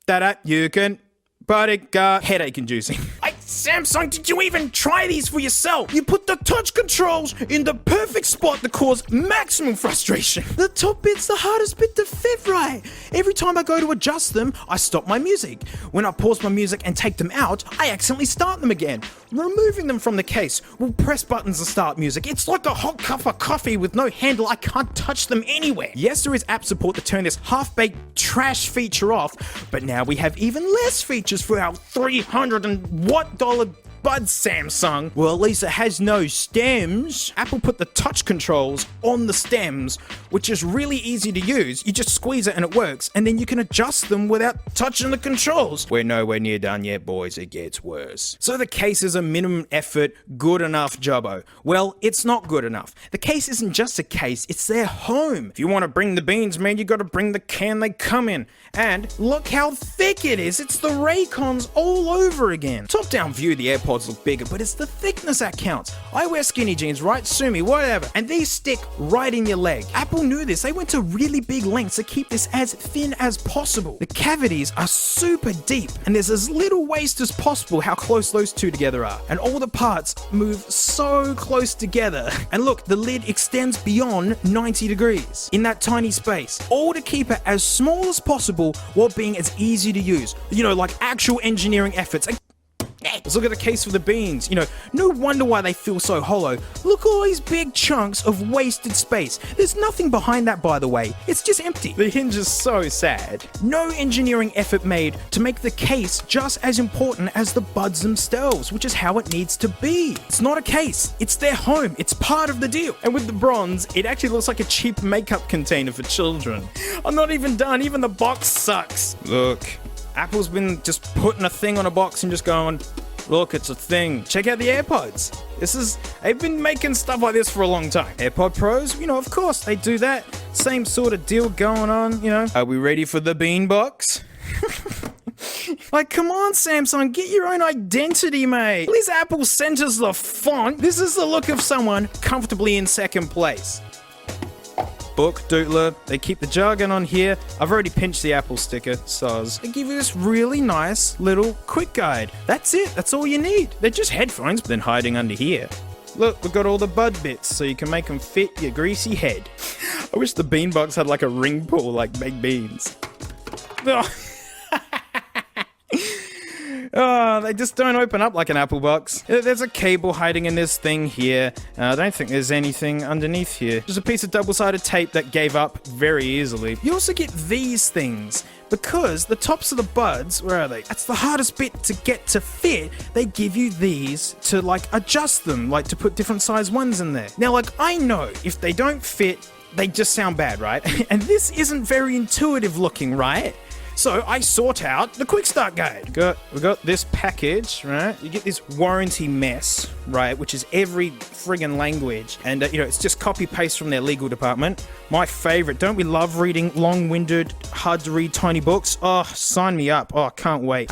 da da, you can, but it got headache inducing. Samsung, did you even try these for yourself? You put the touch controls in the perfect spot to cause maximum frustration. The top bit's the hardest bit to fit right. Every time I go to adjust them, I stop my music. When I pause my music and take them out, I accidentally start them again. Removing them from the case will press buttons to start music. It's like a hot cup of coffee with no handle. I can't touch them anywhere. Yes, there is app support to turn this half-baked trash feature off, but now we have even less features for our $300 and what dollar Bud Samsung, well, at least it has no stems. Apple put the touch controls on the stems, which is really easy to use. You just squeeze it and it works, and then you can adjust them without touching the controls. We're nowhere near done yet, boys. It gets worse. So the case is a minimum effort, good enough jobbo. Well, it's not good enough. The case isn't just a case, it's their home. If you want to bring the beans, man, you gotta bring the can they come in. And look how thick it is. It's the Raycons all over again. Top-down view, the AirPods look bigger, but it's the thickness that counts. I wear skinny jeans, right? Sue me, whatever. And these stick right in your leg. Apple knew this. They went to really big lengths to keep this as thin as possible. The cavities are super deep, and there's as little waste as possible how close those two together are. And all the parts move so close together. And look, the lid extends beyond 90 degrees in that tiny space. All to keep it as small as possible while being as easy to use. You know, like actual engineering efforts. Let's look at the case for the beans. You know, no wonder why they feel so hollow. Look at all these big chunks of wasted space. There's nothing behind that, by the way. It's just empty. The hinge is so sad. No engineering effort made to make the case just as important as the buds themselves, which is how it needs to be. It's not a case. It's their home. It's part of the deal. And with the bronze, it actually looks like a cheap makeup container for children. I'm not even done. Even the box sucks. Look. Apple's been just putting a thing on a box and just going, look, it's a thing. Check out the AirPods. They've been making stuff like this for a long time. AirPod Pros, you know, of course, they do that. Same sort of deal going on, you know. Are we ready for the bean box? Like, come on, Samsung, get your own identity, mate. At least Apple centers the font. This is the look of someone comfortably in second place. Book, doodler, they keep the jargon on here. I've already pinched the Apple sticker, soz. They give you this really nice little quick guide. That's it, that's all you need. They're just headphones, but then hiding under here. Look, we've got all the bud bits, so you can make them fit your greasy head. I wish the beanbox had like a ring pull like baked beans. Oh. Oh, they just don't open up like an Apple box. There's a cable hiding in this thing here. I don't think there's anything underneath here. Just a piece of double-sided tape that gave up very easily. You also get these things. Because the tops of the buds, where are they? That's the hardest bit to get to fit. They give you these to like adjust them, like to put different size ones in there. Now, like I know if they don't fit, they just sound bad, right? And this isn't very intuitive looking, right? So I sort out the quick start guide. We got this package, right? You get this warranty mess, right? Which is every friggin' language. And, you know, it's just copy paste from their legal department. My favorite. Don't we love reading long-winded, hard to read tiny books? Oh, sign me up. Oh, can't wait.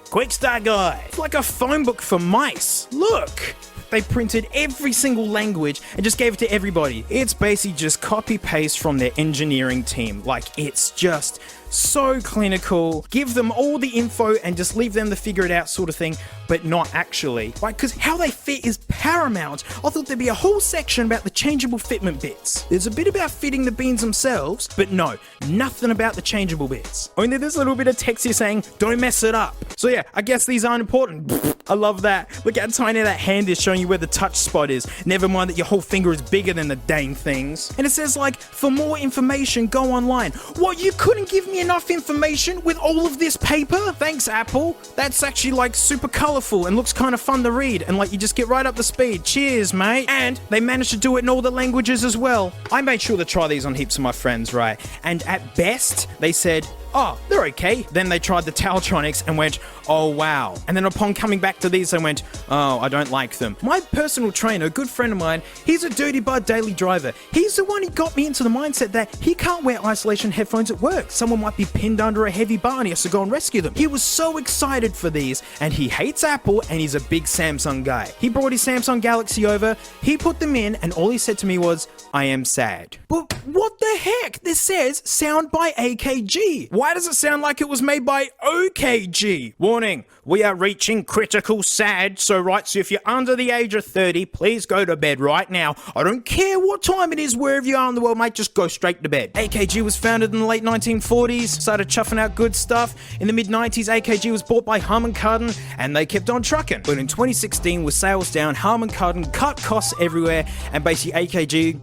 Quick start guide. It's like a phone book for mice. Look. They printed every single language and just gave it to everybody. It's basically just copy paste from their engineering team. Like, it's just so clinical. Give them all the info and just leave them to figure it out sort of thing, but not actually. Right? Because how they fit is paramount. I thought there'd be a whole section about the changeable fitment bits. There's a bit about fitting the beans themselves, but no, nothing about the changeable bits. Only this little bit of text here saying, don't mess it up. So yeah, I guess these aren't important. I love that. Look how tiny that hand is showing you where the touch spot is. Never mind that your whole finger is bigger than the dang things. And it says like, for more information, go online. What, you couldn't give me enough information with all of this paper? Thanks, Apple. That's actually like super colorful and looks kind of fun to read. And like you just get right up to speed. Cheers, mate. And they managed to do it in all the languages as well. I made sure to try these on heaps of my friends, right? And at best, they said, oh, they're okay. Then they tried the Taltronics and went, oh, wow. And then upon coming back to these, they went, oh, I don't like them. My personal trainer, a good friend of mine, he's a Dirty Bud daily driver. He's the one who got me into the mindset that he can't wear isolation headphones at work. Someone might be pinned under a heavy bar and he has to go and rescue them. He was so excited for these, and he hates Apple, and he's a big Samsung guy. He brought his Samsung Galaxy over, he put them in, and all he said to me was, I am sad. But what the heck? This says sound by AKG. Why does it sound like it was made by OKG? Warning, we are reaching critical sad. So if you're under the age of 30, please go to bed right now. I don't care what time it is, wherever you are in the world, mate, just go straight to bed. AKG was founded in the late 1940s, started chuffing out good stuff. In the mid-90s, AKG was bought by Harman Kardon, and they kept on trucking. But in 2016, with sales down, Harman Kardon cut costs everywhere, and basically AKG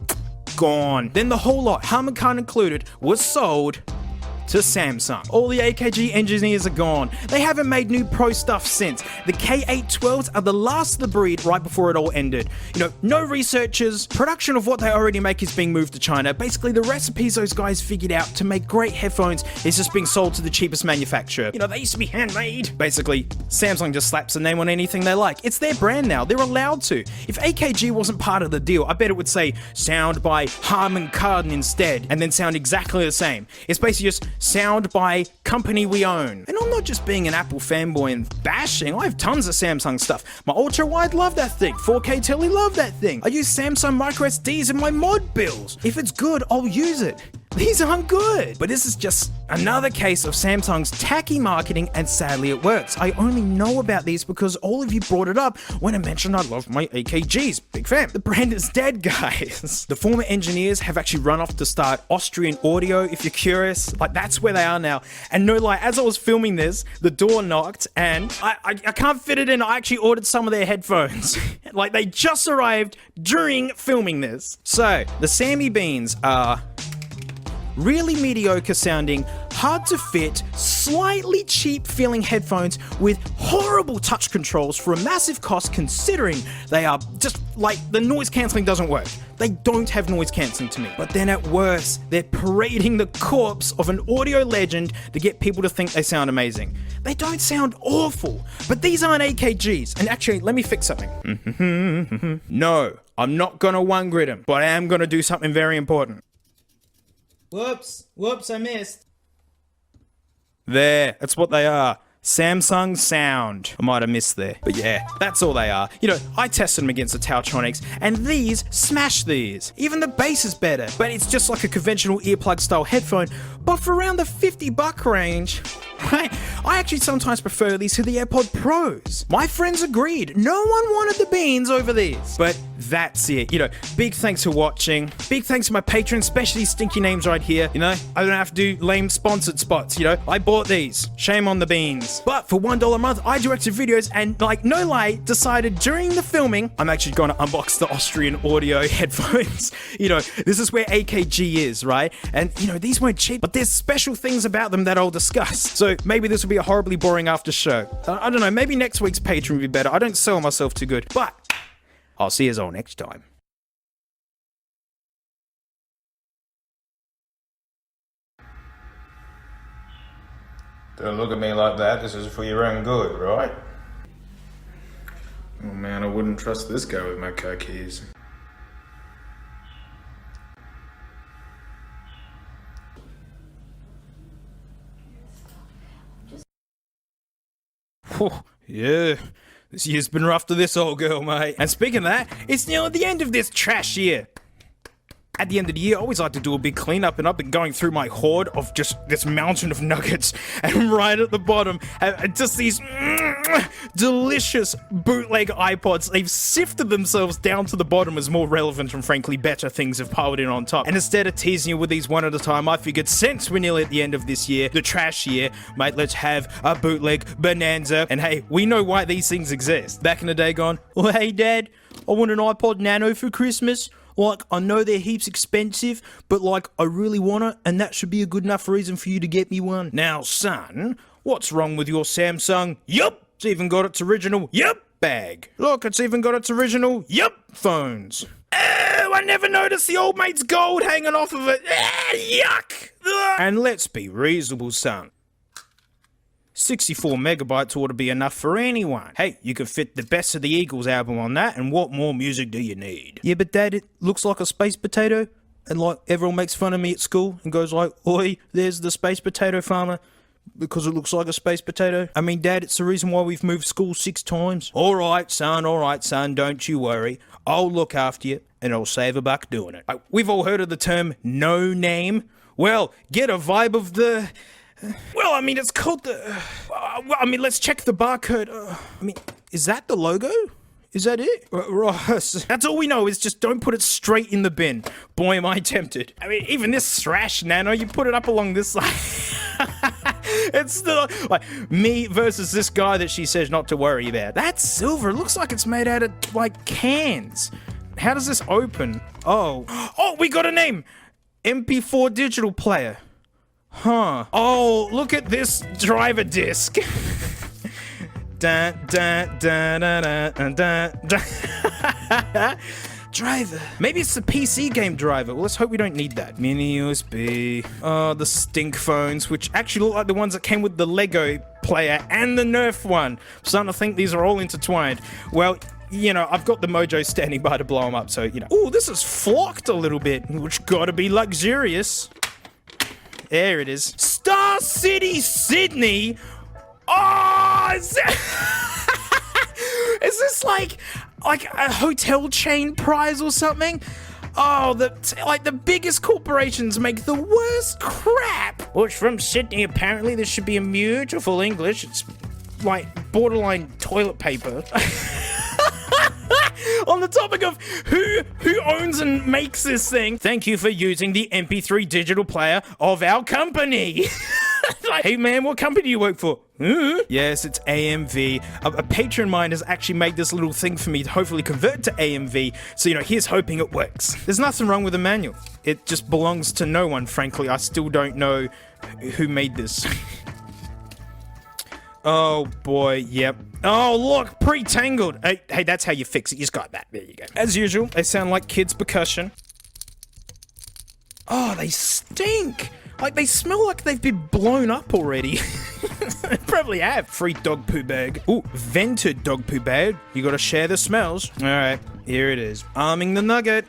gone. Then the whole lot, Harman Kardon included, was sold to Samsung. All the AKG engineers are gone. They haven't made new pro stuff since. The K812s are the last of the breed right before it all ended. You know, no researchers, production of what they already make is being moved to China. Basically, the recipes those guys figured out to make great headphones is just being sold to the cheapest manufacturer. You know, they used to be handmade. Basically, Samsung just slaps a name on anything they like. It's their brand now. They're allowed to. If AKG wasn't part of the deal, I bet it would say sound by Harman Kardon instead, and then sound exactly the same. It's basically just sound by company we own. And I'm not just being an Apple fanboy and bashing. I have tons of Samsung stuff. My ultra wide, love that thing. 4K telly, love that thing. I use Samsung micro SDs in my mod bills. If it's good, I'll use it. These aren't good. But this is just another case of Samsung's tacky marketing, and sadly it works. I only know about these because all of you brought it up when I mentioned I love my AKGs. Big fan. The brand is dead, guys. The former engineers have actually run off to start Austrian Audio, if you're curious. Like, that's where they are now. And no lie, as I was filming this, the door knocked and I can't fit it in. I actually ordered some of their headphones. Like, they just arrived during filming this. So, the Sammy Beans are really mediocre sounding, hard to fit, slightly cheap feeling headphones with horrible touch controls for a massive cost, considering they are just like, the noise cancelling doesn't work. They don't have noise cancelling to me. But then at worst, they're parading the corpse of an audio legend to get people to think they sound amazing. They don't sound awful, but these aren't AKGs. And actually, let me fix something. No, I'm not gonna one grid them, but I am gonna do something very important. Whoops, I missed. There, that's what they are. Samsung Sound. I might have missed there. But yeah, that's all they are. You know, I tested them against the Tautronics, and these smash these. Even the bass is better, but it's just like a conventional earplug style headphone, but for around the $50 range. Right? I actually sometimes prefer these to the AirPod Pros. My friends agreed. No one wanted the beans over these. But that's it. You know, big thanks for watching. Big thanks to my patrons, especially stinky names right here. You know, I don't have to do lame sponsored spots. You know, I bought these. Shame on the beans. But for $1 a month, I directed videos and, like, no lie, decided during the filming, I'm actually going to unbox the Austrian Audio headphones. You know, this is where AKG is, right? And, you know, these weren't cheap, but there's special things about them that I'll discuss. So maybe this will be a horribly boring after show. I don't know, maybe next week's Patreon will be better. I don't sell myself too good, but I'll see you all next time. Don't look at me like that. This is for your own good, right? Oh man, I wouldn't trust this guy with my car keys. Yeah, this year's been rough to this old girl, mate. And speaking of that, it's nearly the end of this trash year. At the end of the year, I always like to do a big cleanup, and I've been going through my hoard of just this mountain of nuggets, and right at the bottom, just these delicious bootleg iPods. They've sifted themselves down to the bottom as more relevant and frankly better things have piled in on top. And instead of teasing you with these one at a time, I figured since we're nearly at the end of this year, the trash year, mate, let's have a bootleg bonanza. And hey, we know why these things exist. Back in the day gone, well, hey dad, I want an iPod Nano for Christmas. Like, I know they're heaps expensive, but like, I really want it, and that should be a good enough reason for you to get me one. Now, son, what's wrong with your Samsung? Yup! It's even got its original yup bag. Look, it's even got its original yup phones. Oh, I never noticed the old mate's gold hanging off of it. Yuck! Ugh. And let's be reasonable, son. 64 megabytes ought to be enough for anyone. Hey, you could fit the Best of the Eagles album on that, and what more music do you need? Yeah, but Dad, it looks like a space potato, and like, everyone makes fun of me at school and goes like, oi, there's the space potato farmer, because it looks like a space potato. I mean, Dad, it's the reason why we've moved school 6 times. Alright, son, don't you worry. I'll look after you, and I'll save a buck doing it. We've all heard of the term no name. Well, get a vibe of the... Well, I mean, it's called the... I mean, let's check the barcode. I mean, is that the logo? Is that it? Ross. That's all we know, is just don't put it straight in the bin. Boy, am I tempted. I mean, even this thrash nano, you put it up along this side. It's still like me versus this guy that she says not to worry about. That's silver. It looks like it's made out of, like, cans. How does this open? Oh, we got a name. MP4 digital player. Huh. Oh, look at this driver disc. Dun, dun, dun, dun, dun, dun, dun. Driver. Maybe it's the PC game driver. Well, let's hope we don't need that. Mini USB. Oh, the stink phones, which actually look like the ones that came with the Lego player and the Nerf one. I'm starting to think these are all intertwined. Well, you know, I've got the Mojo standing by to blow them up, so, you know. Ooh, this is flocked a little bit, which gotta be luxurious. There it is. Star City, Sydney. Oh, is this like a hotel chain prize or something? Oh, the biggest corporations make the worst crap. Which from Sydney, apparently this should be a mute or full English. It's like borderline toilet paper. On the topic of who owns and makes this thing, thank you for using the MP3 digital player of our company. Like, hey man, what company do you work for? Yes, it's AMV. A patron of mine has actually made this little thing for me to hopefully convert to AMV. So, you know, here's hoping it works. There's nothing wrong with the manual. It just belongs to no one, frankly. I still don't know who made this. Oh boy, yep. Oh look, pre-tangled. Hey, that's how you fix it. You just got that. There you go. As usual, they sound like kids' percussion. Oh, they stink. Like, they smell like they've been blown up already. They probably have. Free dog poo bag. Ooh, vented dog poo bag. You gotta share the smells. All right, here it is. Arming the nugget.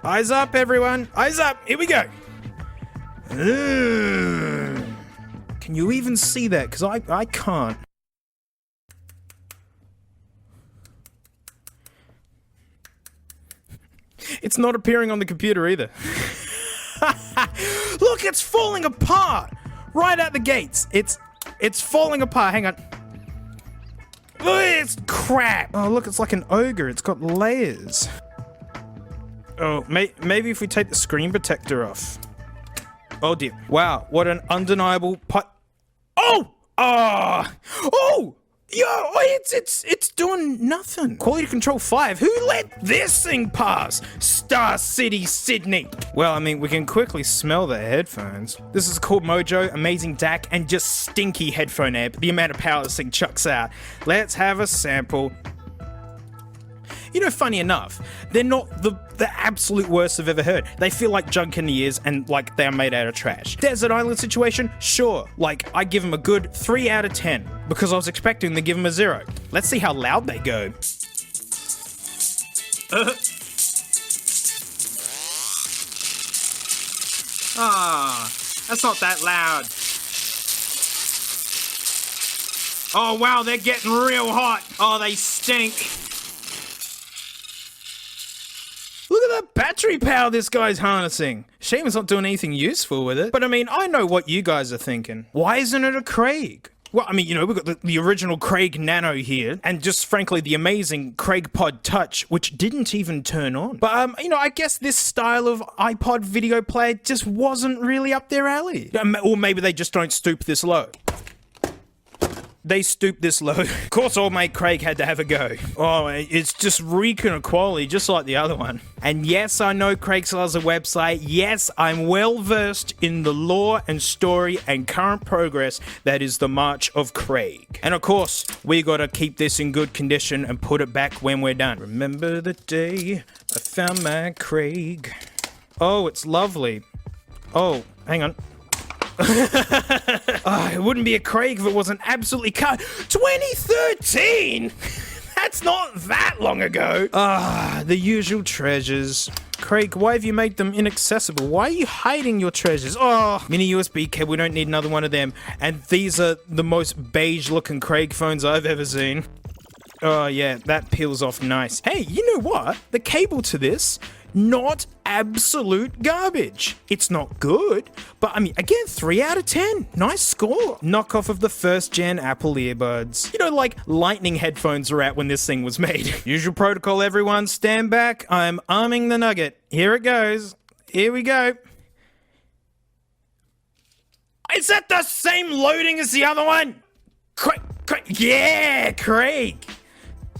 Eyes up, everyone. Eyes up. Here we go. Can you even see that? Because I can't. It's not appearing on the computer either. Look, it's falling apart right out the gates. It's falling apart. Hang on. Ugh, it's crap. Oh, look, it's like an ogre. It's got layers. Oh, maybe if we take the screen protector off. Oh dear. Wow, what an undeniable Oh! Oh! Oh! Yo, it's doing nothing. Quality control 5. Who let this thing pass? Star City, Sydney. Well, I mean, we can quickly smell the headphones. This is called Mojo, amazing DAC, and just stinky headphone amp. The amount of power this thing chucks out. Let's have a sample. You know, funny enough, they're not the absolute worst I've ever heard. They feel like junk in the ears and like they're made out of trash. Desert Island situation? Sure. Like, I give them a good 3 out of 10 because I was expecting to give them a 0. Let's see how loud they go. That's not that loud. Oh, wow, they're getting real hot. Oh, they stink. Look at that battery power this guy's harnessing. Shame it's not doing anything useful with it. But I mean, I know what you guys are thinking. Why isn't it a Craig? Well, I mean, you know, we've got the original Craig Nano here, and just frankly, the amazing Craig Pod Touch, which didn't even turn on. But, you know, I guess this style of iPod video player just wasn't really up their alley. Or maybe they just don't stoop this low. They stooped this low. Of course, old mate Craig had to have a go. Oh, it's just reeking of quality, just like the other one. And yes, I know Craig still has a website. Yes, I'm well versed in the lore and story and current progress that is the March of Craig. And of course, we gotta keep this in good condition and put it back when we're done. Remember the day I found my Craig. Oh, it's lovely. Oh, hang on. It wouldn't be a Craig if it wasn't absolutely cut. 2013? That's not that long ago. The usual treasures. Craig, why have you made them inaccessible? Why are you hiding your treasures? Oh, mini USB cable, we don't need another one of them. And these are the most beige looking Craig phones I've ever seen. Oh yeah, that peels off nice. Hey, you know what? The cable to this, not absolute garbage. It's not good, but I mean, again, 3 out of 10. Nice score. Knockoff of the first gen Apple earbuds. You know, like lightning headphones were out when this thing was made. Usual protocol, everyone. Stand back. I'm arming the nugget. Here it goes. Here we go. Is that the same loading as the other one? Craig. Yeah, Craig.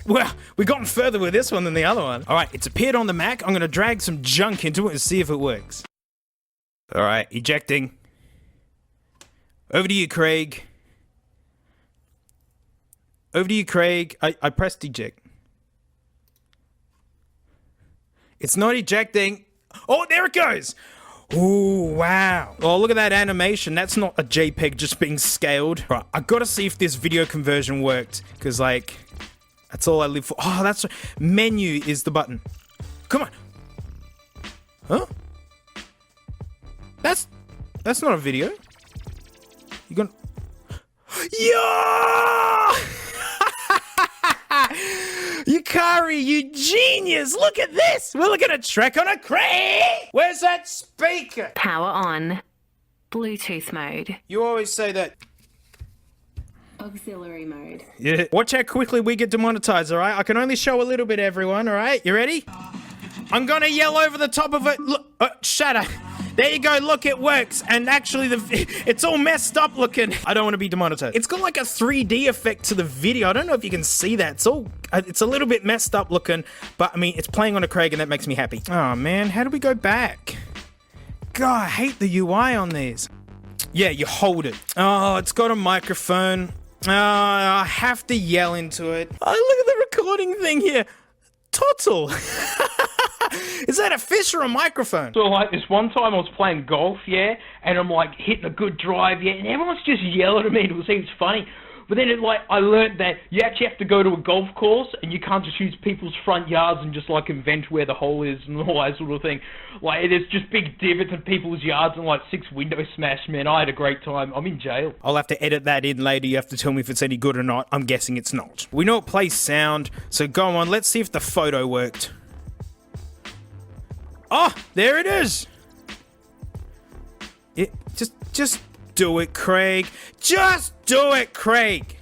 Well, we've gotten further with this one than the other one. All right, it's appeared on the Mac. I'm going to drag some junk into it and see if it works. All right, ejecting. Over to you, Craig. Over to you, Craig. I pressed eject. It's not ejecting. Oh, there it goes. Ooh, wow. Oh, look at that animation. That's not a JPEG just being scaled. Right, I gotta see if this video conversion worked. Because, like, that's all I live for. Oh, that's... Menu is the button. Come on. Huh? That's not a video. You gonna... Yeah! Yukari, you genius! Look at this! We're looking at Trek on a crane! Where's that speaker? Power on. Bluetooth mode. You always say that. Auxiliary mode. Yeah. Watch how quickly we get demonetized, alright? I can only show a little bit, everyone, alright? You ready? I'm gonna yell over the top of it. Look, shut up. There you go, look, it works. And actually, it's all messed up looking. I don't want to be demonetized. It's got like a 3D effect to the video. I don't know if you can see that. It's a little bit messed up looking, but I mean, it's playing on a Craig and that makes me happy. Oh man, how do we go back? God, I hate the UI on these. Yeah, you hold it. Oh, it's got a microphone. Oh, I have to yell into it. Oh, look at the recording thing here. Tottle. Is that a fish or a microphone? So like this one time I was playing golf, yeah, and I'm like hitting a good drive, yeah, and everyone's just yelling at me and it seems funny. But then I learned that you actually have to go to a golf course and you can't just use people's front yards and just like invent where the hole is and all that sort of thing. Like there's just big divots in people's yards and like 6 windows smashed, man. I had a great time. I'm in jail. I'll have to edit that in later. You have to tell me if it's any good or not. I'm guessing it's not. We know it plays sound, so go on. Let's see if the photo worked. Oh, there it is. Just do it, Craig. Just do it, Craig.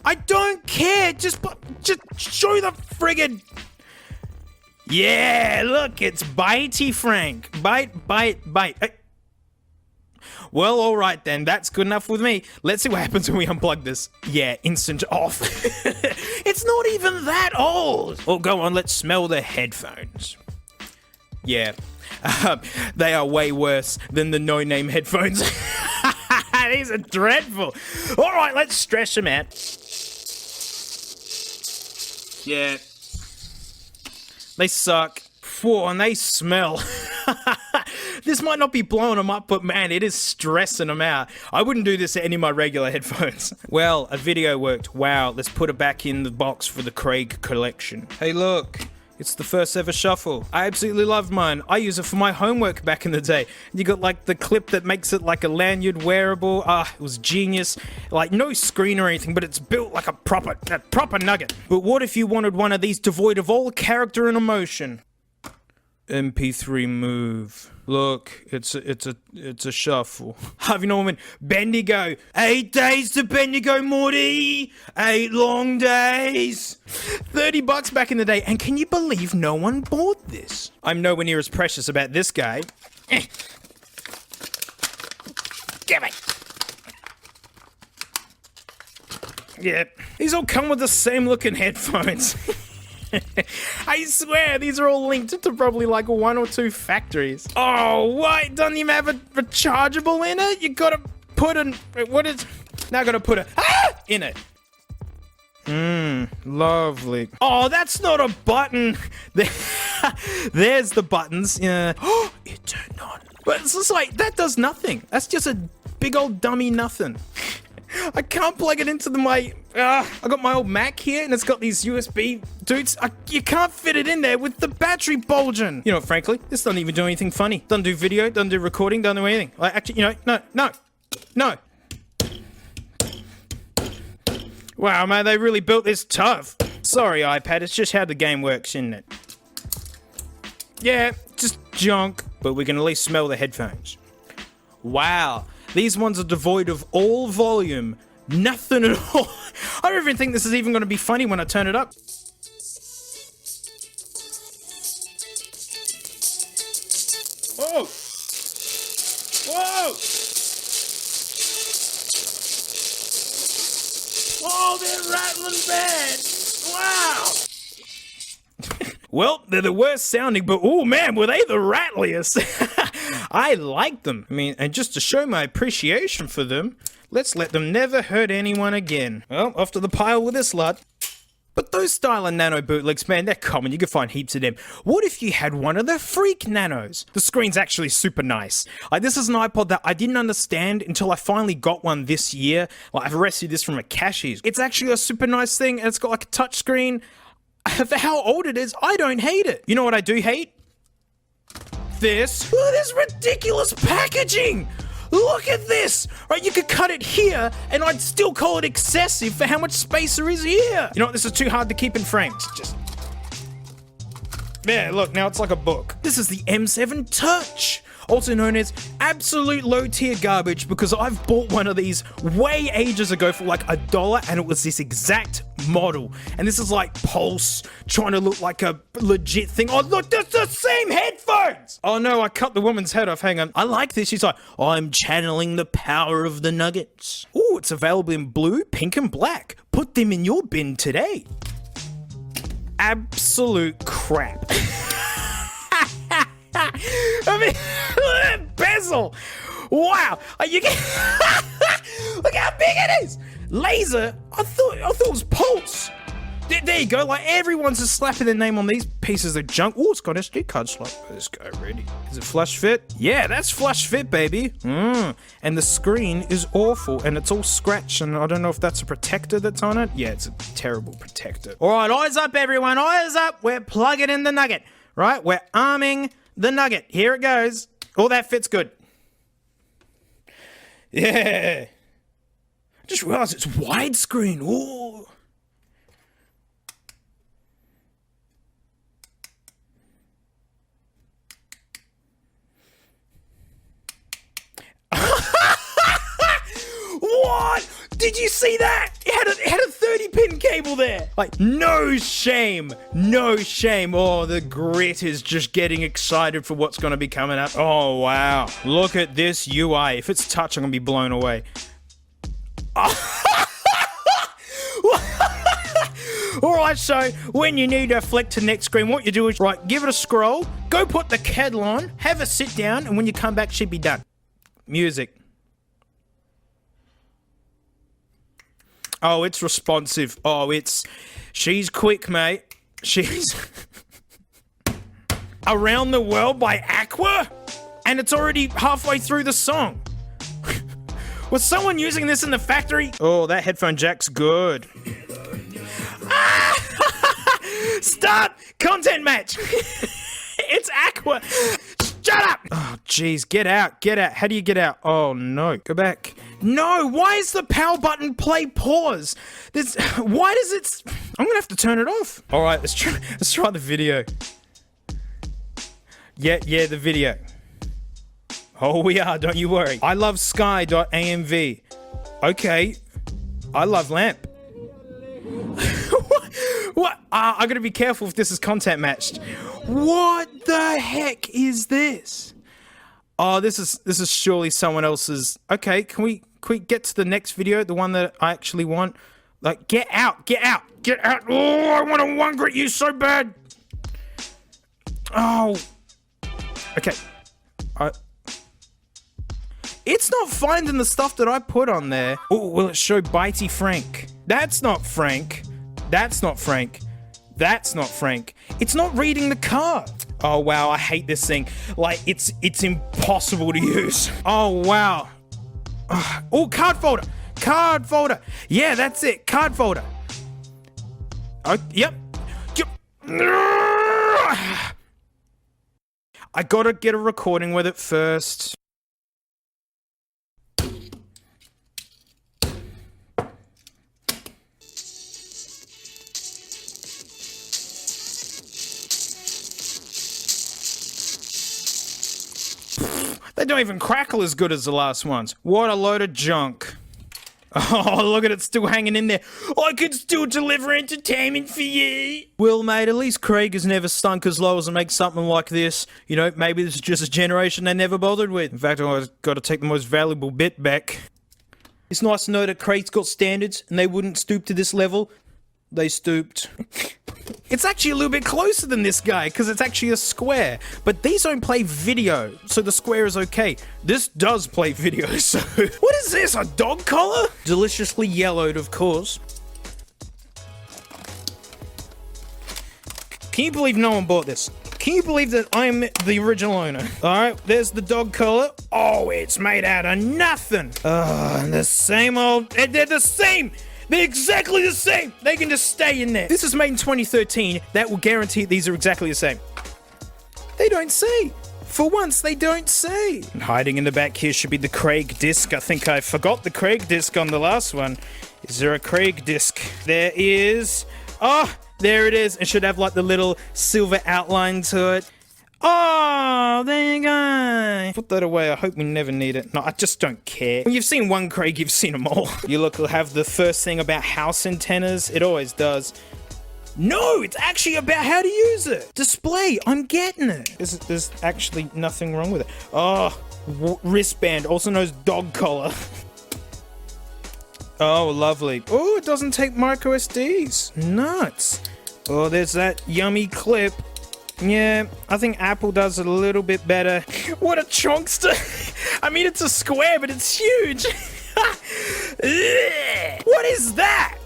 I don't care. Just show the friggin'. Yeah, look, it's bitey Frank. Bite. Hey. Well, all right then. That's good enough with me. Let's see what happens when we unplug this. Yeah, instant off. It's not even that old. Oh, go on. Let's smell the headphones. Yeah, they are way worse than the no-name headphones. These are dreadful. All right, let's stretch them out. Yeah. They suck. Whoa, and they smell. This might not be blowing them up, but man, it is stressing them out. I wouldn't do this to any of my regular headphones. Well, a video worked. Wow, let's put it back in the box for the Craig collection. Hey, look. It's the first ever shuffle. I absolutely love mine. I use it for my homework back in the day. You got like the clip that makes it like a lanyard wearable. It was genius. Like no screen or anything, but it's built like a proper nugget. But what if you wanted one of these devoid of all character and emotion? MP3 Move. Look, it's a shuffle. Have you know what I mean? Bendigo. 8 days to Bendigo, Morty. 8 long days. $30 back in the day, and can you believe no one bought this? I'm nowhere near as precious about this guy. Give it. Yep. These all come with the same looking headphones. I swear, these are all linked to probably like 1 or 2 factories. Oh, what? Doesn't even have a rechargeable in it? You gotta put an... What is... Now I gotta put a... in it. Lovely. Oh, that's not a button. There's the buttons. Yeah. Oh, it turned on. But it's just like, that does nothing. That's just a big old dummy nothing. I can't plug it into I got my old Mac here, and it's got these USB dudes. You can't fit it in there with the battery bulging. You know, frankly, this doesn't even do anything funny. Doesn't do video, doesn't do recording, doesn't do anything. Like, actually, you know, no. Wow, man, they really built this tough. Sorry, iPad, it's just how the game works, isn't it? Yeah, just junk, but we can at least smell the headphones. Wow. These ones are devoid of all volume. Nothing at all. I don't even think this is even going to be funny when I turn it up. Whoa! Whoa! Oh, they're rattling bad! Wow! Well, they're the worst sounding, but oh man, were they the rattliest. I like them. I mean, and just to show my appreciation for them, let's let them never hurt anyone again. Well, off to the pile with this lot. But those style of nano bootlegs, man, they're common. You can find heaps of them. What if you had one of the Freak Nanos? The screen's actually super nice. Like, this is an iPod that I didn't understand until I finally got one this year. Like, I've rescued this from a cashies. It's actually a super nice thing, and it's got like a touch screen. For how old it is, I don't hate it. You know what I do hate? This. Look at this ridiculous packaging. Look at this! Right, you could cut it here, and I'd still call it excessive for how much space there is here. You know what, this is too hard to keep in frames. Just... There, look, now it's like a book. This is the M7 Touch, also known as absolute low-tier garbage, because I've bought one of these way ages ago for like $1, and it was this exact model. And this is like Pulse, trying to look like a legit thing. Oh, look, that's the same headphones! Oh no, I cut the woman's head off, hang on. I like this, she's like, I'm channeling the power of the nuggets. Ooh, it's available in blue, pink, and black. Put them in your bin today. Absolute crap. I mean, look at that bezel. Wow. You get look how big it is. Laser. I thought it was Pulse. There you go. Like, everyone's just slapping their name on these pieces of junk. Oh, it's got SD card slot. This guy ready. Is it flush fit? Yeah, that's flush fit, baby. And the screen is awful, and it's all scratched, and I don't know if that's a protector that's on it. Yeah, it's a terrible protector. All right, eyes up, everyone. Eyes up. We're plugging in the nugget. Right? We're arming the nugget. Here it goes. Oh, that fits good. Yeah. I just realized it's widescreen. Ooh. What? Did you see that? It had a 30-pin cable there. Like, no shame. No shame. Oh, the grit is just getting excited for what's going to be coming up. Oh, wow. Look at this UI. If it's touch, I'm going to be blown away. Alright, so when you need to flick to next screen, what you do is, right, give it a scroll, go put the kettle on, have a sit down, and when you come back, she'd be done. Music. Oh, it's responsive. Oh, she's quick, mate. She's Around the World by Aqua? And it's already halfway through the song. Was someone using this in the factory? Oh, that headphone jack's good. Start content match. It's Aqua. Shut up. Oh, jeez. Get out. Get out. How do you get out? Oh, no. Go back. No. Why is the power button play pause? Why does it... I'm going to have to turn it off. All right. Let's try the video. Yeah, the video. Oh, we are. Don't you worry. I love sky.amv. Okay. I love lamp. What? I gotta be careful if this is content matched. What the heck is this? Oh, this is surely someone else's. Okay, can we get to the next video, the one that I actually want? Like, get out, get out, get out! Oh, I want to one-grit you so bad. Oh, okay. It's not finding the stuff that I put on there. Oh, will it show Bitey Frank? That's not Frank. That's not Frank. That's not Frank. It's not reading the card. Oh, wow, I hate this thing. Like, it's impossible to use. Oh, wow. Oh, card folder. Card folder. Yeah, that's it. Card folder. Oh, yep. I gotta get a recording with it first. They don't even crackle as good as the last ones. What a load of junk. Oh, look at it still hanging in there. I could still deliver entertainment for you. Well, mate, at least Craig has never stunk as low as to make something like this. You know, maybe this is just a generation they never bothered with. In fact, I've got to take the most valuable bit back. It's nice to know that Craig's got standards and they wouldn't stoop to this level. They stooped. It's actually a little bit closer than this guy because it's actually a square. But these don't play video, so the square is okay. This does play video, so... What is this, a dog collar? Deliciously yellowed, of course. Can you believe no one bought this? Can you believe that I'm the original owner? Alright, there's the dog collar. Oh, it's made out of nothing. And the same old... They're the same! They're exactly the same! They can just stay in there. This was made in 2013. That will guarantee these are exactly the same. They don't say. For once, they don't say. And hiding in the back here should be the Craig disc. I think I forgot the Craig disc on the last one. Is there a Craig disc? There is... Oh, there it is. It should have like the little silver outline to it. Oh, there you go. Put that away. I hope we never need it. No, I just don't care. When you've seen one Craig, you've seen them all. You look, will have the first thing about house antennas. It always does. No, it's actually about how to use it. Display. I'm getting it. There's actually nothing wrong with it. Oh, wristband, also known as dog collar. Oh, lovely. Oh, it doesn't take micro SDs. Nuts. Oh, there's that yummy clip. Yeah, I think Apple does it a little bit better. What a chunkster. I mean, it's a square, but it's huge. What is that?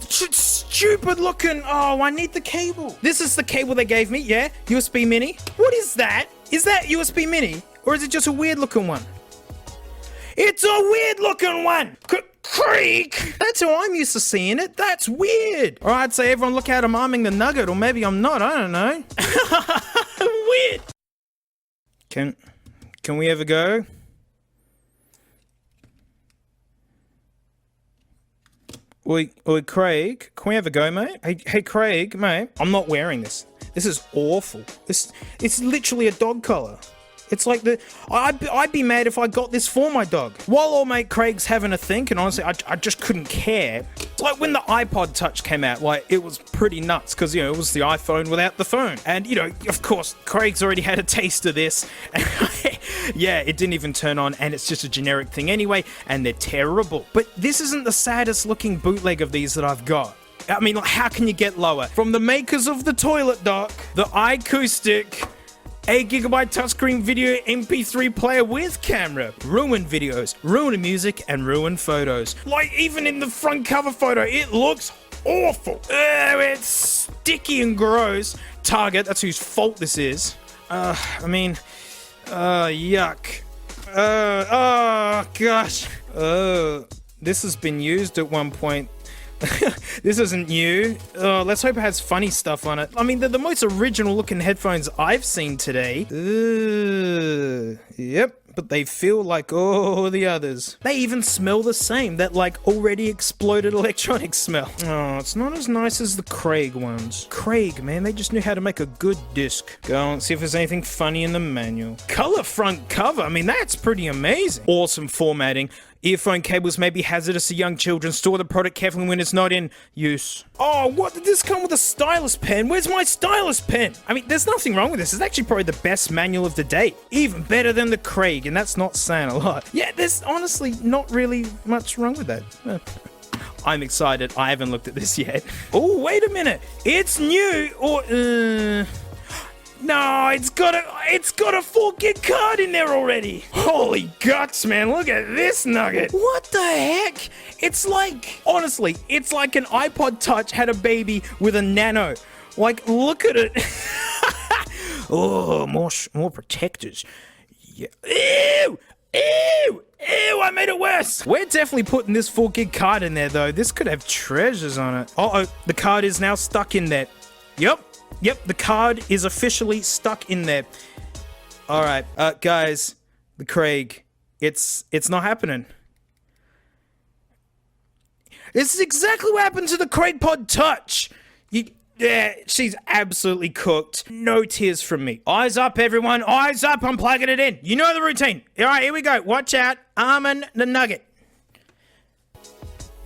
Stupid looking. Oh, I need the cable. This is the cable they gave me, yeah? USB mini. What is that? Is that USB mini? Or is it just a weird looking one? It's a weird looking one. Creak! That's how I'm used to seeing it. That's weird. Or I'd say everyone look out, I'm arming the nugget, or maybe I'm not, I don't know. Weird. Can we ever go? Oi, Craig, can we ever go, mate? Hey, Craig, mate, I'm not wearing this. This is awful. It's literally a dog collar. It's like I'd be mad if I got this for my dog. While old mate Craig's having a think, and honestly, I just couldn't care. It's like when the iPod Touch came out, like, it was pretty nuts, because, you know, it was the iPhone without the phone. And, you know, of course, Craig's already had a taste of this. Yeah, it didn't even turn on, and it's just a generic thing anyway, and they're terrible. But this isn't the saddest looking bootleg of these that I've got. I mean, like, how can you get lower? From the makers of the toilet dock, the iAcoustic, 8GB touchscreen video MP3 player with camera. Ruined videos, ruined music, and ruined photos. Like, even in the front cover photo, it looks awful. It's sticky and gross. Target, that's whose fault this is. Yuck. Oh, gosh. This has been used at one point. This isn't new. Let's hope it has funny stuff on it. I mean, they're the most original looking headphones I've seen today. Yep, but they feel like all the others. They even smell the same, that like already exploded electronic smell. Oh, it's not as nice as the Craig ones. Craig, man, they just knew how to make a good disc. Go on, see if there's anything funny in the manual. Color front cover, I mean, that's pretty amazing. Awesome formatting. Earphone cables may be hazardous to young children. Store the product carefully when it's not in use. Oh, what? Did this come with a stylus pen? Where's my stylus pen? I mean, there's nothing wrong with this. It's actually probably the best manual of the day. Even better than the Craig, and that's not saying a lot. Yeah, there's honestly not really much wrong with that. I'm excited. I haven't looked at this yet. Oh, wait a minute. It's new. Or, no, it's got a 4-gig card in there already. Holy guts, man. Look at this nugget. What the heck? It's like, honestly, it's like an iPod Touch had a baby with a Nano. Like, look at it. Oh, more protectors. Yeah. Ew! Ew! Ew, I made it worse. We're definitely putting this 4-gig card in there, though. This could have treasures on it. Uh-oh, the card is now stuck in there. Yep, the card is officially stuck in there. All right, guys, the Craig, it's not happening. This is exactly what happened to the Craig Pod Touch. Yeah, she's absolutely cooked. No tears from me. Eyes up, everyone. Eyes up. I'm plugging it in. You know the routine. All right, here we go. Watch out. Arming the nugget.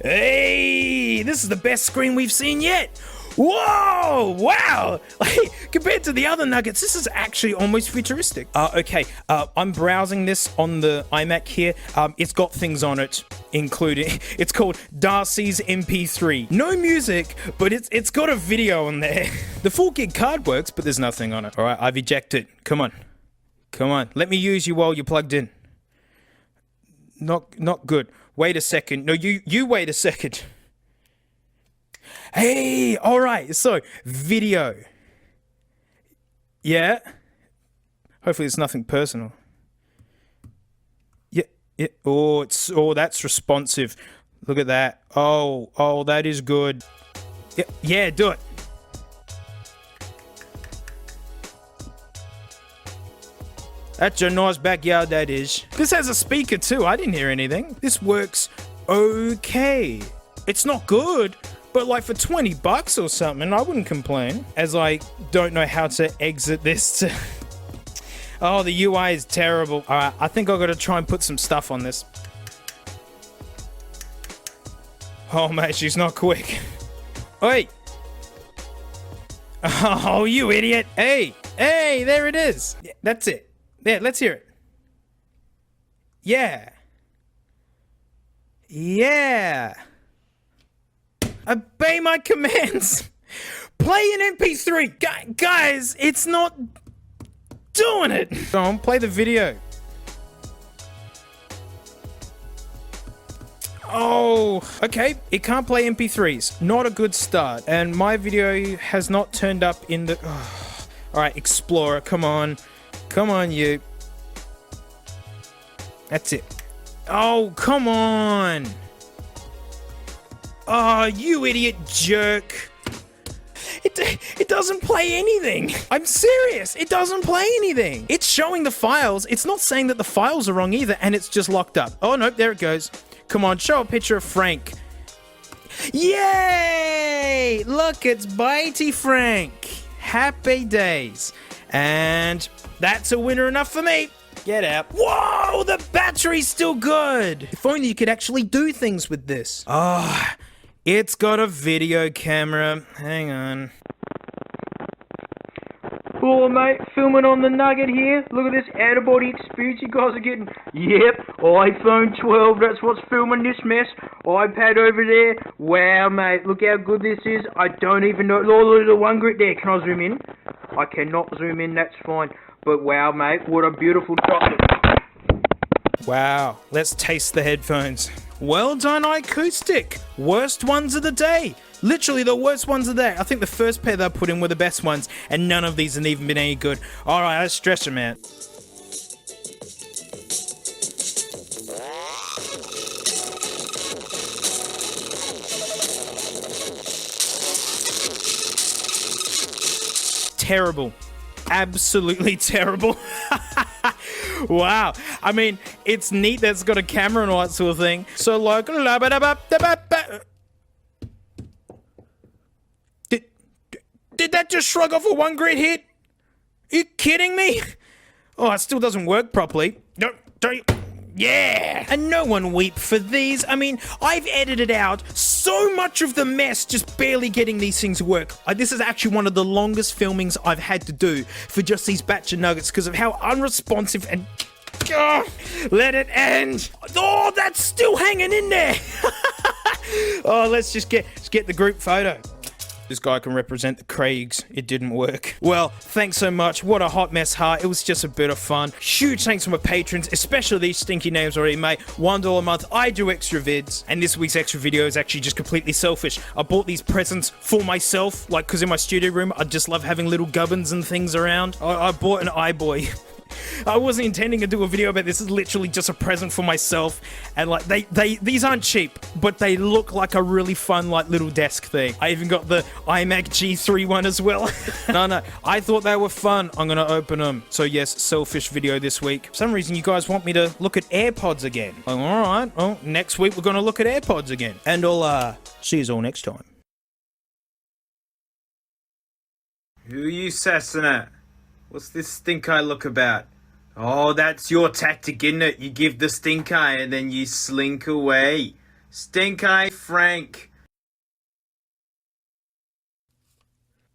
Hey, this is the best screen we've seen yet. Whoa! Wow! Like, compared to the other nuggets, this is actually almost futuristic. Okay, I'm browsing this on the iMac here. It's got things on it, including it's called Darcy's MP3. No music, but it's got a video on there. The full gig card works, but there's nothing on it. All right, I've ejected. Come on, let me use you while you're plugged in. Not good. Wait a second. No, you wait a second. Hey, all right. So, video. Yeah. Hopefully, it's nothing personal. Yeah. Oh, that's responsive. Look at that. Oh, that is good. Yeah, do it. That's a nice backyard, that is. This has a speaker too. I didn't hear anything. This works okay. It's not good, but like for $20 or something, I wouldn't complain. As I don't know how to exit this to... Oh, the UI is terrible. All right, I think I've got to try and put some stuff on this. Oh, mate, she's not quick. Oi! Oh, you idiot. Hey, there it is. Yeah, that's it. Yeah, let's hear it. Yeah. Obey my commands. Play an MP3. Guys, it's not doing it. Go on, play the video. Oh, okay. It can't play MP3s. Not a good start. And my video has not turned up in the... Oh. All right, Explorer, come on. Come on, you. That's it. Oh, come on. Oh, you idiot jerk. It doesn't play anything. I'm serious. It doesn't play anything. It's showing the files. It's not saying that the files are wrong either, and it's just locked up. Oh, nope, there it goes. Come on, show a picture of Frank. Yay! Look, it's Bitey Frank. Happy days. And that's a winner enough for me. Get out. Whoa, the battery's still good. If only you could actually do things with this. Ah, it's got a video camera. Hang on. Cool, mate. Filming on the Nugget here. Look at this out-of-body experience you guys are getting. Yep, iPhone 12. That's what's filming this mess. iPad over there. Wow, mate. Look how good this is. I don't even know. Look at the one grit there. Can I zoom in? I cannot zoom in. That's fine. But wow, mate. What a beautiful chocolate. Wow. Let's taste the headphones. Well done, iAcoustic. Worst ones of the day. Literally the worst ones of the day. I think the first pair that I put in were the best ones, and none of these have even been any good. Alright, let's stretch them out. Terrible. Absolutely terrible. Wow. I mean, it's neat that it's got a camera and all that sort of thing. So like... Did that just shrug off a one grit hit? Are you kidding me? Oh, it still doesn't work properly. No, don't you... Yeah! And no one weep for these. I mean, I've edited out so much of the mess just barely getting these things to work. This is actually one of the longest filmings I've had to do for just these batch of nuggets because of how unresponsive and... let it end. Oh, that's still hanging in there. Oh, let's get the group photo. This guy can represent the Craigs. It didn't work. Well, thanks so much. What a hot mess, huh? It was just a bit of fun. Huge thanks to my patrons, especially these stinky names already, mate. $1 a month. I do extra vids. And this week's extra video is actually just completely selfish. I bought these presents for myself, like, because in my studio room, I just love having little gubbins and things around. I bought an iBoy. I wasn't intending to do a video about this. This is literally just a present for myself, and like these aren't cheap, but they look like a really fun like little desk thing. I even got the iMac G3 one as well. No, I thought they were fun. I'm gonna open them. So yes, selfish video this week. For some reason you guys want me to look at AirPods again. All right, well next week we're gonna look at AirPods again, and I'll see you all next time. Who are you sassing at? What's this stink eye look about? Oh, that's your tactic, isn't it? You give the stink eye and then you slink away. Stink eye Frank.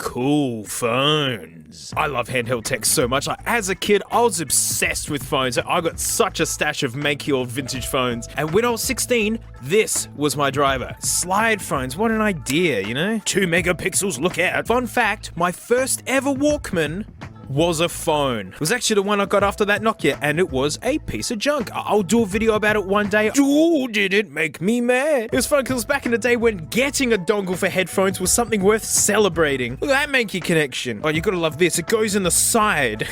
cool phones. I love handheld tech so much. Like, as a kid, I was obsessed with phones. I got such a stash of makey old vintage phones. And when I was 16, this was my driver. Slide phones, what an idea, you know? 2 megapixels, look out. Fun fact, my first ever Walkman was a phone. It was actually the one I got after that Nokia, and it was a piece of junk. I'll do a video about it one day. Ooh, did it make me mad? It was fun because back in the day when getting a dongle for headphones was something worth celebrating. Look at that Mankey connection. Oh, you gotta love this. It goes in the side.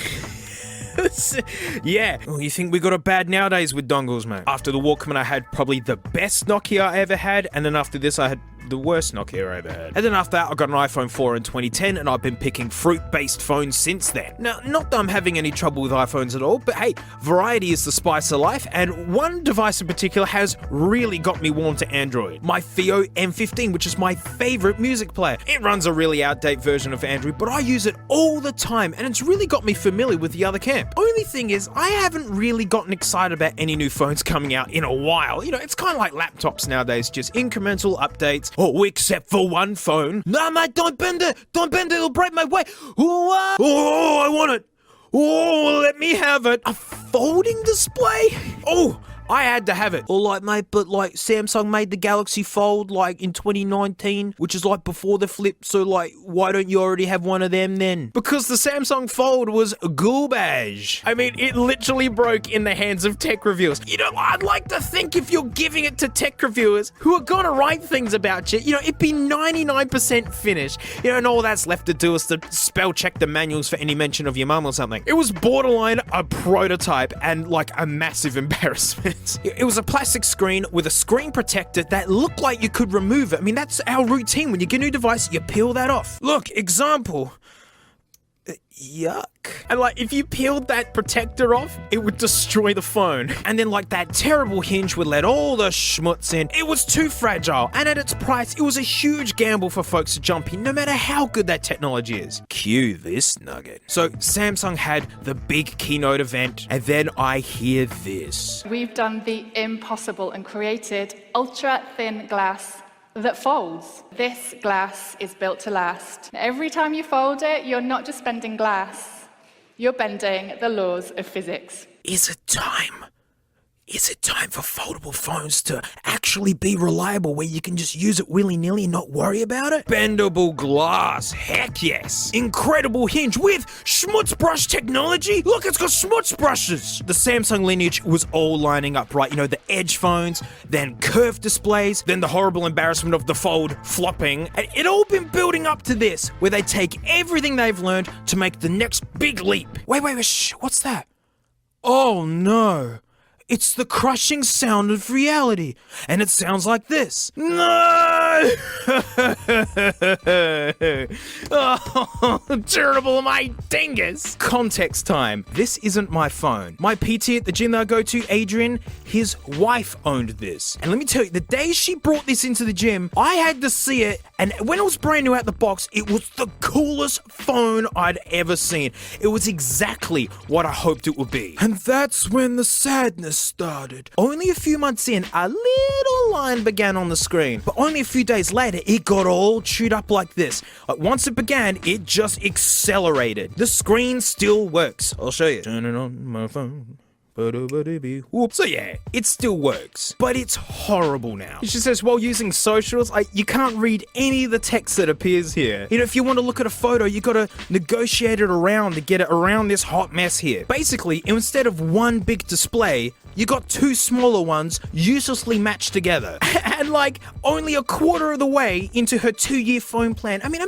Yeah. Oh, you think we got it bad nowadays with dongles, man? After the Walkman, I had probably the best Nokia I ever had, and then after this, I had the worst Nokia I ever had. And then after that, I got an iPhone 4 in 2010, and I've been picking fruit-based phones since then. Now, not that I'm having any trouble with iPhones at all, but hey, variety is the spice of life, and one device in particular has really got me warm to Android. My FiiO M15, which is my favorite music player. It runs a really outdated version of Android, but I use it all the time, and it's really got me familiar with the other camp. Only thing is, I haven't really gotten excited about any new phones coming out in a while. You know, it's kind of like laptops nowadays, just incremental updates. Oh, except for one phone. Nah, mate, don't bend it. Don't bend it. It'll break my way. Oh, I want it. Oh, let me have it. A folding display? Oh, I had to have it. Or like, mate, but like Samsung made the Galaxy Fold like in 2019, which is like before the flip. So like, why don't you already have one of them then? Because the Samsung Fold was garbage. I mean, it literally broke in the hands of tech reviewers. You know, I'd like to think if you're giving it to tech reviewers who are gonna write things about you, you know, it'd be 99% finished. You know, and all that's left to do is to spell check the manuals for any mention of your mum or something. It was borderline a prototype and like a massive embarrassment. It was a plastic screen with a screen protector that looked like you could remove it. I mean, that's our routine. When you get a new device, you peel that off. Look, example. Yuck. And like, if you peeled that protector off, it would destroy the phone. And then like that terrible hinge would let all the schmutz in. It was too fragile. And at its price, it was a huge gamble for folks to jump in, no matter how good that technology is. Cue this nugget. So Samsung had the big keynote event, and then I hear this. We've done the impossible and created ultra-thin glass that folds. This glass is built to last. Every time you fold it, you're not just bending glass, you're bending the laws of physics. Is it time? Is it time for foldable phones to actually be reliable where you can just use it willy-nilly and not worry about it? Bendable glass, heck yes. Incredible hinge with schmutz brush technology. Look, it's got schmutz brushes. The Samsung lineage was all lining up right. You know, the edge phones, then curved displays, then the horrible embarrassment of the Fold flopping. And it all been building up to this, where they take everything they've learned to make the next big leap. Wait, shh, what's that? Oh no. It's the crushing sound of reality, and it sounds like this. No! Oh, terrible, my dingus. Context time. This isn't my phone. My PT at the gym that I go to, Adrian, his wife owned this. And let me tell you, the day she brought this into the gym, I had to see it, and when it was brand new out the box, it was the coolest phone I'd ever seen. It was exactly what I hoped it would be. And that's when the sadness started. Only a few months in, a little line began on the screen, but only a few days later, it got all chewed up like this. Like, once it began, it just accelerated. The screen still works. I'll show you. Turn it on my phone. Whoop. So yeah, it still works, but it's horrible now. She says, while using socials, you can't read any of the text that appears here. You know, if you want to look at a photo, you gotta negotiate it around to get it around this hot mess here. Basically, instead of one big display, you got two smaller ones uselessly matched together. And like, only a quarter of the way into her 2-year phone plan. I mean,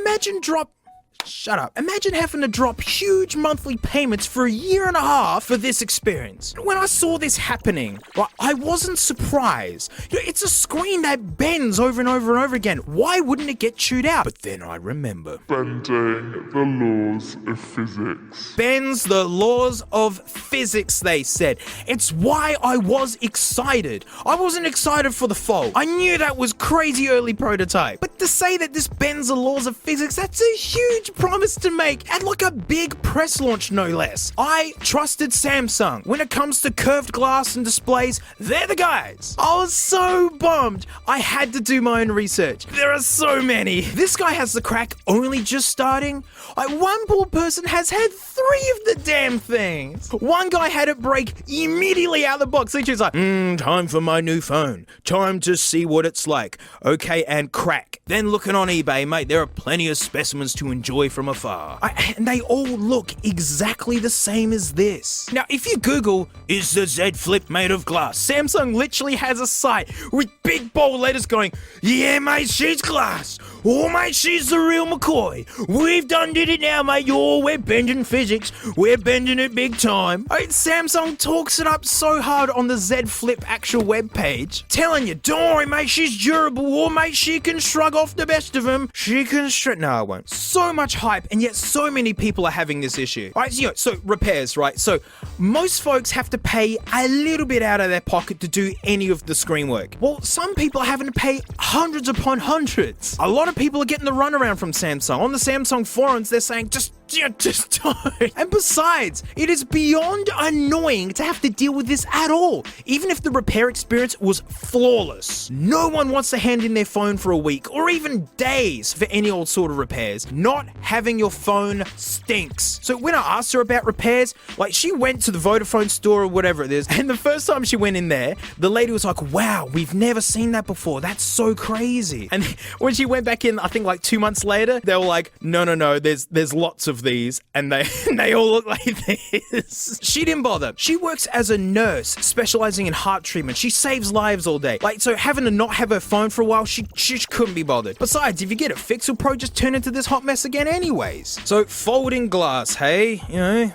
Shut up. Imagine having to drop huge monthly payments for a year and a half for this experience. When I saw this happening, I wasn't surprised. You know, it's a screen that bends over and over and over again. Why wouldn't it get chewed out? But then I remember. Bending the laws of physics. Bends the laws of physics, they said. It's why I was excited. I wasn't excited for the Fold. I knew that was crazy early prototype. But to say that this bends the laws of physics, that's a huge huge promise to make and like a big press launch, no less. I trusted Samsung. When it comes to curved glass and displays, they're the guys. I was so bummed. I had to do my own research. There are so many. This guy has the crack only just starting. Like, one poor person has had 3 of the damn things. One guy had it break immediately out of the box. He's just like, time for my new phone. Time to see what it's like. Okay, and crack. Then looking on eBay, mate, there are plenty of specimens to enjoy from afar. And they all look exactly the same as this. Now, if you Google, is the Z Flip made of glass? Samsung literally has a site with big bold letters going, yeah, mate, she's glass. Oh, mate, she's the real McCoy. We've done did it now, mate. We're bending physics. We're bending it big time. Samsung talks it up so hard on the Z Flip actual webpage. Telling you, don't worry, mate, she's durable. Oh, mate, she can shrug off the best of them. She can No, I won't. So much hype, and yet so many people are having this issue. So repairs, right? So most folks have to pay a little bit out of their pocket to do any of the screen work. Well, some people are having to pay hundreds upon hundreds. A lot of people are getting the runaround from Samsung. On the Samsung forums, they're saying, just don't. And besides, it is beyond annoying to have to deal with this at all. Even if the repair experience was flawless. No one wants to hand in their phone for a week or even days for any old sort of repairs. Not having your phone stinks. So when I asked her about repairs, like, she went to the Vodafone store or whatever it is, and the first time she went in there, the lady was like, wow, we've never seen that before. That's so crazy. And when she went back in, I think like 2 months later, they were like, no, there's lots of these, and they all look like this. She didn't bother. She works as a nurse specializing in heart treatment. She saves lives all day. Like, so having to not have her phone for a while, she couldn't be bothered. Besides, if you get it fixed, it'll probably just turn into this hot mess again anyways. So folding glass, hey,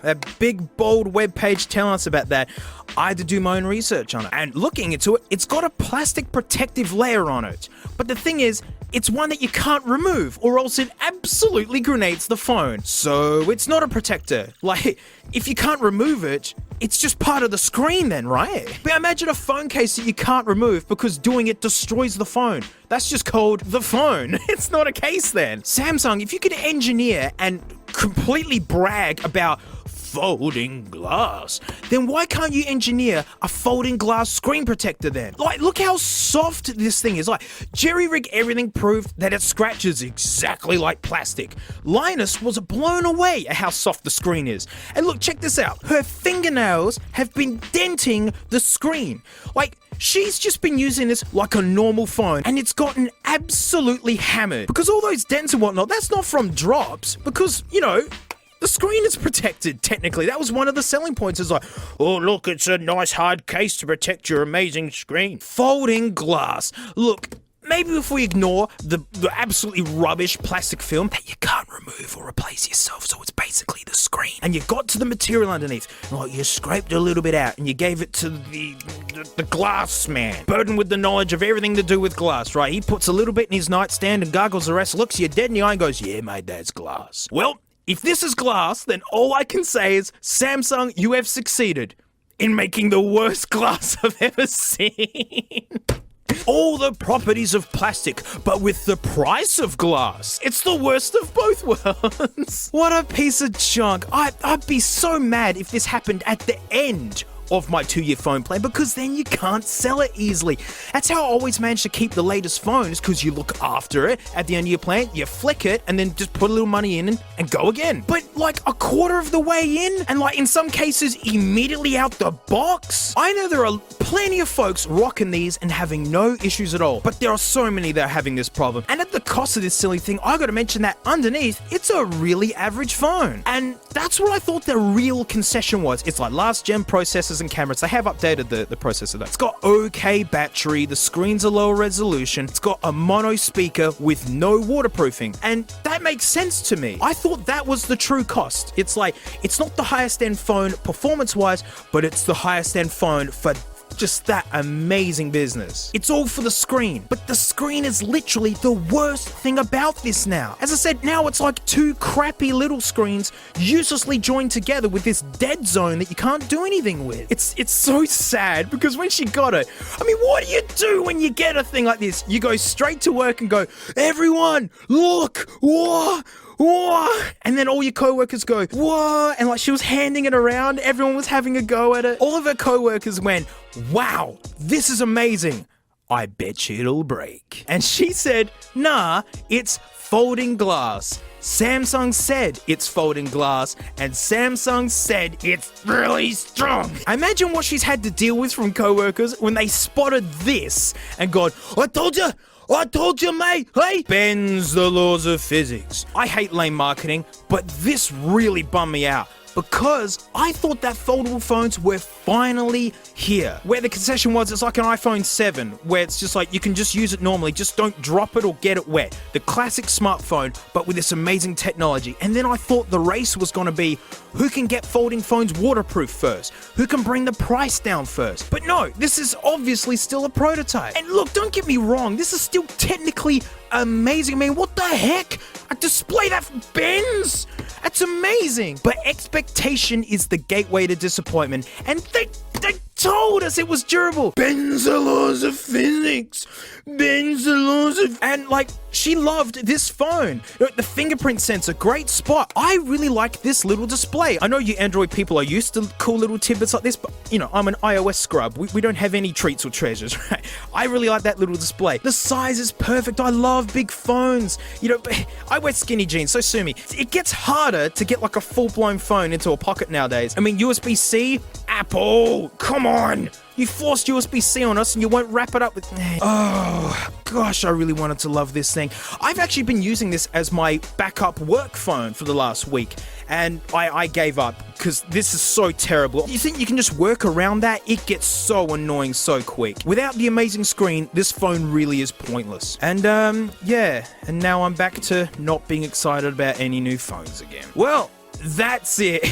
that big bold webpage telling us about that. I had to do my own research on it, and looking into it, it's got a plastic protective layer on it. But the thing is, it's one that you can't remove, or else it absolutely grenades the phone. So it's not a protector. Like, if you can't remove it, it's just part of the screen then, right? But imagine a phone case that you can't remove because doing it destroys the phone. That's just called the phone. It's not a case then. Samsung, if you could engineer and completely brag about folding glass, then why can't you engineer a folding glass screen protector then? Like, look how soft this thing is. Like, Jerry Rig Everything proved that it scratches exactly like plastic. Linus was blown away at how soft the screen is. And look, check this out. Her fingernails have been denting the screen. Like, she's just been using this like a normal phone, and it's gotten absolutely hammered. Because all those dents and whatnot, that's not from drops. Because, the screen is protected, technically. That was one of the selling points. It's like, oh, look, it's a nice hard case to protect your amazing screen. Folding glass. Look, maybe if we ignore the absolutely rubbish plastic film that you can't remove or replace yourself, so it's basically the screen, and you got to the material underneath, like, you scraped a little bit out, and you gave it to the glass man, burdened with the knowledge of everything to do with glass, right? He puts a little bit in his nightstand and gargles the rest, looks you dead in the eye and goes, yeah, mate, that's glass. Well, if this is glass, then all I can say is, Samsung, you have succeeded in making the worst glass I've ever seen. All the properties of plastic, but with the price of glass. It's the worst of both worlds. What a piece of junk. I'd be so mad if this happened at the end of my 2-year phone plan, because then you can't sell it easily. That's how I always manage to keep the latest phones, because you look after it at the end of your plan, you flick it, and then just put a little money in and go again. But like a quarter of the way in, and like in some cases immediately out the box. I know there are plenty of folks rocking these and having no issues at all, but there are so many that are having this problem. And at the cost of this silly thing, I gotta mention that underneath, it's a really average phone. And that's what I thought the real concession was. It's like last gen processors and cameras. They have updated the processor though. It's got okay battery, the screen's a lower resolution, it's got a mono speaker with no waterproofing, and that makes sense to me. I thought that was the true cost. It's like, it's not the highest end phone performance wise, but it's the highest end phone for just that amazing business. It's all for the screen, but the screen is literally the worst thing about this now. As I said, now it's like 2 crappy little screens uselessly joined together with this dead zone that you can't do anything with. It's so sad, because when she got it, I mean, what do you do when you get a thing like this? You go straight to work and go, everyone, look, whoa, whoa, and then all your coworkers go, whoa, and like she was handing it around, everyone was having a go at it. All of her coworkers went, wow, this is amazing. I bet you it'll break. And she said, nah, it's folding glass. Samsung said it's folding glass, and Samsung said it's really strong. I imagine what she's had to deal with from coworkers when they spotted this and gone, I told you, mate, hey? Bends the laws of physics. I hate lame marketing, but this really bummed me out because I thought that foldable phones were finally here. Where the concession was, it's like an iPhone 7, where it's just like you can just use it normally, just don't drop it or get it wet. The classic smartphone, but with this amazing technology. And then I thought the race was gonna be who can get folding phones waterproof first? Who can bring the price down first? But no, this is obviously still a prototype. And look, don't get me wrong, this is still technically amazing. I mean, what the heck? A display that bends? That's amazing. But expectation is the gateway to disappointment. And they told us it was durable. Bends the laws of physics. Bends the laws of... And like, she loved this phone. The fingerprint sensor, great spot. I really like this little display. I know you Android people are used to cool little tidbits like this, but you know, I'm an iOS scrub. We don't have any treats or treasures, right? I really like that little display. The size is perfect. I love big phones. You know, I wear skinny jeans, so sue me. It gets harder to get like a full-blown phone into a pocket nowadays. I mean, USB-C, Apple, come on. You forced USB-C on us and you won't wrap it up with... Oh, gosh, I really wanted to love this thing. I've actually been using this as my backup work phone for the last week, and I gave up because this is so terrible. You think you can just work around that? It gets so annoying so quick. Without the amazing screen, this phone really is pointless. And yeah, and now I'm back to not being excited about any new phones again. Well, that's it.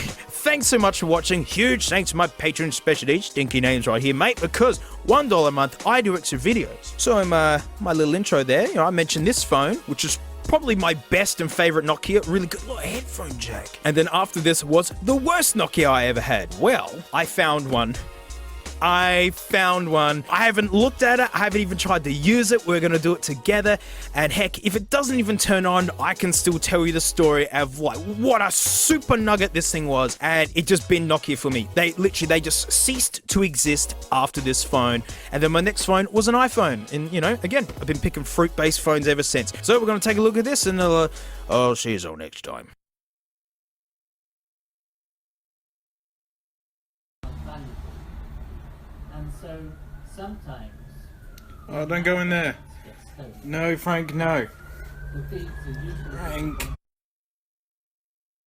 Thanks so much for watching. Huge thanks to my Patreon specialty, Stinky Names right here, mate, because $1 a month, I do extra videos. So my little intro there, you know, I mentioned this phone, which is probably my best and favorite Nokia, really good little headphone jack. And then after this was the worst Nokia I ever had. Well, I found one. I haven't looked at it. I haven't even tried to use it. We're going to do it together. And heck, if it doesn't even turn on, I can still tell you the story of like what a super nugget this thing was. And it just been Nokia for me. They just ceased to exist after this phone. And then my next phone was an iPhone. And you know, again, I've been picking fruit-based phones ever since. So we're going to take a look at this and I'll see you all next time. So sometimes... Oh, don't go in there. No, Frank, no. Frank.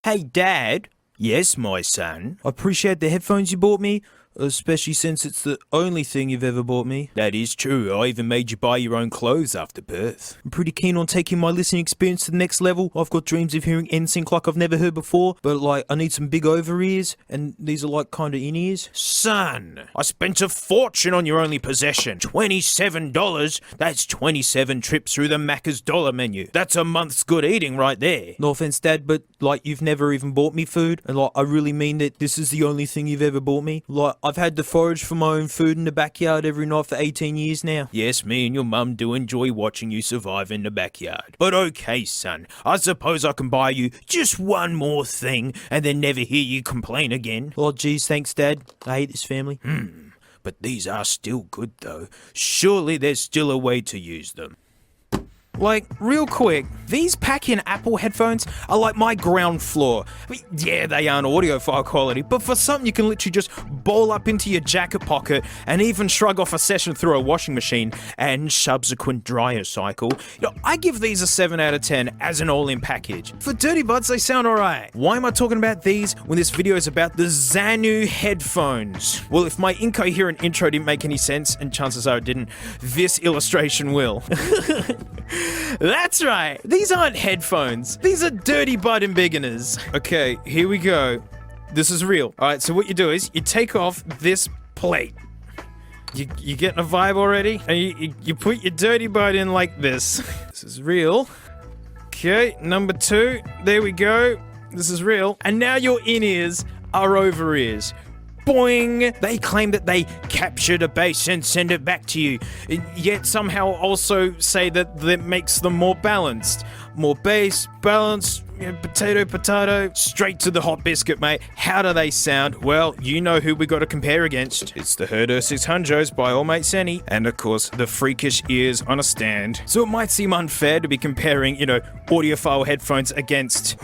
Hey, Dad. Yes, my son. I appreciate the headphones you bought me, especially since it's the only thing you've ever bought me. That is true. I even made you buy your own clothes after birth. I'm pretty keen on taking my listening experience to the next level. I've got dreams of hearing NSYNC like I've never heard before, but like I need some big over ears, and these are like kind of in-ears. Son, I spent a fortune on your only possession. $27. That's 27 trips through the Macca's dollar menu. That's a month's good eating right there. No offense, Dad, but like you've never even bought me food, and like I really mean that this is the only thing you've ever bought me. Like I've had to forage for my own food in the backyard every night for 18 years now. Yes, me and your mum do enjoy watching you survive in the backyard. But okay, son, I suppose I can buy you just one more thing and then never hear you complain again. Oh, geez, thanks, Dad. I hate this family. But these are still good, though. Surely there's still a way to use them. Like, real quick, these pack-in Apple headphones are like my ground floor. I mean, yeah, they aren't audiophile quality, but for something you can literally just bowl up into your jacket pocket and even shrug off a session through a washing machine and subsequent dryer cycle, you know, I give these a 7 out of 10 as an all-in package. For Dirty Buds, they sound alright. Why am I talking about these when this video is about the Zanu headphones? Well, if my incoherent intro didn't make any sense, and chances are it didn't, this illustration will. That's right, these aren't headphones. These are Dirty Bud and Beginners. Okay, here we go. This is real. Alright, so what you do is you take off this plate. You getting a vibe already? And you put your Dirty Bud in like this. This is real. Okay, number 2. There we go. This is real. And now your in-ears are over-ears. Boing! They claim that they captured a bass and send it back to you, yet somehow also say that makes them more balanced. More bass, balanced, potato, straight to the hot biscuit, mate. How do they sound? Well, you know who we got to compare against. It's the Herder 600s by All Mate Senny, and of course, the freakish ears on a stand. So it might seem unfair to be comparing, audiophile headphones against...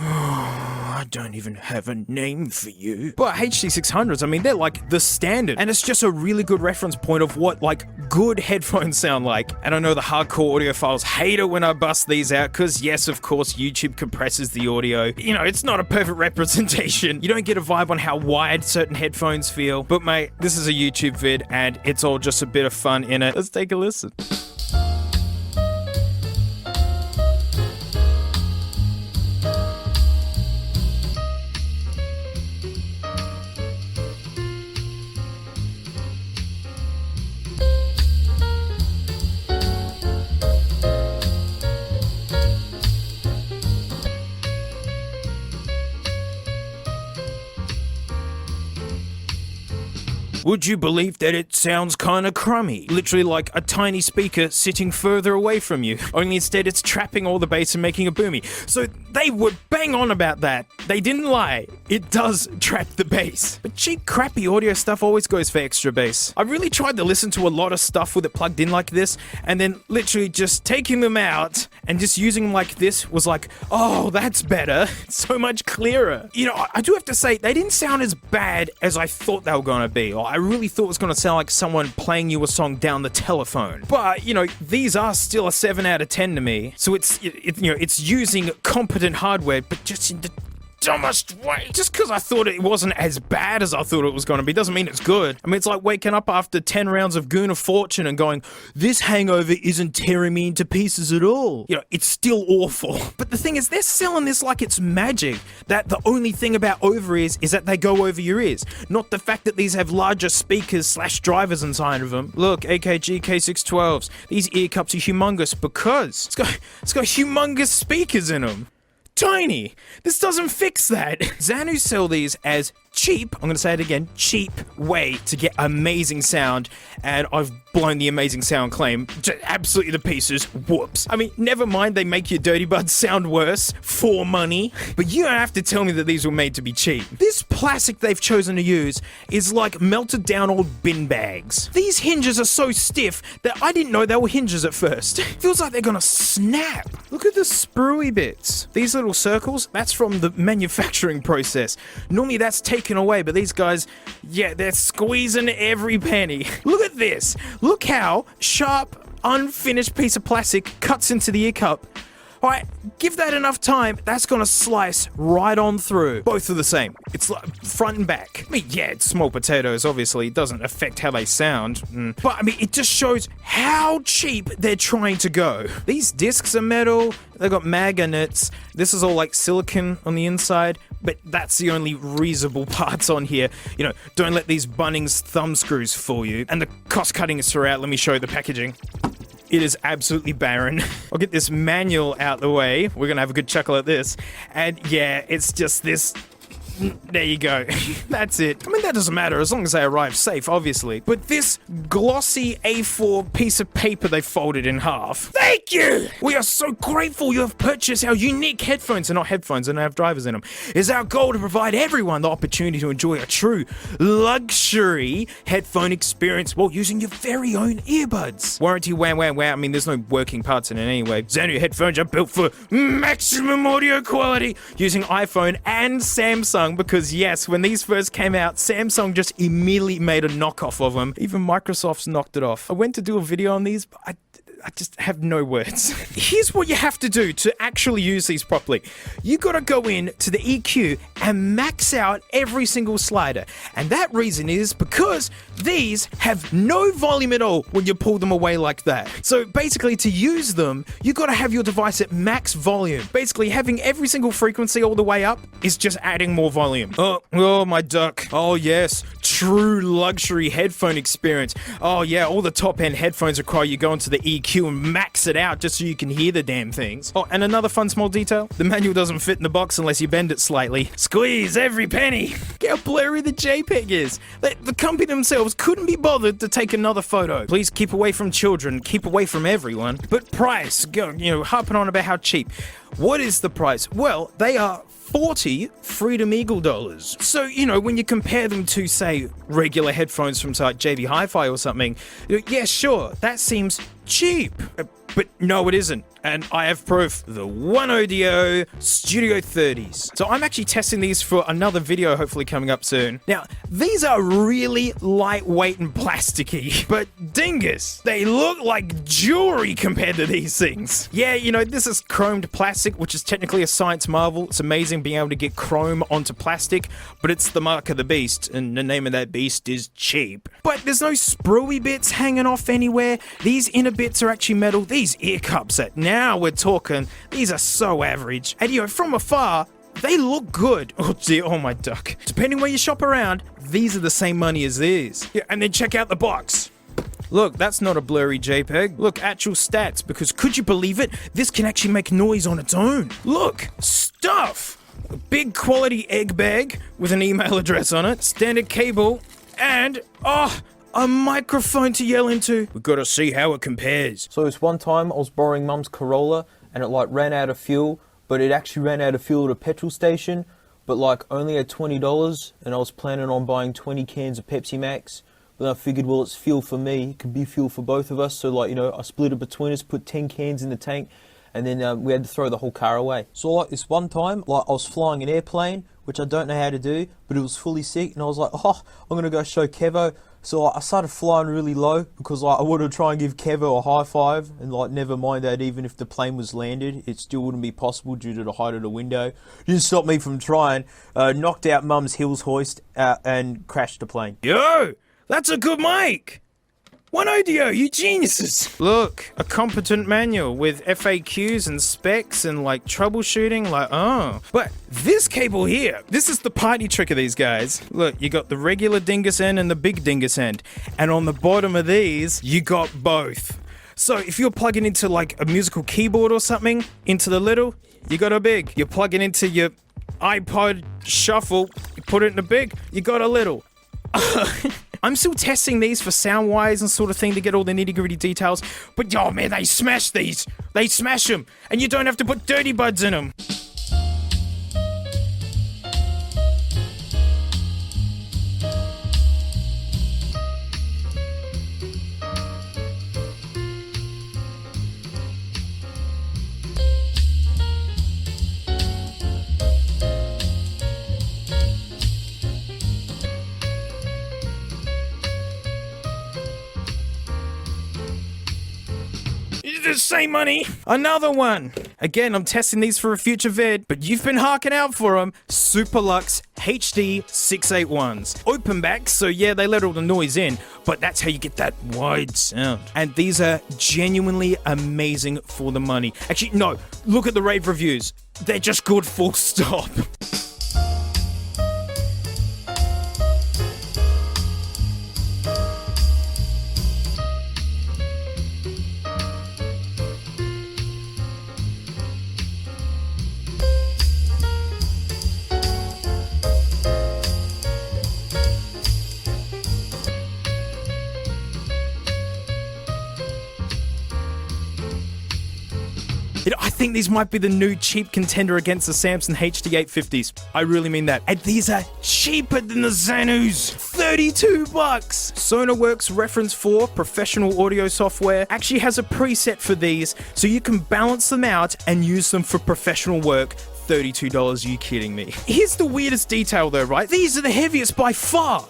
I don't even have a name for you. But HC600s, I mean, they're like the standard. And it's just a really good reference point of what, like, good headphones sound like. And I know the hardcore audiophiles hate it when I bust these out, because yes, of course, YouTube compresses the audio. It's not a perfect representation. You don't get a vibe on how wide certain headphones feel. But mate, this is a YouTube vid, and it's all just a bit of fun in it. Let's take a listen. Would you believe that it sounds kinda crummy? Literally like a tiny speaker sitting further away from you. Only instead it's trapping all the bass and making a boomy. So they were bang on about that. They didn't lie. It does trap the bass. But cheap, crappy audio stuff always goes for extra bass. I really tried to listen to a lot of stuff with it plugged in like this, and then literally just taking them out and just using them like this was like, oh, that's better. It's so much clearer. I do have to say, they didn't sound as bad as I thought they were gonna be. I really thought it was going to sound like someone playing you a song down the telephone. But, these are still a 7 out of 10 to me. So it's using competent hardware, but just in the dumbest way. Just because I thought it wasn't as bad as I thought it was going to be doesn't mean it's good. I mean, it's like waking up after 10 rounds of Goon of Fortune and going, this hangover isn't tearing me into pieces at all. It's still awful. But the thing is, they're selling this like it's magic. That the only thing about over-ears is that they go over your ears. Not the fact that these have larger speakers / drivers inside of them. Look, AKG K612s. These ear cups are humongous because it's got humongous speakers in them. Tiny. This doesn't fix that. Xanu sell these as cheap, I'm gonna say it again, cheap way to get amazing sound, and I've blown the amazing sound claim absolutely to pieces. Whoops. I mean, never mind they make your dirty buds sound worse for money, but you don't have to tell me that these were made to be cheap. This plastic they've chosen to use is like melted down old bin bags. These hinges are so stiff that I didn't know they were hinges at first. Feels like they're gonna snap. Look at the spruey bits. These little circles, that's from the manufacturing process. Normally that's taken away, but these guys, yeah, they're squeezing every penny. Look at this. Look how sharp, unfinished piece of plastic cuts into the ear cup. Alright, give that enough time, that's gonna slice right on through. Both are the same. It's like front and back. I mean, yeah, it's small potatoes, obviously. It doesn't affect how they sound. But, I mean, it just shows how cheap they're trying to go. These discs are metal. They've got magnets. This is all like silicon on the inside. But that's the only reasonable parts on here. Don't let these Bunnings thumb screws fool you. And the cost cutting is throughout. Let me show you the packaging. It is absolutely barren. I'll get this manual out the way. We're gonna have a good chuckle at this. And yeah, it's just this. There you go. That's it. I mean, that doesn't matter as long as they arrive safe, obviously. But this glossy A4 piece of paper they folded in half. Thank you! We are so grateful you have purchased our unique headphones. They're not headphones, they don't have drivers in them. It's our goal to provide everyone the opportunity to enjoy a true luxury headphone experience while using your very own earbuds. Warranty, wow. I mean, there's no working parts in it anyway. Xanu headphones are built for maximum audio quality using iPhone and Samsung. Because yes, when these first came out, Samsung just immediately made a knockoff of them. Even Microsoft's knocked it off. I went to do a video on these, but I just have no words. Here's what you have to do to actually use these properly. You gotta go in to the EQ and max out every single slider. And that reason is because these have no volume at all when you pull them away like that. So basically to use them, you gotta have your device at max volume. Basically having every single frequency all the way up is just adding more volume. Oh my duck. Oh yes, true luxury headphone experience. Oh yeah, all the top end headphones require you go into the EQ and max it out just so you can hear the damn things. Oh, and another fun small detail, the manual doesn't fit in the box unless you bend it slightly. Squeeze every penny. Look how blurry the JPEG is. The company themselves themselves couldn't be bothered to take another photo. Please keep away from children, keep away from everyone. But price, harping on about how cheap. What is the price? Well, they are 40 Freedom Eagle dollars. So, when you compare them to, say, regular headphones from like JB Hi-Fi or something, yeah, sure, that seems cheap. But no, it isn't. And I have proof. The One Audio Studio 30s. So I'm actually testing these for another video, hopefully coming up soon. Now, these are really lightweight and plasticky, but dingus, they look like jewelry compared to these things. Yeah, this is chromed plastic, which is technically a science marvel. It's amazing being able to get chrome onto plastic, but it's the mark of the beast, and the name of that beast is cheap. But there's no spruey bits hanging off anywhere. These inner bits are actually metal. These ear cups that now we're talking, these are so average. And from afar, they look good. Oh dear, oh my duck. Depending where you shop around, these are the same money as these. Yeah, and then check out the box. Look, that's not a blurry JPEG. Look, actual stats, because could you believe it? This can actually make noise on its own. Look, stuff. A big quality egg bag with an email address on it, standard cable, and, a microphone to yell into. We've got to see how it compares. So this one time I was borrowing Mum's Corolla and it ran out of fuel, but it actually ran out of fuel at a petrol station, but only at $20, and I was planning on buying 20 cans of Pepsi Max. But I figured, well, it's fuel for me, it could be fuel for both of us, so I split it between us, put 10 cans in the tank, and then we had to throw the whole car away. So this one time, I was flying an airplane, which I don't know how to do, but it was fully sick, and I was like, I'm gonna go show Kevo. So I started flying really low because I wanted to try and give Kevo a high five, and never mind that even if the plane was landed, it still wouldn't be possible due to the height of the window. Didn't stop me from trying. Knocked out Mum's Hills hoist and crashed the plane. Yo, that's a good mic. One Audio, you geniuses! Look, a competent manual with FAQs and specs and troubleshooting, But this cable here, this is the party trick of these guys. Look, you got the regular dingus end and the big dingus end. And on the bottom of these, you got both. So if you're plugging into a musical keyboard or something, into the little, you got a big. You're plugging into your iPod Shuffle, you put it in the big, you got a little. I'm still testing these for sound wires and sort of thing to get all the nitty gritty details, but man, they smash these. They smash them, and you don't have to put dirty buds in them. The same money. Another one. Again, I'm testing these for a future vid, but you've been harking out for them. Superlux HD 681s. Open back, so yeah, they let all the noise in, but that's how you get that wide sound. And these are genuinely amazing for the money. Actually, no, look at the rave reviews. They're just good, full stop. I think these might be the new cheap contender against the Samson HD850s. I really mean that. And these are cheaper than the Zanus. $32. Sonarworks Reference 4 professional audio software actually has a preset for these, so you can balance them out and use them for professional work. $32, you kidding me? Here's the weirdest detail though, right? These are the heaviest by far.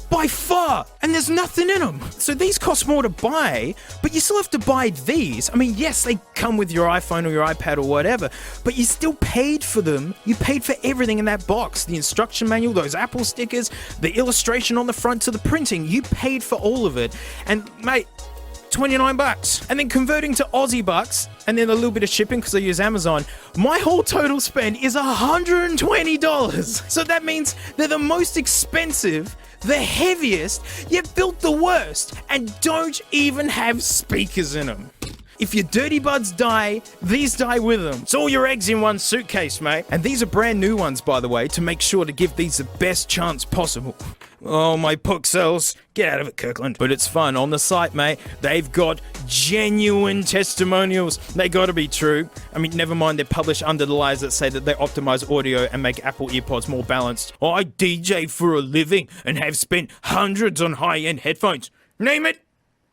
By far, and there's nothing in them. So these cost more to buy, but you still have to buy these. I mean, yes, they come with your iPhone or your iPad or whatever, but you still paid for them. You paid for everything in that box. The instruction manual, those Apple stickers, the illustration on the front to the printing. You paid for all of it. And mate, $29. And then converting to Aussie bucks, and then a little bit of shipping because I use Amazon, my whole total spend is $120. So that means they're the most expensive, the heaviest, yet built the worst, and don't even have speakers in them. If your dirty buds die, these die with them. It's all your eggs in one suitcase, mate. And these are brand new ones, by the way, to make sure to give these the best chance possible. Oh, my pixels. Get out of it, Kirkland. But it's fun. On the site, mate, they've got genuine testimonials. They gotta be true. I mean, never mind they're published under the lies that say that they optimize audio and make Apple EarPods more balanced. I DJ for a living and have spent hundreds on high-end headphones. Name it.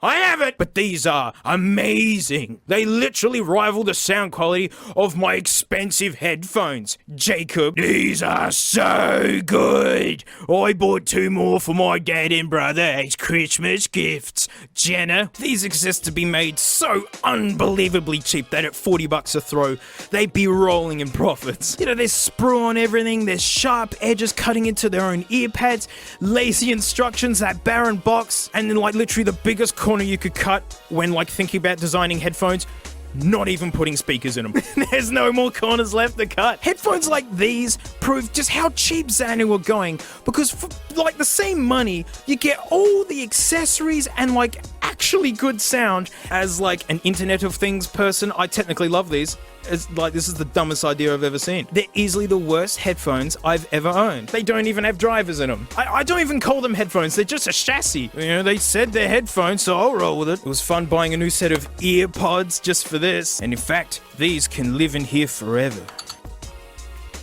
I have it! But these are amazing. They literally rival the sound quality of my expensive headphones. Jacob, these are so good. I bought 2 more for my dad and brother as Christmas gifts. Jenna, these exist to be made so unbelievably cheap that at $40 a throw, they'd be rolling in profits. You know, there's sprue on everything, there's sharp edges cutting into their own ear pads, lazy instructions, that barren box, and then like literally the biggest corner you could cut when like thinking about designing headphones, not even putting speakers in them. There's no more corners left to cut. Headphones like these prove just how cheap Xanu are going, because for like the same money, you get all the accessories and like actually good sound. As like an Internet of Things person, I technically love these. It's like, this is the dumbest idea I've ever seen. They're easily the worst headphones I've ever owned. They don't even have drivers in them. I don't even call them headphones, they're just a chassis. You know, they said they're headphones, so I'll roll with it. It was fun buying a new set of ear pods just for this. And in fact, these can live in here forever.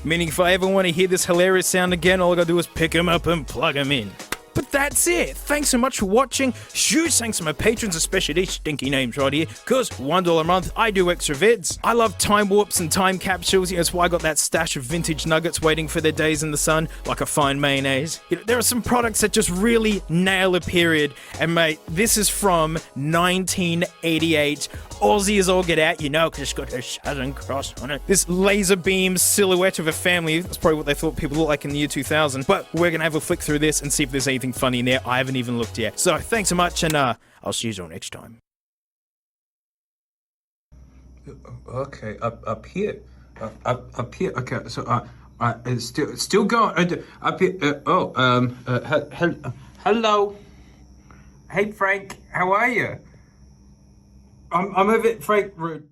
Meaning if I ever want to hear this hilarious sound again, all I gotta do is pick them up and plug them in. But that's it. Thanks so much for watching. Huge thanks to my patrons, especially these stinky names right here, because $1 a month, I do extra vids. I love time warps and time capsules. You know, that's why I got that stash of vintage nuggets waiting for their days in the sun, like a fine mayonnaise. You know, there are some products that just really nail a period. And mate, this is from 1988. Aussie as all get out, you know, because it's got a Southern Cross on it. This laser beam silhouette of a family. That's probably what they thought people looked like in the year 2000. But we're going to have a flick through this and see if there's anything funny in there. I haven't even looked yet. So thanks so much, and I'll see you all next time. Okay, up here. Up here. Okay, so it's still going. Up here. Hello. Hey Frank, how are you? I'm a bit Frank rude.